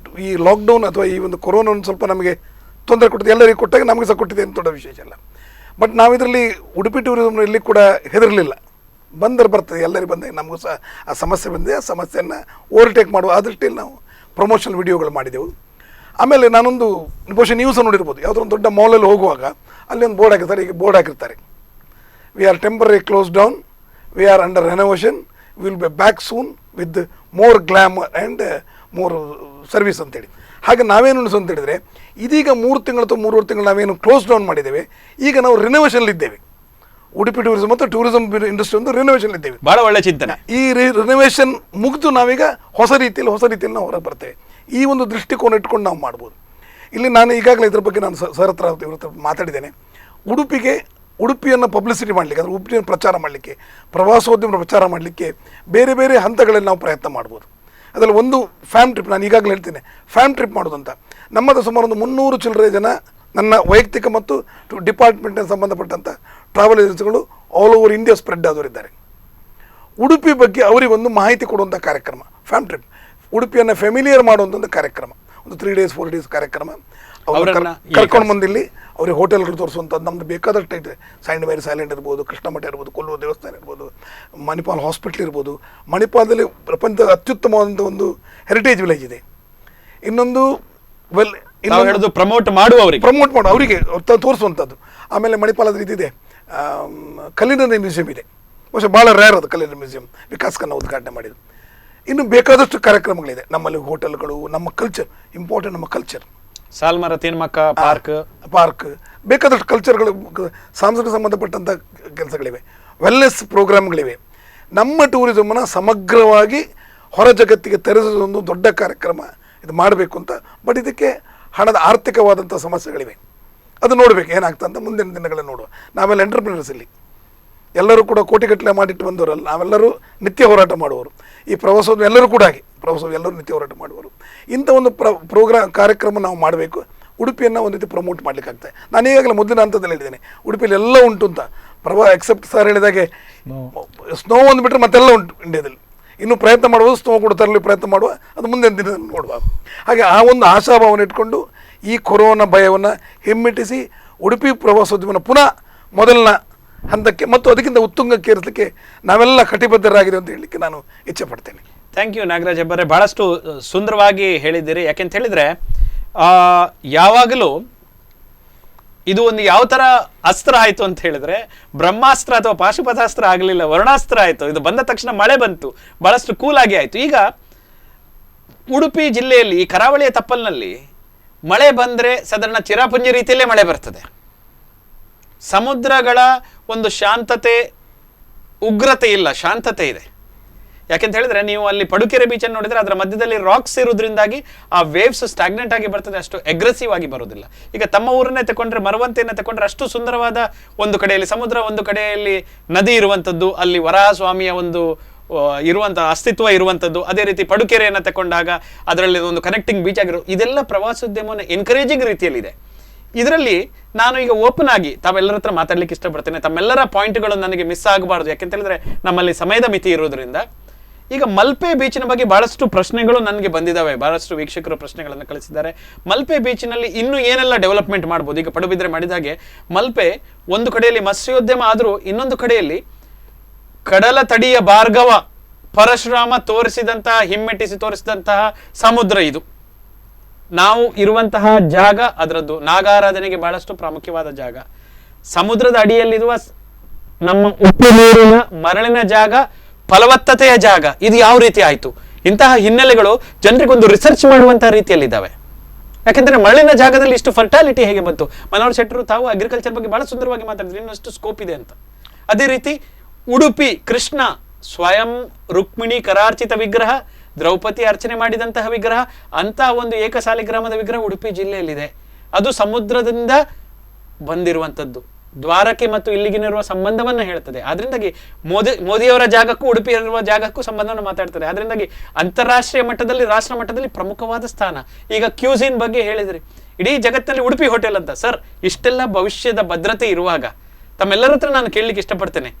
ಈ ಲಾಕ್ಡೌನ್ ಅಥವಾ ಈ ಒಂದು ಕೊರೋನಾ ಒಂದು ಸ್ವಲ್ಪ ನಮಗೆ ತೊಂದರೆ ಕೊಟ್ಟಿದೆ. ಎಲ್ಲರಿಗೂ ಕೊಟ್ಟಾಗ ನಮಗೆ ಸಹ ಕೊಟ್ಟಿದೆ ಅಂತ ದೊಡ್ಡ ವಿಶೇಷ ಅಲ್ಲ. ಬಟ್ ನಾವಿದರಲ್ಲಿ ಉಡುಪಿ ಟೂರಿಸಂನಲ್ಲಿ ಕೂಡ ಹೆದರಲಿಲ್ಲ. ಬಂದರೆ ಬರ್ತದೆ, ಎಲ್ಲರಿಗೂ ಬಂದಾಗ ನಮಗೂ ಸಹ ಆ ಸಮಸ್ಯೆ ಬಂದಿದೆ. ಆ ಸಮಸ್ಯೆಯನ್ನು ಓವರ್ಟೇಕ್ ಮಾಡುವ ಆ ದೃಷ್ಟಿಯಲ್ಲಿ ನಾವು ಪ್ರಮೋಷನಲ್ ವಿಡಿಯೋಗಳು ಮಾಡಿದೆವು. ಆಮೇಲೆ ನಾನೊಂದು ಬಹುಶಃ ನೀವು ಸಹ ನೋಡಿರ್ಬೋದು, ಯಾವುದೋ ಒಂದು ದೊಡ್ಡ ಮಾಲಲ್ಲಿ ಹೋಗುವಾಗ ಅಲ್ಲಿ ಒಂದು ಬೋರ್ಡ್ ಹಾಕಿರ್ತಾರೆ. ಈಗ ಬೋರ್ಡ್ ಹಾಕಿರ್ತಾರೆ, we are temporary close down, we are under renovation, will be back soon with more glamour and more service ಅಂತೇಳಿ. ಹಾಗೆ ನಾವೇನು ಅಂತ ಹೇಳಿದರೆ, ಇದೀಗ 3 ತಿಂಗಳು ಅಥವಾ 3.5 ತಿಂಗಳು ನಾವೇನು ಕ್ಲೋಸ್ ಡೌನ್ ಮಾಡಿದ್ದೇವೆ, ಈಗ ನಾವು ರಿನೋವೇಷನ್ಲಿದ್ದೇವೆ. ಉಡುಪಿ ಟೂರಿಸಂ ಮತ್ತು ಟೂರಿಸಂ ಇಂಡಸ್ಟ್ರಿ ಒಂದು ರಿನೋವೇಷನ್ಲಿದ್ದೇವೆ.
ಭಾಳ ಒಳ್ಳೆ ಚಿಂತನೆ.
ಈ ರಿನೋವೇಷನ್ ಮುಗಿದು ನಾವೀಗ ಹೊಸ ರೀತಿಯಲ್ಲಿ ನಾವು ಹೊರಗೆ ಬರ್ತೇವೆ. ಈ ಒಂದು ದೃಷ್ಟಿಕೋನ ಇಟ್ಕೊಂಡು ನಾವು ಮಾಡ್ಬೋದು. ಇಲ್ಲಿ ನಾನು ಈಗಾಗಲೇ ಇದ್ರ ಬಗ್ಗೆ ನಾನು ಸರ್ ಹತ್ರ ಇವ್ರ ಹತ್ರ ಮಾತಾಡಿದ್ದೇನೆ. ಉಡುಪಿಯನ್ನು ಪಬ್ಲಿಸಿಟಿ ಮಾಡಲಿಕ್ಕೆ, ಅಂದರೆ ಉಡುಪಿಯನ್ನು ಪ್ರಚಾರ ಮಾಡಲಿಕ್ಕೆ, ಪ್ರವಾಸೋದ್ಯಮ ಪ್ರಚಾರ ಮಾಡಲಿಕ್ಕೆ ಬೇರೆ ಬೇರೆ ಹಂತಗಳಲ್ಲಿ ನಾವು ಪ್ರಯತ್ನ ಮಾಡ್ಬೋದು. ಅದರಲ್ಲಿ ಒಂದು ಫ್ಯಾಮ್ ಟ್ರಿಪ್, ನಾನು ಈಗಾಗಲೇ ಹೇಳ್ತೇನೆ, ಫ್ಯಾಮ್ ಟ್ರಿಪ್ ಮಾಡೋದಂತ. ನಮ್ಮದು ಸುಮಾರು ಒಂದು 300 ಚಿಲ್ಲರೆ ಜನ ನನ್ನ ವೈಯಕ್ತಿಕ ಮತ್ತು ಡಿಪಾರ್ಟ್ಮೆಂಟ್ಗೆ ಸಂಬಂಧಪಟ್ಟಂಥ ಟ್ರಾವೆಲ್ ಏಜೆನ್ಸಿಗಳು ಆಲ್ ಓವರ್ ಇಂಡಿಯಾ ಸ್ಪ್ರೆಡ್ ಆದವರಿದ್ದಾರೆ. ಉಡುಪಿ ಬಗ್ಗೆ ಅವರಿಗೊಂದು ಮಾಹಿತಿ ಕೊಡುವಂಥ ಕಾರ್ಯಕ್ರಮ ಫ್ಯಾಮ್ ಟ್ರಿಪ್, ಉಡುಪಿಯನ್ನು ಫೆಮಿಲಿಯರ್ ಮಾಡುವಂಥ ಒಂದು ಕಾರ್ಯಕ್ರಮ, ಒಂದು 3 days 4 days ಕಾರ್ಯಕ್ರಮ. ಕರ್ಕೊಂಡು ಬಂದಿಲ್ಲಿ ಅವ್ರಿಗೆ ಹೋಟೆಲ್ಗಳು ತೋರಿಸುವಂಥದ್ದು. ನಮ್ದು ಬೇಕಾದಷ್ಟು ಇದೆ. ಸೈಂಡ್ ವೇರಿ ಸೈಲೆಂಟ್ ಇರ್ಬೋದು, ಕೃಷ್ಣ ಮಠ ಇರ್ಬೋದು, ಕೊಲ್ಲೂರು ದೇವಸ್ಥಾನ ಇರ್ಬೋದು, ಮಣಿಪಾಲ್ ಹಾಸ್ಪಿಟ್ಲ್ ಇರ್ಬೋದು. ಮಣಿಪಾಲದಲ್ಲಿ ಪ್ರಪಂಚದ ಅತ್ಯುತ್ತಮವಾದಂಥ ಒಂದು ಹೆರಿಟೇಜ್ ವಿಲೇಜ್ ಇದೆ. ಇನ್ನೊಂದು
ಪ್ರಮೋಟ್ ಮಾಡು
ಅವರಿಗೆ ತೋರಿಸುವಂಥದ್ದು. ಆಮೇಲೆ ಮಣಿಪಾಲದ ಇದಿದೆ, ಕಲ್ಲಿನರಿ ಮ್ಯೂಸಿಯಂ ಇದೆ. ಬಹುಶಃ ಭಾಳ ರೇರ್ ಅದು ಕಲ್ಲಿನರಿ ಮ್ಯೂಸಿಯಂ, ವಿಕಾಸ್ ಖನ್ನಾ ಉದ್ಘಾಟನೆ ಮಾಡಿದ್ದು. ಇನ್ನು ಬೇಕಾದಷ್ಟು ಕಾರ್ಯಕ್ರಮಗಳಿದೆ ನಮ್ಮಲ್ಲಿ. ಹೋಟೆಲ್ಗಳು, ನಮ್ಮ ಕಲ್ಚರ್ ಇಂಪಾರ್ಟೆಂಟ್, ನಮ್ಮ ಕಲ್ಚರ್,
ಸಾಲ್ಮರ ತೀನ್ಮಕ್ಕ
ಪಾರ್ಕ್ ಬೇಕಾದಷ್ಟು ಕಲ್ಚರ್ಗಳು, ಸಾಂಸ್ಕೃತಿಕ ಸಂಬಂಧಪಟ್ಟಂಥ ಕೆಲಸಗಳಿವೆ, ವೆಲ್ನೆಸ್ ಪ್ರೋಗ್ರಾಮ್ಗಳಿವೆ. ನಮ್ಮ ಟೂರಿಸಮನ್ನು ಸಮಗ್ರವಾಗಿ ಹೊರ ಜಗತ್ತಿಗೆ ತೆರೆಸೋದೊಂದು ದೊಡ್ಡ ಕಾರ್ಯಕ್ರಮ ಇದು ಮಾಡಬೇಕು ಅಂತ. ಬಟ್ ಇದಕ್ಕೆ ಹಣದ ಆರ್ಥಿಕವಾದಂಥ ಸಮಸ್ಯೆಗಳಿವೆ. ಅದು ನೋಡಬೇಕು ಏನಾಗ್ತದೆ ಅಂತ ಮುಂದಿನ ದಿನಗಳಲ್ಲಿ ನೋಡುವ. ನಾವೆಲ್ಲ ಎಂಟರ್ಪ್ರಿನರ್ಸ್ ಇಲ್ಲಿ ಎಲ್ಲರೂ ಕೂಡ ಕೋಟಿಗಟ್ಟಲೆ ಮಾಡಿಟ್ಟು ಬಂದವರಲ್ಲ, ನಾವೆಲ್ಲರೂ ನಿತ್ಯ ಹೋರಾಟ ಮಾಡುವವರು. ಈ ಪ್ರವಾಸೋದ್ಯಮ ಎಲ್ಲರೂ ಕೂಡ ಹಾಗೆ, ಪ್ರವಾಸೋದ್ಯಮ ಎಲ್ಲರೂ ನಿತ್ಯ ಹೋರಾಟ ಮಾಡುವರು. ಇಂಥ ಒಂದು ಕಾರ್ಯಕ್ರಮ ನಾವು ಮಾಡಬೇಕು. ಉಡುಪಿಯನ್ನು ಒಂದು ರೀತಿ ಪ್ರಮೋಟ್ ಮಾಡಲಿಕ್ಕಾಗ್ತದೆ. ನಾನು ಈಗಾಗಲೇ ಮೊದಲಿನ ಹಂತದಲ್ಲಿ ಹೇಳಿದ್ದೇನೆ, ಉಡುಪಿಯಲ್ಲಿ ಎಲ್ಲ ಉಂಟು ಅಂತ. ಎಕ್ಸೆಪ್ಟ್ ಸರ್ ಹೇಳಿದಾಗೆ ಸ್ನೋ ಒಂದು ಬಿಟ್ಟರೆ ಮತ್ತೆಲ್ಲ ಉಂಟು ಇಂಡಿಯಾದಲ್ಲಿ. ಇನ್ನು ಪ್ರಯತ್ನ ಮಾಡುವುದು, ಸ್ನೋ ಕೂಡ ತರಲು ಪ್ರಯತ್ನ ಮಾಡುವ, ಅದು ಮುಂದಿನ ದಿನದಲ್ಲಿ ನೋಡುವ. ಹಾಗೆ ಆ ಒಂದು ಆಶಾಭಾವನೆ ಇಟ್ಕೊಂಡು ಈ ಕೊರೋನಾ ಭಯವನ್ನು ಹಿಮ್ಮೆಟ್ಟಿಸಿ ಉಡುಪಿ ಪ್ರವಾಸೋದ್ಯಮನ ಪುನಃ ಮೊದಲಿನ ಹಂತಕ್ಕೆ ಮತ್ತು ಅದಕ್ಕಿಂತ ಉತ್ತುಂಗಕ್ಕೆ ಏರಿಸಲಿಕ್ಕೆ ನಾವೆಲ್ಲ ಕಟಿಬದ್ಧರಾಗಿದೆ ಅಂತ ಹೇಳಲಿಕ್ಕೆ ನಾನು ಇಚ್ಛೆ ಪಡ್ತೇನೆ.
ಥ್ಯಾಂಕ್ ಯು ನಾಗರಾಜ್ ಹೆಬ್ಬಾರೆ, ಭಾಳಷ್ಟು ಸುಂದರವಾಗಿ ಹೇಳಿದ್ದೀರಿ. ಯಾಕೆಂತ ಹೇಳಿದರೆ ಯಾವಾಗಲೂ ಇದು ಒಂದು ಯಾವ ಥರ ಅಸ್ತ್ರ ಆಯಿತು ಅಂತ ಹೇಳಿದ್ರೆ, ಬ್ರಹ್ಮಾಸ್ತ್ರ ಅಥವಾ ಪಾಶುಪತಾಸ್ತ್ರ ಆಗಲಿಲ್ಲ, ವರುಣಾಸ್ತ್ರ ಆಯಿತು. ಇದು ಬಂದ ತಕ್ಷಣ ಮಳೆ ಬಂತು, ಭಾಳಷ್ಟು ಕೂಲಾಗಿ ಆಯಿತು. ಈಗ ಉಡುಪಿ ಜಿಲ್ಲೆಯಲ್ಲಿ ಈ ಕರಾವಳಿಯ ತಪ್ಪಲಿನಲ್ಲಿ ಮಳೆ ಬಂದರೆ ಸಾಧಾರಣ ಚಿರಾಪುಂಜಿ ರೀತಿಯಲ್ಲೇ ಮಳೆ ಬರ್ತದೆ. ಸಮುದ್ರಗಳ ಒಂದು ಶಾಂತತೆ, ಉಗ್ರತೆ ಇಲ್ಲ, ಶಾಂತತೆ ಇದೆ. ಯಾಕೆಂತ ಹೇಳಿದ್ರೆ ನೀವು ಅಲ್ಲಿ ಪಡುಕೆರೆ ಬೀಚನ್ನು ನೋಡಿದ್ರೆ ಅದರ ಮಧ್ಯದಲ್ಲಿ ರಾಕ್ಸ್ ಇರೋದ್ರಿಂದಾಗಿ ಆ ವೇವ್ಸ್ ಸ್ಟಾಗ್ನೆಂಟ್ ಆಗಿ ಬರ್ತದೆ, ಅಷ್ಟು ಅಗ್ರೆಸಿವ್ ಆಗಿ ಬರೋದಿಲ್ಲ. ಈಗ ತಮ್ಮ ಊರನ್ನೇ ತಗೊಂಡ್ರೆ, ಮರವಂತೆಯನ್ನು ತಗೊಂಡ್ರೆ ಅಷ್ಟು ಸುಂದರವಾದ ಒಂದು ಕಡೆಯಲ್ಲಿ ಸಮುದ್ರ, ಒಂದು ಕಡೆಯಲ್ಲಿ ನದಿ ಇರುವಂಥದ್ದು, ಅಲ್ಲಿ ವರಾಹ ಸ್ವಾಮಿಯ ಒಂದು ಇರುವಂಥ ಅಸ್ತಿತ್ವ ಇರುವಂಥದ್ದು. ಅದೇ ರೀತಿ ಪಡುಕೆರೆಯನ್ನು ತಗೊಂಡಾಗ ಅದರಲ್ಲಿ ಒಂದು ಕನೆಕ್ಟಿಂಗ್ ಬೀಚ್ ಆಗಿರೋ, ಇದೆಲ್ಲ ಪ್ರವಾಸೋದ್ಯಮವನ್ನು ಎನ್ಕರೇಜಿಂಗ್ ರೀತಿಯಲ್ಲಿದೆ. ಇದರಲ್ಲಿ ನಾನು ಈಗ ಓಪನ್ ಆಗಿ ತಾವೆಲ್ಲರ ಹತ್ರ ಮಾತಾಡ್ಲಿಕ್ಕೆ ಇಷ್ಟಪಡ್ತೇನೆ. ತಮ್ಮೆಲ್ಲರ ಪಾಯಿಂಟ್ಗಳು ನನಗೆ ಮಿಸ್ ಆಗಬಾರ್ದು, ಯಾಕೆಂತ ಹೇಳಿದ್ರೆ ನಮ್ಮಲ್ಲಿ ಸಮಯದ ಮಿತಿ ಇರೋದ್ರಿಂದ. ಈಗ ಮಲ್ಪೆ ಬೀಚಿನ ಬಗ್ಗೆ ಬಹಳಷ್ಟು ಪ್ರಶ್ನೆಗಳು ನನಗೆ ಬಂದಿದ್ದಾವೆ, ಬಹಳಷ್ಟು ವೀಕ್ಷಕರು ಪ್ರಶ್ನೆಗಳನ್ನು ಕಳಿಸಿದ್ದಾರೆ. ಮಲ್ಪೆ ಬೀಚಿನಲ್ಲಿ ಇನ್ನೂ ಏನೆಲ್ಲ ಡೆವಲಪ್ಮೆಂಟ್ ಮಾಡ್ಬೋದು? ಈಗ ಪಡುಬಿದ್ರೆ ಮಾಡಿದ ಹಾಗೆ ಮಲ್ಪೆ ಒಂದು ಕಡೆಯಲ್ಲಿ ಮತ್ಸ್ಯೋದ್ಯಮ ಆದರೂ ಇನ್ನೊಂದು ಕಡೆಯಲ್ಲಿ ಕಡಲ ತಡಿಯ ಭಾರ್ಗವ ಪರಶುರಾಮ ತೋರಿಸಿದಂತಹ, ಹಿಮ್ಮೆಟ್ಟಿಸಿ ತೋರಿಸಿದಂತಹ ಸಮುದ್ರ. ಇದು ನಾವು ಇರುವಂತಹ ಜಾಗ, ಅದರದ್ದು ನಾಗಾರಾಧನೆಗೆ ಬಹಳಷ್ಟು ಪ್ರಾಮುಖ್ಯವಾದ ಜಾಗ. ಸಮುದ್ರದ ಅಡಿಯಲ್ಲಿರುವ ನಮ್ಮ ಉಪ್ಪು ನೀರಿನ ಮರಳಿನ ಜಾಗ, ಫಲವತ್ತತೆಯ ಜಾಗ. ಇದು ಯಾವ ರೀತಿ ಆಯಿತು? ಇಂತಹ ಹಿನ್ನೆಲೆಗಳು ಜನರಿಗೊಂದು ರಿಸರ್ಚ್ ಮಾಡುವಂತಹ ರೀತಿಯಲ್ಲಿದ್ದಾವೆ. ಯಾಕೆಂದ್ರೆ ಮರಳಿನ ಜಾಗದಲ್ಲಿ ಇಷ್ಟು ಫರ್ಟಾಲಿಟಿ ಹೇಗೆ ಬಂತು? ಮನೋಹರ್ ಶೆಟ್ಟರು ತಾವು ಅಗ್ರಿಕಲ್ಚರ್ ಬಗ್ಗೆ ಬಹಳ ಸುಂದರವಾಗಿ ಮಾತಾಡಿದ್ರು, ಇನ್ನಷ್ಟು ಸ್ಕೋಪ್ ಇದೆ ಅಂತ. ಅದೇ ರೀತಿ ಉಡುಪಿ ಕೃಷ್ಣ ಸ್ವಯಂ ರುಕ್ಮಿಣಿ ಕರಾರ್ಚಿತ ವಿಗ್ರಹ, ದ್ರೌಪದಿ ಅರ್ಚನೆ ಮಾಡಿದಂತಹ ವಿಗ್ರಹ, ಅಂತ ಒಂದು ಏಕಸಾಲಿಗ್ರಾಮದ ವಿಗ್ರಹ ಉಡುಪಿ ಜಿಲ್ಲೆಯಲ್ಲಿದೆ. ಅದು ಸಮುದ್ರದಿಂದ ಬಂದಿರುವಂಥದ್ದು. ದ್ವಾರಕೆ ಮತ್ತು ಇಲ್ಲಿಗಿನಿರುವ ಸಂಬಂಧವನ್ನು ಹೇಳ್ತದೆ. ಅದರಿಂದಾಗಿ ಮೋದಿಯವರ ಜಾಗಕ್ಕೂ ಉಡುಪಿಯಲ್ಲಿರುವ ಜಾಗಕ್ಕೂ ಸಂಬಂಧವನ್ನು ಮಾತಾಡ್ತಾರೆ. ಅದರಿಂದಾಗಿ ಅಂತಾರಾಷ್ಟ್ರೀಯ ಮಟ್ಟದಲ್ಲಿ, ರಾಷ್ಟ್ರ ಮಟ್ಟದಲ್ಲಿ ಪ್ರಮುಖವಾದ ಸ್ಥಾನ. ಈಗ ಕ್ಯೂಸಿನ್ ಬಗ್ಗೆ ಹೇಳಿದ್ರಿ, ಇಡೀ ಜಗತ್ತಿನಲ್ಲಿ ಉಡುಪಿ ಹೋಟೆಲ್ ಅಂತ. ಸರ್, ಇಷ್ಟೆಲ್ಲ ಭವಿಷ್ಯದ ಭದ್ರತೆ ಇರುವಾಗ ತಮ್ಮೆಲ್ಲರ ಹತ್ರ ನಾನು ಕೇಳಲಿಕ್ಕೆ ಇಷ್ಟಪಡ್ತೇನೆ,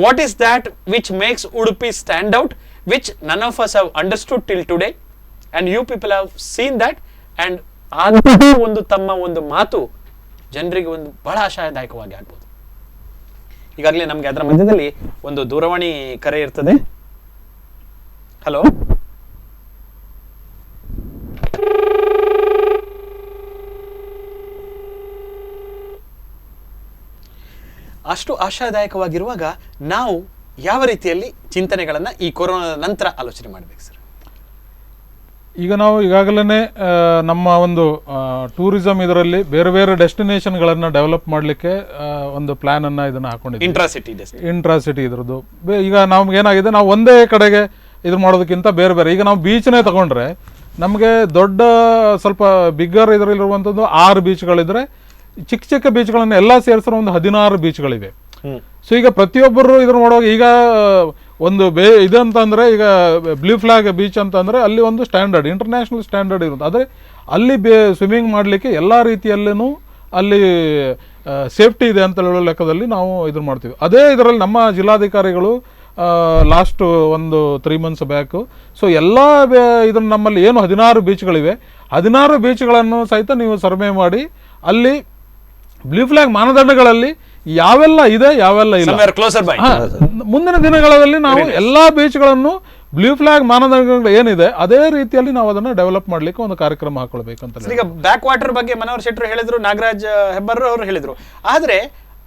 what is that which makes Udupi stand out, which none of us have understood till today and you people have seen that, and ಅಂತಹ ಒಂದು ತಮ್ಮ ಒಂದು ಮಾತು ಜನರಿಗೆ ಒಂದು ಬಹಳ ಆಶಾದಾಯಕವಾಗಿ ಆಗ್ಬೋದು. ಈಗಾಗಲೇ ನಮಗೆ ಅದರ ಮಧ್ಯದಲ್ಲಿ ಒಂದು ದೂರವಾಣಿ ಕರೆ ಇರ್ತದೆ. ಹಲೋ, ಅಷ್ಟು ಆಶಾದಾಯಕವಾಗಿರುವಾಗ ನಾವು ಯಾವ ರೀತಿಯಲ್ಲಿ ಚಿಂತನೆಗಳನ್ನ ಈ ಕೊರೋನಾದ ನಂತರ ಆಲೋಚನೆ ಮಾಡಬೇಕು ಸರ್?
ಈಗ ನಾವು ಈಗಾಗಲೇ ನಮ್ಮ ಒಂದು ಟೂರಿಸಂ ಇದರಲ್ಲಿ ಬೇರೆ ಬೇರೆ ಡೆಸ್ಟಿನೇಷನ್ಗಳನ್ನು ಡೆವಲಪ್ ಮಾಡಲಿಕ್ಕೆ ಒಂದು ಪ್ಲ್ಯಾನನ್ನು ಇದನ್ನು ಹಾಕೊಂಡಿದ್ದೀವಿ. ಇಂಟ್ರಾಸಿಟಿ ಇದ್ರದ್ದು ಈಗ ನಮ್ಗೆ ಏನಾಗಿದೆ, ನಾವು ಒಂದೇ ಕಡೆಗೆ ಇದು ಮಾಡೋದಕ್ಕಿಂತ ಬೇರೆ ಬೇರೆ, ಈಗ ನಾವು ಬೀಚ್ನೇ ತಗೊಂಡ್ರೆ ನಮಗೆ ದೊಡ್ಡ ಸ್ವಲ್ಪ ಬಿಗ್ಗರ್ ಇದರಲ್ಲಿರುವಂಥದ್ದು 6 ಬೀಚ್ಗಳಿದ್ರೆ, ಚಿಕ್ಕ ಚಿಕ್ಕ ಬೀಚ್ಗಳನ್ನು ಎಲ್ಲ ಸೇರಿಸಿರೋ ಒಂದು 16 ಬೀಚ್ಗಳಿವೆ. ಸೊ ಈಗ ಪ್ರತಿಯೊಬ್ಬರು ಇದನ್ನು ಮಾಡುವಾಗ ಈಗ ಒಂದು ಇದಂತಂದರೆ, ಈಗ ಬ್ಲೂ ಫ್ಲಾಗ್ ಬೀಚ್ ಅಂತಂದರೆ ಅಲ್ಲಿ ಒಂದು ಸ್ಟ್ಯಾಂಡರ್ಡ್, ಇಂಟರ್ನ್ಯಾಷನಲ್ ಸ್ಟ್ಯಾಂಡರ್ಡ್ ಇರುತ್ತೆ. ಆದರೆ ಅಲ್ಲಿ ಸ್ವಿಮ್ಮಿಂಗ್ ಮಾಡಲಿಕ್ಕೆ ಎಲ್ಲ ರೀತಿಯಲ್ಲೂ ಅಲ್ಲಿ ಸೇಫ್ಟಿ ಇದೆ ಅಂತ ಹೇಳೋ ಲೆಕ್ಕದಲ್ಲಿ ನಾವು ಇದನ್ನು ಮಾಡ್ತೀವಿ. ಅದೇ ಇದರಲ್ಲಿ ನಮ್ಮ ಜಿಲ್ಲಾಧಿಕಾರಿಗಳು ಲಾಸ್ಟ್ ಒಂದು 3 months ಬ್ಯಾಕು, ಸೊ ಎಲ್ಲ ಇದನ್ನು ನಮ್ಮಲ್ಲಿ ಏನು 16 ಬೀಚ್ಗಳಿವೆ, 16 ಬೀಚ್ಗಳನ್ನು ಸಹಿತ ನೀವು ಸರ್ವೆ ಮಾಡಿ ಅಲ್ಲಿ ಬ್ಲೂ ಫ್ಲಾಗ್ ಮಾನದಂಡಗಳಲ್ಲಿ ಯಾವೆಲ್ಲ ಇದೆ ಯಾವೆಲ್ಲ ಇಲ್ಲ, ಮುಂದಿನ ದಿನಗಳಲ್ಲಿ ನಾವು ಎಲ್ಲಾ ಬೀಚ್ಗಳನ್ನು ಬ್ಲೂ ಫ್ಲಾಗ್ ಮಾನದಂಡಗಳು ಏನಿದೆ ಅದೇ ರೀತಿಯಲ್ಲಿ ನಾವು ಅದನ್ನು ಡೆವಲಪ್ ಮಾಡ್ಲಿಕ್ಕೆ ಒಂದು ಕಾರ್ಯಕ್ರಮ ಹಾಕೊಳ್ಬೇಕಂತ.
ಈಗ ಬ್ಯಾಕ್ ವಾಟರ್ ಬಗ್ಗೆ ಮನೋಹರ್ ಶೆಟ್ಟರು ಹೇಳಿದ್ರು, ನಾಗರಾಜ್ ಹೆಬ್ಬಾರ್ ಅವರು ಹೇಳಿದ್ರು. ಆದ್ರೆ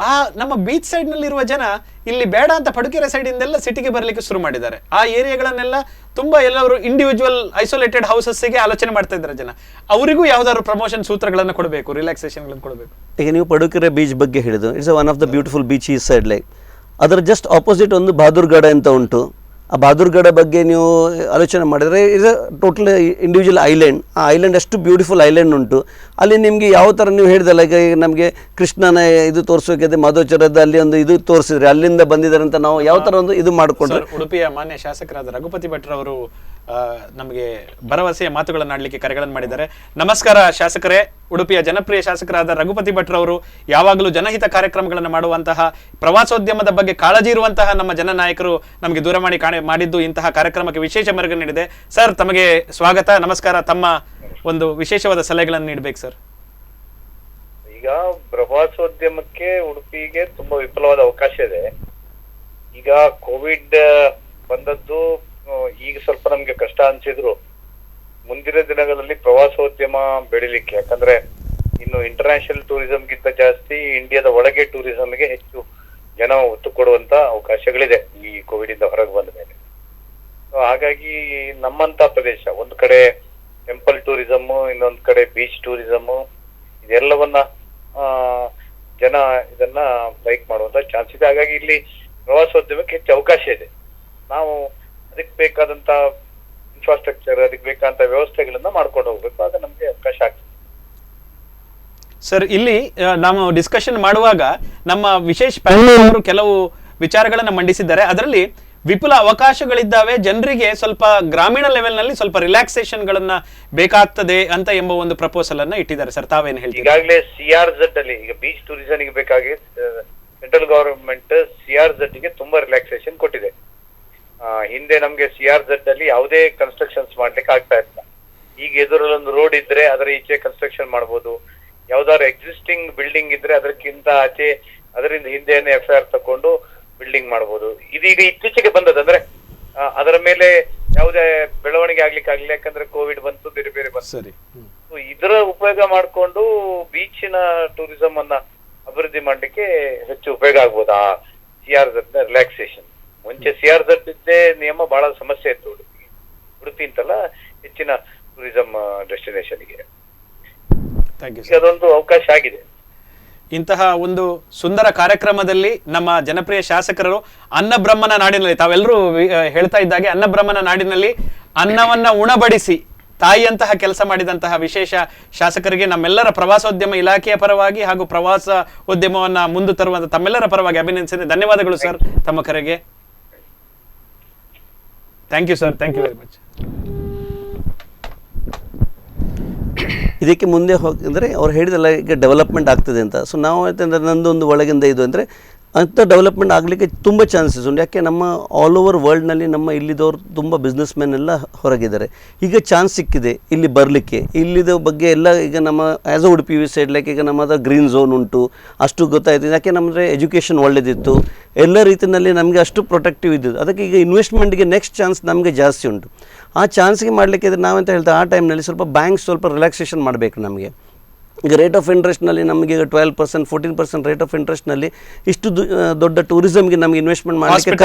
ಆ ನಮ್ಮ ಬೀಚ್ ಸೈಡ್ ನಲ್ಲಿ ಇರುವ ಜನ ಇಲ್ಲಿ ಬೇಡ ಅಂತ ಪಡುಕೆರೆ ಸೈಡ್ ಇಂದೆಲ್ಲ ಸಿಟಿಗೆ ಬರಲಿಕ್ಕೆ ಶುರು ಮಾಡಿದ್ದಾರೆ. ಆ ಏರಿಯಾಗಳನ್ನೆಲ್ಲ ತುಂಬಾ ಎಲ್ಲವರು ಇಂಡಿವಿಜುವಲ್ ಐಸೋಲೇಟೆಡ್ ಹೌಸಸ್ಗೆ ಆಲೋಚನೆ ಮಾಡ್ತಾ ಇದ್ದಾರೆ ಜನ. ಅವರಿಗೂ ಯಾವ್ದಾದ್ರು ಪ್ರಮೋಷನ್ ಸೂತ್ರಗಳನ್ನು ಕೊಡಬೇಕು, ರಿಲ್ಯಾಕ್ಸೇಷನ್ಗಳನ್ನು ಕೊಡಬೇಕು.
ಈಗ ನೀವು ಪಡುಕೆರೆ ಬೀಚ್ ಬಗ್ಗೆ ಹೇಳಿದ್ರು, it's one of the beautiful beach ಈ ಸೈಡ್. ಲೈಕ್ ಅದರ ಜಸ್ಟ್ ಆಪೋಸಿಟ್ ಒಂದು ಬಹಾದೂರ್ಗಡ ಅಂತ ಉಂಟು. ಆ ಬಹದ್ದೂರ್ಗಢ ಬಗ್ಗೆ ನೀವು ಆಲೋಚನೆ ಮಾಡಿದರೆ ಇದು ಟೋಟಲ್ ಇಂಡಿವಿಜುವಲ್ ಐಲ್ಯಾಂಡ್. ಆ ಐಲ್ಯಾಂಡ್ ಅಷ್ಟು ಬ್ಯೂಟಿಫುಲ್ ಐಲ್ಯಾಂಡ್ ಉಂಟು. ಅಲ್ಲಿ ನಿಮಗೆ ಯಾವ ಥರ ನೀವು ಹೇಳಿದಲ್ಲ, ಈಗ ನಮಗೆ ಕೃಷ್ಣನ ಇದು ತೋರಿಸೋಕೆ ಮಾಧೋಚರದ ಅಲ್ಲಿ ಒಂದು ಇದು ತೋರಿಸಿದ್ರೆ ಅಲ್ಲಿಂದ ಬಂದಿದ್ದಾರೆ ಅಂತ ನಾವು ಯಾವ ಥರ ಒಂದು ಇದು ಮಾಡಿಕೊಂಡ್ರೆ.
ಉಡುಪಿಯ ಮಾನ್ಯ ಶಾಸಕರಾದ ರಘುಪತಿ ಭಟ್ರವರು ನಮಗೆ ಭರವಸೆಯ ಮಾತುಗಳನ್ನು ಆಡಲಿಕ್ಕೆ ಕರೆಗಳನ್ನು ಮಾಡಿದ್ದಾರೆ. ನಮಸ್ಕಾರ ಶಾಸಕರೇ. ಉಡುಪಿಯ ಜನಪ್ರಿಯ ಶಾಸಕರಾದ ರಘುಪತಿ ಭಟ್ರವರು ಯಾವಾಗಲೂ ಜನಹಿತ ಕಾರ್ಯಕ್ರಮಗಳನ್ನು ಮಾಡುವಂತಹ, ಪ್ರವಾಸೋದ್ಯಮದ ಬಗ್ಗೆ ಕಾಳಜಿ ಇರುವಂತಹ ನಮ್ಮ ಜನನಾಯಕರು ನಮಗೆ ದೂರವಾಣಿ ಮಾಡಿದ್ದು ಇಂತಹ ಕಾರ್ಯಕ್ರಮಕ್ಕೆ ವಿಶೇಷ ಮೆರುಗು ನೀಡಿದೆ. ಸರ್, ತಮಗೆ ಸ್ವಾಗತ, ನಮಸ್ಕಾರ. ತಮ್ಮ ಒಂದು ವಿಶೇಷವಾದ ಸಲಹೆಗಳನ್ನು ನೀಡಬೇಕು ಸರ್.
ಈಗ ಪ್ರವಾಸೋದ್ಯಮಕ್ಕೆ ಉಡುಪಿಗೆ ತುಂಬಾ ವಿಫಲವಾದ ಅವಕಾಶ ಇದೆ. ಈಗ ಕೋವಿಡ್ ಬಂದದ್ದು ಈಗ ಸ್ವಲ್ಪ ನಮ್ಗೆ ಕಷ್ಟ ಅನ್ಸಿದ್ರು ಮುಂದಿನ ದಿನಗಳಲ್ಲಿ ಪ್ರವಾಸೋದ್ಯಮ ಬೆಳಿಲಿಕ್ಕೆ, ಯಾಕಂದ್ರೆ ಇನ್ನು ಇಂಟರ್ನ್ಯಾಷನಲ್ ಟೂರಿಸಂಗಿಂತ ಜಾಸ್ತಿ ಇಂಡಿಯಾದ ಒಳಗೆ ಟೂರಿಸಂಗೆ ಹೆಚ್ಚು ಜನ ಒತ್ತು ಕೊಡುವಂತ ಅವಕಾಶಗಳಿದೆ ಈ ಕೋವಿಡ್ ಇಂದ ಹೊರಗೆ ಬಂದ ಮೇಲೆ. ಹಾಗಾಗಿ ನಮ್ಮಂತ ಪ್ರದೇಶ ಒಂದು ಕಡೆ ಟೆಂಪಲ್ ಟೂರಿಸಮ್, ಇನ್ನೊಂದು ಕಡೆ ಬೀಚ್ ಟೂರಿಸಮ್, ಇದೆಲ್ಲವನ್ನ ಜನ ಇದನ್ನ ಲೈಕ್ ಮಾಡುವಂತ ಚಾನ್ಸ್ ಇದೆ. ಹಾಗಾಗಿ ಇಲ್ಲಿ ಪ್ರವಾಸೋದ್ಯಮಕ್ಕೆ ಹೆಚ್ಚು ಅವಕಾಶ ಇದೆ. ನಾವು ಅದಕ್ಕೆ ಬೇಕಾದಂತ ಇನ್ಫ್ರಾಸ್ಟ್ರಕ್ಚರ್, ಅದಕ್ಕೆ ಬೇಕಾದಂತ ವ್ಯವಸ್ಥೆಗಳನ್ನ ಮಾಡ್ಕೊಂಡು ಹೋಗ್ಬೇಕು. ಆಗ ನಮ್ಗೆ ಅವಕಾಶ ಆಗ್ತದೆ.
ಸರ್, ಇಲ್ಲಿ ನಾವು ಡಿಸ್ಕಷನ್ ಮಾಡುವಾಗ ನಮ್ಮ ವಿಶೇಷ ಪ್ಯಾನಲ್ ಅವರು ಕೆಲವು ವಿಚಾರಗಳನ್ನ ಮಂಡಿಸಿದ್ದಾರೆ. ಅದರಲ್ಲಿ ವಿಪುಲ ಅವಕಾಶಗಳಿದ್ದಾವೆ, ಜನರಿಗೆ ಸ್ವಲ್ಪ ಗ್ರಾಮೀಣ ಲೆವೆಲ್ ನಲ್ಲಿ ಸ್ವಲ್ಪ ರಿಲ್ಯಾಕ್ಸೇಷನ್ ಗಳನ್ನ ಬೇಕಾಗ್ತದೆ ಅಂತ ಎಂಬ ಒಂದು ಪ್ರಪೋಸಲ್ ಅನ್ನ ಇಟ್ಟಿದ್ದಾರೆ. ಸರ್, ತಾವೇನು ಹೇಳ್ತೀವಿ?
ಈಗಾಗಲೇ CRZ ಅಲ್ಲಿ ಈಗ ಬೀಚ್ ಟೂರಿಸಂ ಬೇಕಾಗಿ ಸೆಂಟ್ರಲ್ ಗವರ್ಮೆಂಟ್ CRZ ಗೆ ತುಂಬಾ ರಿಲ್ಯಾಕ್ಸೇಷನ್ ಕೊಟ್ಟಿದೆ. ಹಿಂದೆ ನಮ್ಗೆ CRZ ಅಲ್ಲಿ ಯಾವುದೇ ಕನ್ಸ್ಟ್ರಕ್ಷನ್ಸ್ ಮಾಡ್ಲಿಕ್ಕೆ ಆಗ್ತಾ ಇಲ್ಲ. ಈಗ ಎದುರಲ್ಲಿ ಒಂದು ರೋಡ್ ಇದ್ರೆ ಅದರ ಈಚೆ ಕನ್ಸ್ಟ್ರಕ್ಷನ್ ಮಾಡ್ಬೋದು. ಯಾವ್ದಾದ್ರು ಎಕ್ಸಿಸ್ಟಿಂಗ್ ಬಿಲ್ಡಿಂಗ್ ಇದ್ರೆ ಅದಕ್ಕಿಂತ ಆಚೆ ಅದರಿಂದ ಹಿಂದೆನೆ FIR ತಕೊಂಡು ಬಿಲ್ಡಿಂಗ್ ಮಾಡ್ಬೋದು. ಇದೀಗ ಇತ್ತೀಚೆಗೆ ಬಂದದ್ದು, ಅಂದ್ರೆ ಅದರ ಮೇಲೆ ಯಾವುದೇ ಬೆಳವಣಿಗೆ ಆಗ್ಲಿಕ್ಕೆ ಆಗ್ಲಿಲ್ಲ, ಯಾಕಂದ್ರೆ ಕೋವಿಡ್ ಬಂತು, ಬೇರೆ ಬೇರೆ ಬಂತು.
ಸರಿ.
ಇದರ ಉಪಯೋಗ ಮಾಡ್ಕೊಂಡು ಬೀಚಿನ ಟೂರಿಸಂ ಅನ್ನ ಅಭಿವೃದ್ಧಿ ಮಾಡ್ಲಿಕ್ಕೆ ಹೆಚ್ಚು ಉಪಯೋಗ ಆಗ್ಬೋದು ಆ CRZ ರಿಲ್ಯಾಕ್ಸೇಷನ್. ಮುಂಚೆ CRZ ಇದ್ದೇ ನಿಯಮ ಬಹಳ ಸಮಸ್ಯೆ ಇತ್ತು ಉಡುಪಿ ಅಂತಲ್ಲ, ಹೆಚ್ಚಿನ ಟೂರಿಸಂ ಡೆಸ್ಟಿನೇಷನ್ಗೆ. ಅದೊಂದು ಅವಕಾಶ ಆಗಿದೆ.
ಇಂತಹ ಒಂದು ಸುಂದರ ಕಾರ್ಯಕ್ರಮದಲ್ಲಿ ನಮ್ಮ ಜನಪ್ರಿಯ ಶಾಸಕರು ಅನ್ನಬ್ರಹ್ಮನ ನಾಡಿನಲ್ಲಿ, ತಾವೆಲ್ಲರೂ ಹೇಳ್ತಾ ಇದ್ದಾಗೆ ಅನ್ನಬ್ರಹ್ಮನ ನಾಡಿನಲ್ಲಿ ಅನ್ನವನ್ನ ಉಣಬಡಿಸಿ ತಾಯಿಯಂತಹ ಕೆಲಸ ಮಾಡಿದಂತಹ ವಿಶೇಷ ಶಾಸಕರಿಗೆ ನಮ್ಮೆಲ್ಲರ ಪ್ರವಾಸೋದ್ಯಮ ಇಲಾಖೆಯ ಪರವಾಗಿ ಹಾಗೂ ಪ್ರವಾಸ ಉದ್ಯಮವನ್ನ ಮುಂದೆ ತರುವಂತ ತಮ್ಮೆಲ್ಲರ ಪರವಾಗಿ ಅಭಿನಂದಿಸಿದೆ. ಧನ್ಯವಾದಗಳು ಸರ್ ತಮ್ಮ ಕರೆಗೆ. Thank you sir, thank you very much.
ಇದಕ್ಕೆ ಮುಂದೆ ಹೋಗಿದ್ರೆ ಅವ್ರು ಹೇಳಿದಲ್ಲ ಈಗ ಡೆವಲಪ್ಮೆಂಟ್ ಆಗ್ತದೆ ಅಂತ. ಸೊ ನಾವು ಯಾಕಂದರೆ ನಂದೊಂದು ಒಳಗಿಂದ ಇದು ಅಂದರೆ ಅಂಥ ಡೆವಲಪ್ಮೆಂಟ್ ಆಗಲಿಕ್ಕೆ ತುಂಬ ಚಾನ್ಸಸ್ ಉಂಟು. ಯಾಕೆ ನಮ್ಮ ಆಲ್ ಓವರ್ ವರ್ಲ್ಡ್ನಲ್ಲಿ ನಮ್ಮ ಇಲ್ಲಿದವ್ರು ತುಂಬ ಬಿಸ್ನೆಸ್ ಮ್ಯಾನ್ ಎಲ್ಲ ಹೊರಗಿದ್ದಾರೆ. ಈಗ ಚಾನ್ಸ್ ಸಿಕ್ಕಿದೆ ಇಲ್ಲಿ ಬರಲಿಕ್ಕೆ. ಇಲ್ಲಿದ ಬಗ್ಗೆ ಎಲ್ಲ ಈಗ ನಮ್ಮ as a Udupi side like ಈಗ ನಮ್ಮದು ಗ್ರೀನ್ ಝೋನ್ ಉಂಟು, ಅಷ್ಟು ಗೊತ್ತಾಯಿತು. ಯಾಕೆ ನಮ್ಮದ್ರೆ ಎಜುಕೇಷನ್ ಒಳ್ಳೆದಿತ್ತು, ಎಲ್ಲ ರೀತಿಯಲ್ಲಿ ನಮಗೆ ಅಷ್ಟು ಪ್ರೊಟೆಕ್ಟಿವ್ ಇದ್ದದ್ದು. ಅದಕ್ಕೆ ಈಗ ಇನ್ವೆಸ್ಟ್ಮೆಂಟ್ಗೆ ನೆಕ್ಸ್ಟ್ ಚಾನ್ಸ್ ನಮಗೆ ಜಾಸ್ತಿ ಉಂಟು. ಆ ಚಾನ್ಸ್ಗೆ ಮಾಡಲಿಕ್ಕೆ ಇದ್ರೆ ನಾವೆಂತ ಹೇಳ್ತೇವೆ, ಆ ಟೈಮ್ನಲ್ಲಿ ಸ್ವಲ್ಪ ಬ್ಯಾಂಕ್ಸ್ ಸ್ವಲ್ಪ ರಿಲ್ಯಾಕ್ಸೇಷನ್ ಮಾಡಬೇಕು ನಮಗೆ. ಈಗ ರೇಟ್ ಆಫ್ ಇಂಟ್ರೆಸ್ಟ್ನಲ್ಲಿ ನಮಗೆ ಈಗ 12%, 14% ರೇಟ್ ಆಫ್ ಇಂಟ್ರೆಸ್ಟ್ನಲ್ಲಿ ಇಷ್ಟು ದೊಡ್ಡ ಟೂರಿಸಮ್ಗೆ ನಮಗೆ ಇನ್ವೆಸ್ಟ್ಮೆಂಟ್ ಮಾಡಲಿಕ್ಕೆ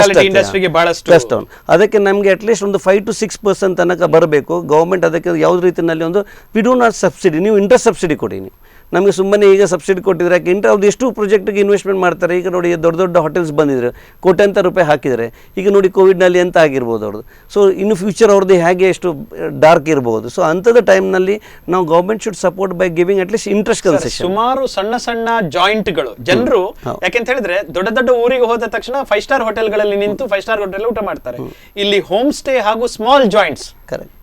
ಕಷ್ಟ. ಅದಕ್ಕೆ ನಮಗೆ ಅಟ್ಲೀಸ್ಟ್ ಒಂದು 5 to 6% ತನಕ ಬರಬೇಕು. ಗೌರ್ಮೆಂಟ್ ಅದಕ್ಕೆ ಯಾವುದೇ ರೀತಿಯಲ್ಲಿ ಒಂದು ವಿ ಡೂ ನಾಟ್ ಸಬ್ಸಿಡಿ, ನೀವು ಇಂಟ್ರೆಸ್ಟ್ ಸಬ್ಸಿಡಿ ಕೊಡಿ. ನೀವು ನಮಗೆ ಸುಮ್ಮನೆ ಈಗ ಸಬ್ಸಿಡಿ ಕೊಟ್ಟಿದ್ರೆ ಯಾಕೆ ಅವ್ರದ್ದು ಎಷ್ಟು ಪ್ರಾಜೆಕ್ಟಿಗೆ ಇನ್ವೆಸ್ಟ್ಮೆಂಟ್ ಮಾಡ್ತಾರೆ. ಈಗ ನೋಡಿ ದೊಡ್ಡ ದೊಡ್ಡ ಹೋಟೆಲ್ಸ್ ಬಂದಿದ್ರು, ಕೋಟ್ಯಾಂತರ ರೂಪಾಯಿ ಹಾಕಿದರೆ. ಈಗ ನೋಡಿ ಕೋವಿಡ್ನಲ್ಲಿ ಎಂತ ಆಗಿರ್ಬೋದು ಅವ್ರದ್ದು. ಸೊ ಇನ್ನು ಫ್ಯೂಚರ್ ಅವ್ರದ್ದು ಹೇಗೆ ಎಷ್ಟು ಡಾರ್ಕ್ ಇರ್ಬೋದು. ಸೊ ಅಂಥದ್ದು ಟೈಮ್ನಲ್ಲಿ ನಾವು government should support by giving at least interest concession.
ಸುಮಾರು ಸಣ್ಣ ಸಣ್ಣ ಜಾಯಿಂಟ್ಗಳು ಜನರು ಯಾಕೆಂತ ಹೇಳಿದ್ರೆ ದೊಡ್ಡ ದೊಡ್ಡ ಊರಿಗೆ ಹೋದ ತಕ್ಷಣ 5 ಸ್ಟಾರ್ ಹೋಟೆಲ್ಗಳಲ್ಲಿ ನಿಂತು 5 ಸ್ಟಾರ್ ಹೋಟೆಲ್ ಊಟ ಮಾಡ್ತಾರೆ. ಇಲ್ಲಿ ಹೋಮ್ ಸ್ಟೇ ಹಾಗೂ ಸ್ಮಾಲ್ ಜಾಯಿಂಟ್ಸ್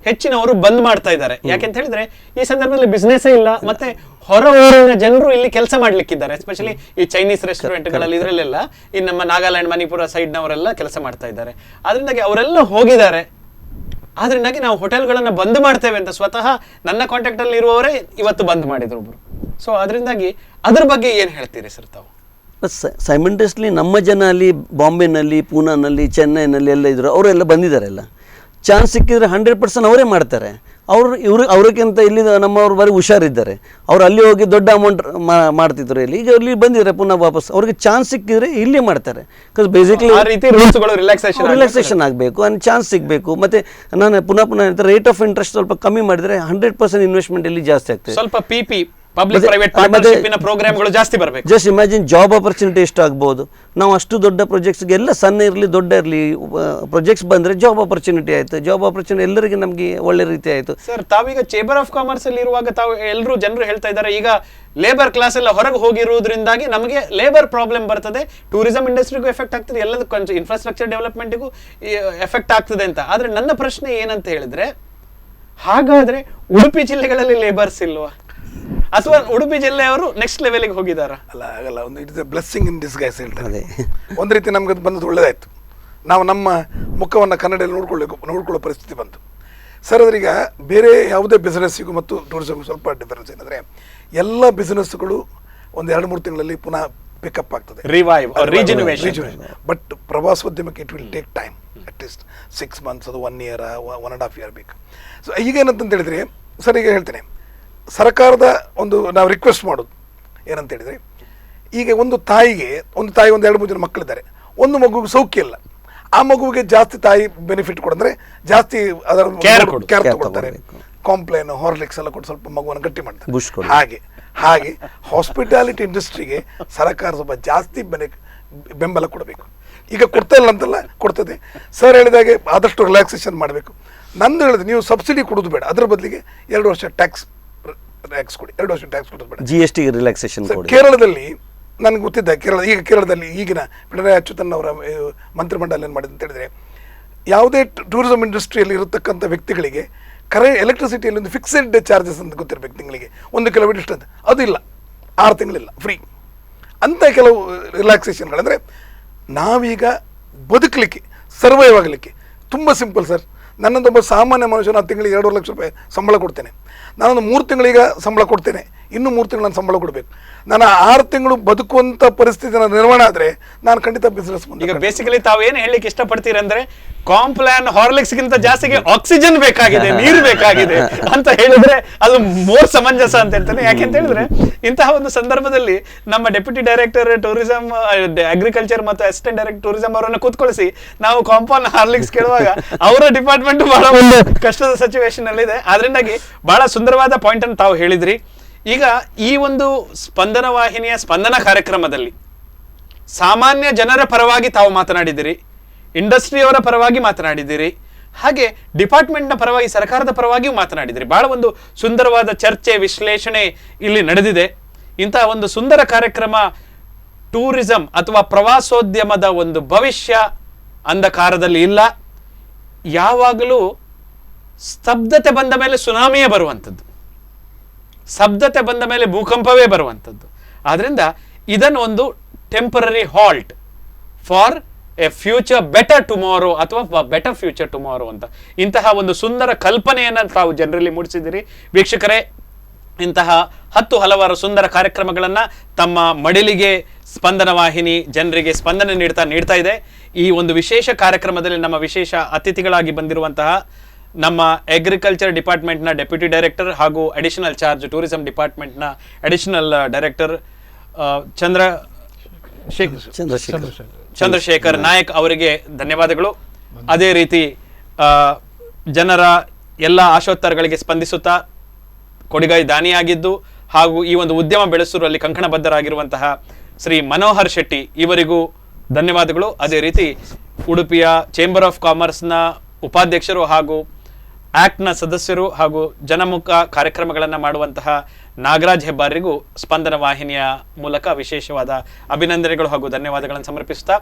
ಹೆಚ್ಚಿನವರು ಬಂದ್ ಮಾಡ್ತಾ ಇದ್ದಾರೆ. ಯಾಕೆಂತ ಹೇಳಿದ್ರೆ ಈ ಸಂದರ್ಭದಲ್ಲಿ ಬಿಸ್ನೆಸ್ ಇಲ್ಲ, ಮತ್ತೆ ಹೊರ ಊರಿನ ಜನರು ಇಲ್ಲಿ ಕೆಲಸ ಮಾಡ್ಲಿಕ್ಕಿದ್ದಾರೆ. ಎಸ್ಪೆಷಲಿ ಈ ಚೈನೀಸ್ ರೆಸ್ಟೋರೆಂಟ್ಗಳಲ್ಲಿ ಇದರಲ್ಲೆಲ್ಲ ಈ ನಮ್ಮ ನಾಗಾಲ್ಯಾಂಡ್, ಮಣಿಪುರ ಸೈಡ್ನವರೆಲ್ಲ ಕೆಲಸ ಮಾಡ್ತಾ ಇದ್ದಾರೆ. ಅದರಿಂದಾಗಿ ಅವರೆಲ್ಲ ಹೋಗಿದ್ದಾರೆ. ಆದ್ರಿಂದಾಗಿ ನಾವು ಹೋಟೆಲ್ಗಳನ್ನ ಬಂದ್ ಮಾಡ್ತೇವೆ ಅಂತ ಸ್ವತಃ ನನ್ನ ಕಾಂಟ್ಯಾಕ್ಟ್ ಅಲ್ಲಿ ಇರುವವರೇ ಇವತ್ತು ಬಂದ್ ಮಾಡಿದ್ರು ಒಬ್ರು. ಸೊ ಅದರಿಂದಾಗಿ ಅದ್ರ ಬಗ್ಗೆ ಏನ್ ಹೇಳ್ತೀರಿ ಸರ್ ತಾವು?
ಸೈಮಂಟಸ್ಲಿ ನಮ್ಮ ಜನ ಅಲ್ಲಿ ಬಾಂಬೆನಲ್ಲಿ, ಪೂನಾನಲ್ಲಿ, ಚೆನ್ನೈನಲ್ಲಿ ಎಲ್ಲ ಇದ್ರು, ಅವರೆಲ್ಲ ಬಂದಿದ್ದಾರೆ. ಎಲ್ಲ ಚಾನ್ಸ್ ಸಿಕ್ಕಿದ್ರೆ 100% ಅವರೇ ಮಾಡ್ತಾರೆ. ಅವ್ರಿಗಿಂತ ಇಲ್ಲಿ ನಮ್ಮವ್ರು ಬರೀ ಹುಷಾರಿದ್ದಾರೆ. ಅವ್ರು ಅಲ್ಲಿ ಹೋಗಿ ದೊಡ್ಡ ಅಮೌಂಟ್ ಮಾಡ್ತಿದ್ರು. ಇಲ್ಲಿ ಈಗ ಇಲ್ಲಿ ಬಂದಿದ್ದಾರೆ ಪುನಃ ವಾಪಸ್. ಅವ್ರಿಗೆ ಚಾನ್ಸ್ ಸಿಕ್ಕಿದ್ರೆ ಇಲ್ಲಿ ಮಾಡ್ತಾರೆ. ಬಿಕಾಸ್ ಬೇಸಿಕ್ಲಿ ರಿಲ್ಯಾಕ್ಸೇಷನ್ ಆಗಬೇಕು, ಅಲ್ಲಿ ಚಾನ್ಸ್ ಸಿಗಬೇಕು. ಮತ್ತು ನಾನು ಪುನಃ ರೇಟ್ ಆಫ್ ಇಂಟ್ರೆಸ್ಟ್ ಸ್ವಲ್ಪ ಕಮ್ಮಿ ಮಾಡಿದರೆ 100% ಇನ್ವೆಸ್ಟ್ಮೆಂಟ್ ಇಲ್ಲಿ ಜಾಸ್ತಿ ಆಗ್ತದೆ.
ಸ್ವಲ್ಪ PP ಪಬ್ಲಿಕ್ ಪ್ರೈವೇಟ್ ಪಾರ್ಟ್ನರ್ಶಿಪ್ನ ಪ್ರೋಗ್ರಾಮ್ಗಳು ಜಾಸ್ತಿ ಬರಬೇಕು.
ಜಸ್ಟ್ ಇಮ್ಯಾಜಿನ್ ಜಾಬ್ ಆಪರ್ಚುನಿಟಿ ಎಷ್ಟಾಗ್ಬೋದು. ನಾವು ಅಷ್ಟು ದೊಡ್ಡ ಪ್ರಾಜೆಕ್ಟ್ಸ್ಗೆ ಎಲ್ಲ ಸಣ್ಣ ಇರಲಿ ದೊಡ್ಡ ಇರಲಿ ಪ್ರಾಜೆಕ್ಟ್ಸ್ ಬಂದರೆ ಜಾಬ್ ಆಪರ್ಚುನಿಟಿ ಆಯಿತು. ಜಾಬ್ ಆಪರ್ಚುನಿಟಿ ಎಲ್ಲರಿಗೆ ನಮಗೆ ಒಳ್ಳೆ ರೀತಿ ಆಯಿತು.
ಸರ್, ತಾವೀಗ ಚೇಂಬರ್ ಆಫ್ ಕಾಮರ್ಸ್ ಅಲ್ಲಿ ಇರುವಾಗ ತಾವು ಎಲ್ಲರೂ ಜನರು ಹೇಳ್ತಾ ಇದ್ದಾರೆ, ಈಗ ಲೇಬರ್ ಕ್ಲಾಸ್ ಎಲ್ಲ ಹೊರಗೆ ಹೋಗಿರುವುದರಿಂದಾಗಿ ನಮಗೆ ಲೇಬರ್ ಪ್ರಾಬ್ಲಮ್ ಬರ್ತದೆ, ಟೂರಿಸಂ ಇಂಡಸ್ಟ್ರಿಗೂ ಎಫೆಕ್ಟ್ ಆಗ್ತದೆ, ಎಲ್ಲದಕ್ಕೂ ಇನ್ಫ್ರಾಸ್ಟ್ರಕ್ಚರ್ ಡೆವಲಪ್ಮೆಂಟ್ಗೂ ಎಫೆಕ್ಟ್ ಆಗ್ತದೆ ಅಂತ. ಆದರೆ ನನ್ನ ಪ್ರಶ್ನೆ ಏನಂತ ಹೇಳಿದ್ರೆ, ಹಾಗಾದ್ರೆ ಉಡುಪಿ ಜಿಲ್ಲೆಗಳಲ್ಲಿ ಲೇಬರ್ಸ್ ಇಲ್ವಾ, ಅಥವಾ ಉಡುಪಿ ಜಿಲ್ಲೆಯವರು ನೆಕ್ಸ್ಟ್ ಲೆವೆಲ್ಗೆ ಹೋಗಿದಾರ?
ಅಲ್ಲ, ಆಗಲ್ಲ. ಒಂದು it is A blessing in disguise ಹೇಳ್ತಾರೆ. ಒಂದು ರೀತಿ ನಮ್ಗೆ ಅದು ಬಂದದ್ದು ಒಳ್ಳೇದಾಯ್ತು. ನಾವು ನಮ್ಮ ಮುಖವನ್ನು ಕನ್ನಡದಲ್ಲಿ ನೋಡ್ಕೊಳ್ಳೋ ಪರಿಸ್ಥಿತಿ ಬಂತು. ಸರ್, ಅದ್ರೀಗ ಬೇರೆ ಯಾವುದೇ ಬಿಸ್ನೆಸ್ಸಿಗೂ ಮತ್ತು ಟೂರಿಸಮ್ಗೂ ಸ್ವಲ್ಪ ಡಿಫರೆನ್ಸ್ ಏನಂದರೆ, ಎಲ್ಲ ಬಿಸ್ನೆಸ್ಗಳು ಒಂದು 2-3 ತಿಂಗಳಲ್ಲಿ ಪುನಃ ಪಿಕಪ್ ಆಗ್ತದೆ,
ರಿಜಿನ್ಯುವೇಷನ್.
ಬಟ್ ಪ್ರವಾಸೋದ್ಯಮಕ್ಕೆ it will take time, at least 6 months, ಅದು 1 year, 1.5 year ಬೇಕು. ಸೊ ಈಗ ಏನಂತ ಹೇಳಿದರೆ ಸರ್, ಈಗ ಹೇಳ್ತೇನೆ, ಸರ್ಕಾರದ ಒಂದು ನಾವು ರಿಕ್ವೆಸ್ಟ್ ಮಾಡೋದು ಏನಂತ ಹೇಳಿದರೆ, ಈಗ ಒಂದು ತಾಯಿ 2-3 ಜನ ಮಕ್ಕಳಿದ್ದಾರೆ, ಒಂದು ಮಗುವಿಗೆ ಸೌಖ್ಯ ಇಲ್ಲ, ಆ ಮಗುವಿಗೆ ಜಾಸ್ತಿ ತಾಯಿ ಬೆನಿಫಿಟ್ ಕೊಡಂದ್ರೆ ಜಾಸ್ತಿ ಅದರ ಕೇರ್ ತಗೊಳ್ತಾರೆ. ಕಾಂಪ್ಲೇನ್, ಹಾರ್ಲಿಕ್ಸ್ ಎಲ್ಲ ಕೊಟ್ಟು ಸ್ವಲ್ಪ ಮಗುವನ್ನು ಗಟ್ಟಿ ಮಾಡ್ತಾರೆ. ಹಾಗೆ ಹಾಸ್ಪಿಟಾಲಿಟಿ ಇಂಡಸ್ಟ್ರಿಗೆ ಸರ್ಕಾರ ಸ್ವಲ್ಪ ಜಾಸ್ತಿ ಬೆಂಬಲ ಕೊಡಬೇಕು. ಈಗ ಕೊಡ್ತಾ ಇಲ್ಲ ಅಂತಲ್ಲ, ಕೊಡ್ತದೆ. ಸರ್ ಹೇಳಿದಾಗೆ ಆದಷ್ಟು ರಿಲ್ಯಾಕ್ಸೇಷನ್ ಮಾಡಬೇಕು. ನಂದು ಹೇಳಿದೆ, ನೀವು ಸಬ್ಸಿಡಿ ಕೊಡೋದು ಬೇಡ, ಅದ್ರ ಬದಲಿಗೆ 2 ವರ್ಷ ಟ್ಯಾಕ್ಸ್ ಕೊಡಿ, 2 ವರ್ಷ ಟ್ಯಾಕ್ಸ್ ಕೊಡೋದು ಬೇಡ.
GST relaxation.
ಕೇರಳದಲ್ಲಿ ನನಗೆ ಗೊತ್ತಿದ್ದ, ಕೇರಳದಲ್ಲಿ ಈಗಿನ ಪಿಣರಾಯಿ ಅಚ್ಯುತನ್ ಅವರ ಮಂತ್ರಿಮಂಡಲ ಏನು ಮಾಡಿದೆ ಅಂತ ಹೇಳಿದರೆ, ಯಾವುದೇ ಟೂರಿಸಂ ಇಂಡಸ್ಟ್ರಿಯಲ್ಲಿ ಇರತಕ್ಕಂಥ ವ್ಯಕ್ತಿಗಳಿಗೆ ಎಲೆಕ್ಟ್ರಿಸಿಟಿಯಲ್ಲಿ ಒಂದು ಫಿಕ್ಸೆಡ್ ಚಾರ್ಜಸ್ ಅಂತ ಗೊತ್ತಿರಬೇಕು, ತಿಂಗಳಿಗೆ 1 ಕಿಲೋಮೀಟರ್ ಇಷ್ಟ ಅಂತ. ಅದು ಇಲ್ಲ, 6 ತಿಂಗಳಿಲ್ಲ, ಫ್ರೀ ಅಂತ ಕೆಲವು ರಿಲ್ಯಾಕ್ಸೇಷನ್ಗಳಂದರೆ, ನಾವೀಗ ಬದುಕಲಿಕ್ಕೆ, ಸರ್ವೈವ್ ಆಗಲಿಕ್ಕೆ ತುಂಬ ಸಿಂಪಲ್ ಸರ್. ನನ್ನದೊಬ್ಬ ಸಾಮಾನ್ಯ ಮನುಷ್ಯ, ನಾನು ತಿಂಗಳಿಗೆ 2.5 ಲಕ್ಷ ರೂಪಾಯಿ ಸಂಬಳ ಕೊಡ್ತೇನೆ. ನಾನೊಂದು 3 ತಿಂಗಳಿಗೆ ಸಂಬಳ ಕೊಡ್ತೇನೆ, ಇನ್ನೂ 3 ತಿಂಗಳು ನಾನು ಸಂಬಳ ಕೊಡಬೇಕು. ನಾನು 6 ತಿಂಗಳು ಬದುಕುವಂಥ ಪರಿಸ್ಥಿತಿ ನಿರ್ಮಾಣ ಆದರೆ ನಾನು ಖಂಡಿತ ಬಿಸ್ನೆಸ್ ಮುಂದೆ.
ಈಗ ಬೇಸಿಕಲಿ ತಾವೇನು ಹೇಳಲಿಕ್ಕೆ ಇಷ್ಟಪಡ್ತೀರಿ ಅಂದ್ರೆ, ಕಾಂಪ್ಲಾನ್ ಹಾರ್ಲಿಕ್ಸ್ಗಿಂತ ಜಾಸ್ತಿಗೆ ಆಕ್ಸಿಜನ್ ಬೇಕಾಗಿದೆ, ನೀರು ಬೇಕಾಗಿದೆ ಅಂತ ಹೇಳಿದ್ರೆ ಅದು ಮೋರ್ ಸಮಂಜಸ ಅಂತ ಹೇಳ್ತಾನೆ. ಯಾಕೆಂತ ಹೇಳಿದ್ರೆ, ಇಂತಹ ಒಂದು ಸಂದರ್ಭದಲ್ಲಿ ನಮ್ಮ ಡೆಪ್ಯೂಟಿ ಡೈರೆಕ್ಟರ್ ಟೂರಿಸಂ, ಅಗ್ರಿಕಲ್ಚರ್ ಮತ್ತು ಅಸಿಸ್ಟೆಂಟ್ ಡೈರೆಕ್ಟರ್ ಟೂರಿಸಂ ಅವರನ್ನು ಕೂತ್ಕೊಳಿಸಿ ನಾವು ಕಾಂಪ್ಲಾನ್ ಹಾರ್ಲಿಕ್ಸ್ ಕೇಳುವಾಗ ಅವರ ಡಿಪಾರ್ಟ್ಮೆಂಟ್ ಬಹಳ ಒಂದು ಕಷ್ಟದ ಸಿಚುವೇಶನ್ ಅಲ್ಲಿ ಇದೆ. ಅದರಿಂದಾಗಿ ಬಹಳ ಸುಂದರವಾದ ಪಾಯಿಂಟ್ ಅನ್ನು ತಾವು ಹೇಳಿದ್ರಿ. ಈಗ ಈ ಒಂದು ಸ್ಪಂದನ ವಾಹಿನಿಯ ಸ್ಪಂದನ ಕಾರ್ಯಕ್ರಮದಲ್ಲಿ ಸಾಮಾನ್ಯ ಜನರ ಪರವಾಗಿ ತಾವು ಮಾತನಾಡಿದಿರಿ, ಇಂಡಸ್ಟ್ರಿಯವರ ಪರವಾಗಿ ಮಾತನಾಡಿದಿರಿ, ಹಾಗೆ ಡಿಪಾರ್ಟ್ಮೆಂಟ್ನ ಪರವಾಗಿ, ಸರ್ಕಾರದ ಪರವಾಗಿಯೂ ಮಾತನಾಡಿದಿರಿ. ಬಹಳ ಒಂದು ಸುಂದರವಾದ ಚರ್ಚೆ, ವಿಶ್ಲೇಷಣೆ ಇಲ್ಲಿ ನಡೆದಿದೆ. ಇಂತಹ ಒಂದು ಸುಂದರ ಕಾರ್ಯಕ್ರಮ ಟೂರಿಸಂ ಅಥವಾ ಪ್ರವಾಸೋದ್ಯಮದ ಒಂದು ಭವಿಷ್ಯ ಅಂಧಕಾರದಲ್ಲಿ ಇಲ್ಲ. ಯಾವಾಗಲೂ ಸ್ತಬ್ಧತೆ ಬಂದ ಮೇಲೆ ಸುನಾಮಿಯೇ ಬರುವಂಥದ್ದು, ಸ್ತಬ್ಧತೆ ಬಂದ ಮೇಲೆ ಭೂಕಂಪವೇ ಬರುವಂಥದ್ದು. ಆದ್ದರಿಂದ ಇದನ್ನು ಒಂದು temporary halt for A future better tomorrow ಅಥವಾ ಬೆಟರ್ ಫ್ಯೂಚರ್ ಟುಮಾರೋ ಅಂತ ಇಂತಹ ಒಂದು ಸುಂದರ ಕಲ್ಪನೆಯನ್ನು ತಾವು ಜನರಲ್ಲಿ ಮೂಡಿಸಿದಿರಿ. ವೀಕ್ಷಕರೇ, ಇಂತಹ 10 ಹಲವಾರು ಸುಂದರ ಕಾರ್ಯಕ್ರಮಗಳನ್ನು ತಮ್ಮ ಮಡಿಲಿಗೆ ಸ್ಪಂದನ ವಾಹಿನಿ ಜನರಿಗೆ ಸ್ಪಂದನೆ ನೀಡ್ತಾ ಇದೆ. ಈ ಒಂದು ವಿಶೇಷ ಕಾರ್ಯಕ್ರಮದಲ್ಲಿ ನಮ್ಮ ವಿಶೇಷ ಅತಿಥಿಗಳಾಗಿ ಬಂದಿರುವಂತಹ ನಮ್ಮ ಅಗ್ರಿಕಲ್ಚರ್ ಡಿಪಾರ್ಟ್ಮೆಂಟ್ನ ಡೆಪ್ಯೂಟಿ ಡೈರೆಕ್ಟರ್ ಹಾಗೂ ಅಡಿಷನಲ್ ಚಾರ್ಜ್ ಟೂರಿಸಂ ಡಿಪಾರ್ಟ್ಮೆಂಟ್ನ ಅಡಿಷನಲ್ ಡೈರೆಕ್ಟರ್ ಚಂದ್ರಶೇಖರ್ ನಾಯಕ್ ಅವರಿಗೆ ಧನ್ಯವಾದಗಳು. ಅದೇ ರೀತಿ ಜನರ ಎಲ್ಲ ಆಶೋತ್ತರಗಳಿಗೆ ಸ್ಪಂದಿಸುತ್ತಾ ಕೊಡಿಗೈ ದಾನಿಯಾಗಿದ್ದು ಹಾಗೂ ಈ ಒಂದು ಉದ್ಯಮ ಬೆಳೆಸುವಲ್ಲಿ ಕಂಕಣಬದ್ಧರಾಗಿರುವಂತಹ ಶ್ರೀ ಮನೋಹರ್ ಶೆಟ್ಟಿ ಇವರಿಗೂ ಧನ್ಯವಾದಗಳು. ಅದೇ ರೀತಿ ಉಡುಪಿಯ ಚೇಂಬರ್ ಆಫ್ ಕಾಮರ್ಸ್ನ ಉಪಾಧ್ಯಕ್ಷರು ಹಾಗೂ ಆಕ್ಟ್ನ ಸದಸ್ಯರು ಹಾಗೂ ಜನಮುಖ ಕಾರ್ಯಕ್ರಮಗಳನ್ನು ಮಾಡುವಂತಹ ನಾಗರಾಜ್ ಹೆಬ್ಬಾರಿಗೂ ಸ್ಪಂದನ ವಾಹಿನಿಯ ಮೂಲಕ ವಿಶೇಷವಾದ ಅಭಿನಂದನೆಗಳು ಹಾಗೂ ಧನ್ಯವಾದಗಳನ್ನು ಸಮರ್ಪಿಸುತ್ತಾ,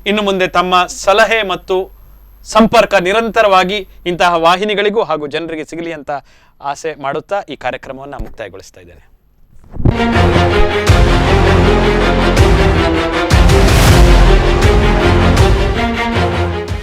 ಇನ್ನು ಮುಂದೆ ತಮ್ಮ ಸಲಹೆ ಮತ್ತು ಸಂಪರ್ಕ ನಿರಂತರವಾಗಿ ಇಂತಹ ವಾಹಿನಿಗಳಿಗೂ ಹಾಗೂ ಜನರಿಗೆ ಸಿಗಲಿ ಅಂತ ಆಸೆ ಮಾಡುತ್ತಾ ಈ ಕಾರ್ಯಕ್ರಮವನ್ನು ಮುಕ್ತಾಯಗೊಳಿಸ್ತಾ ಇದ್ದೇನೆ.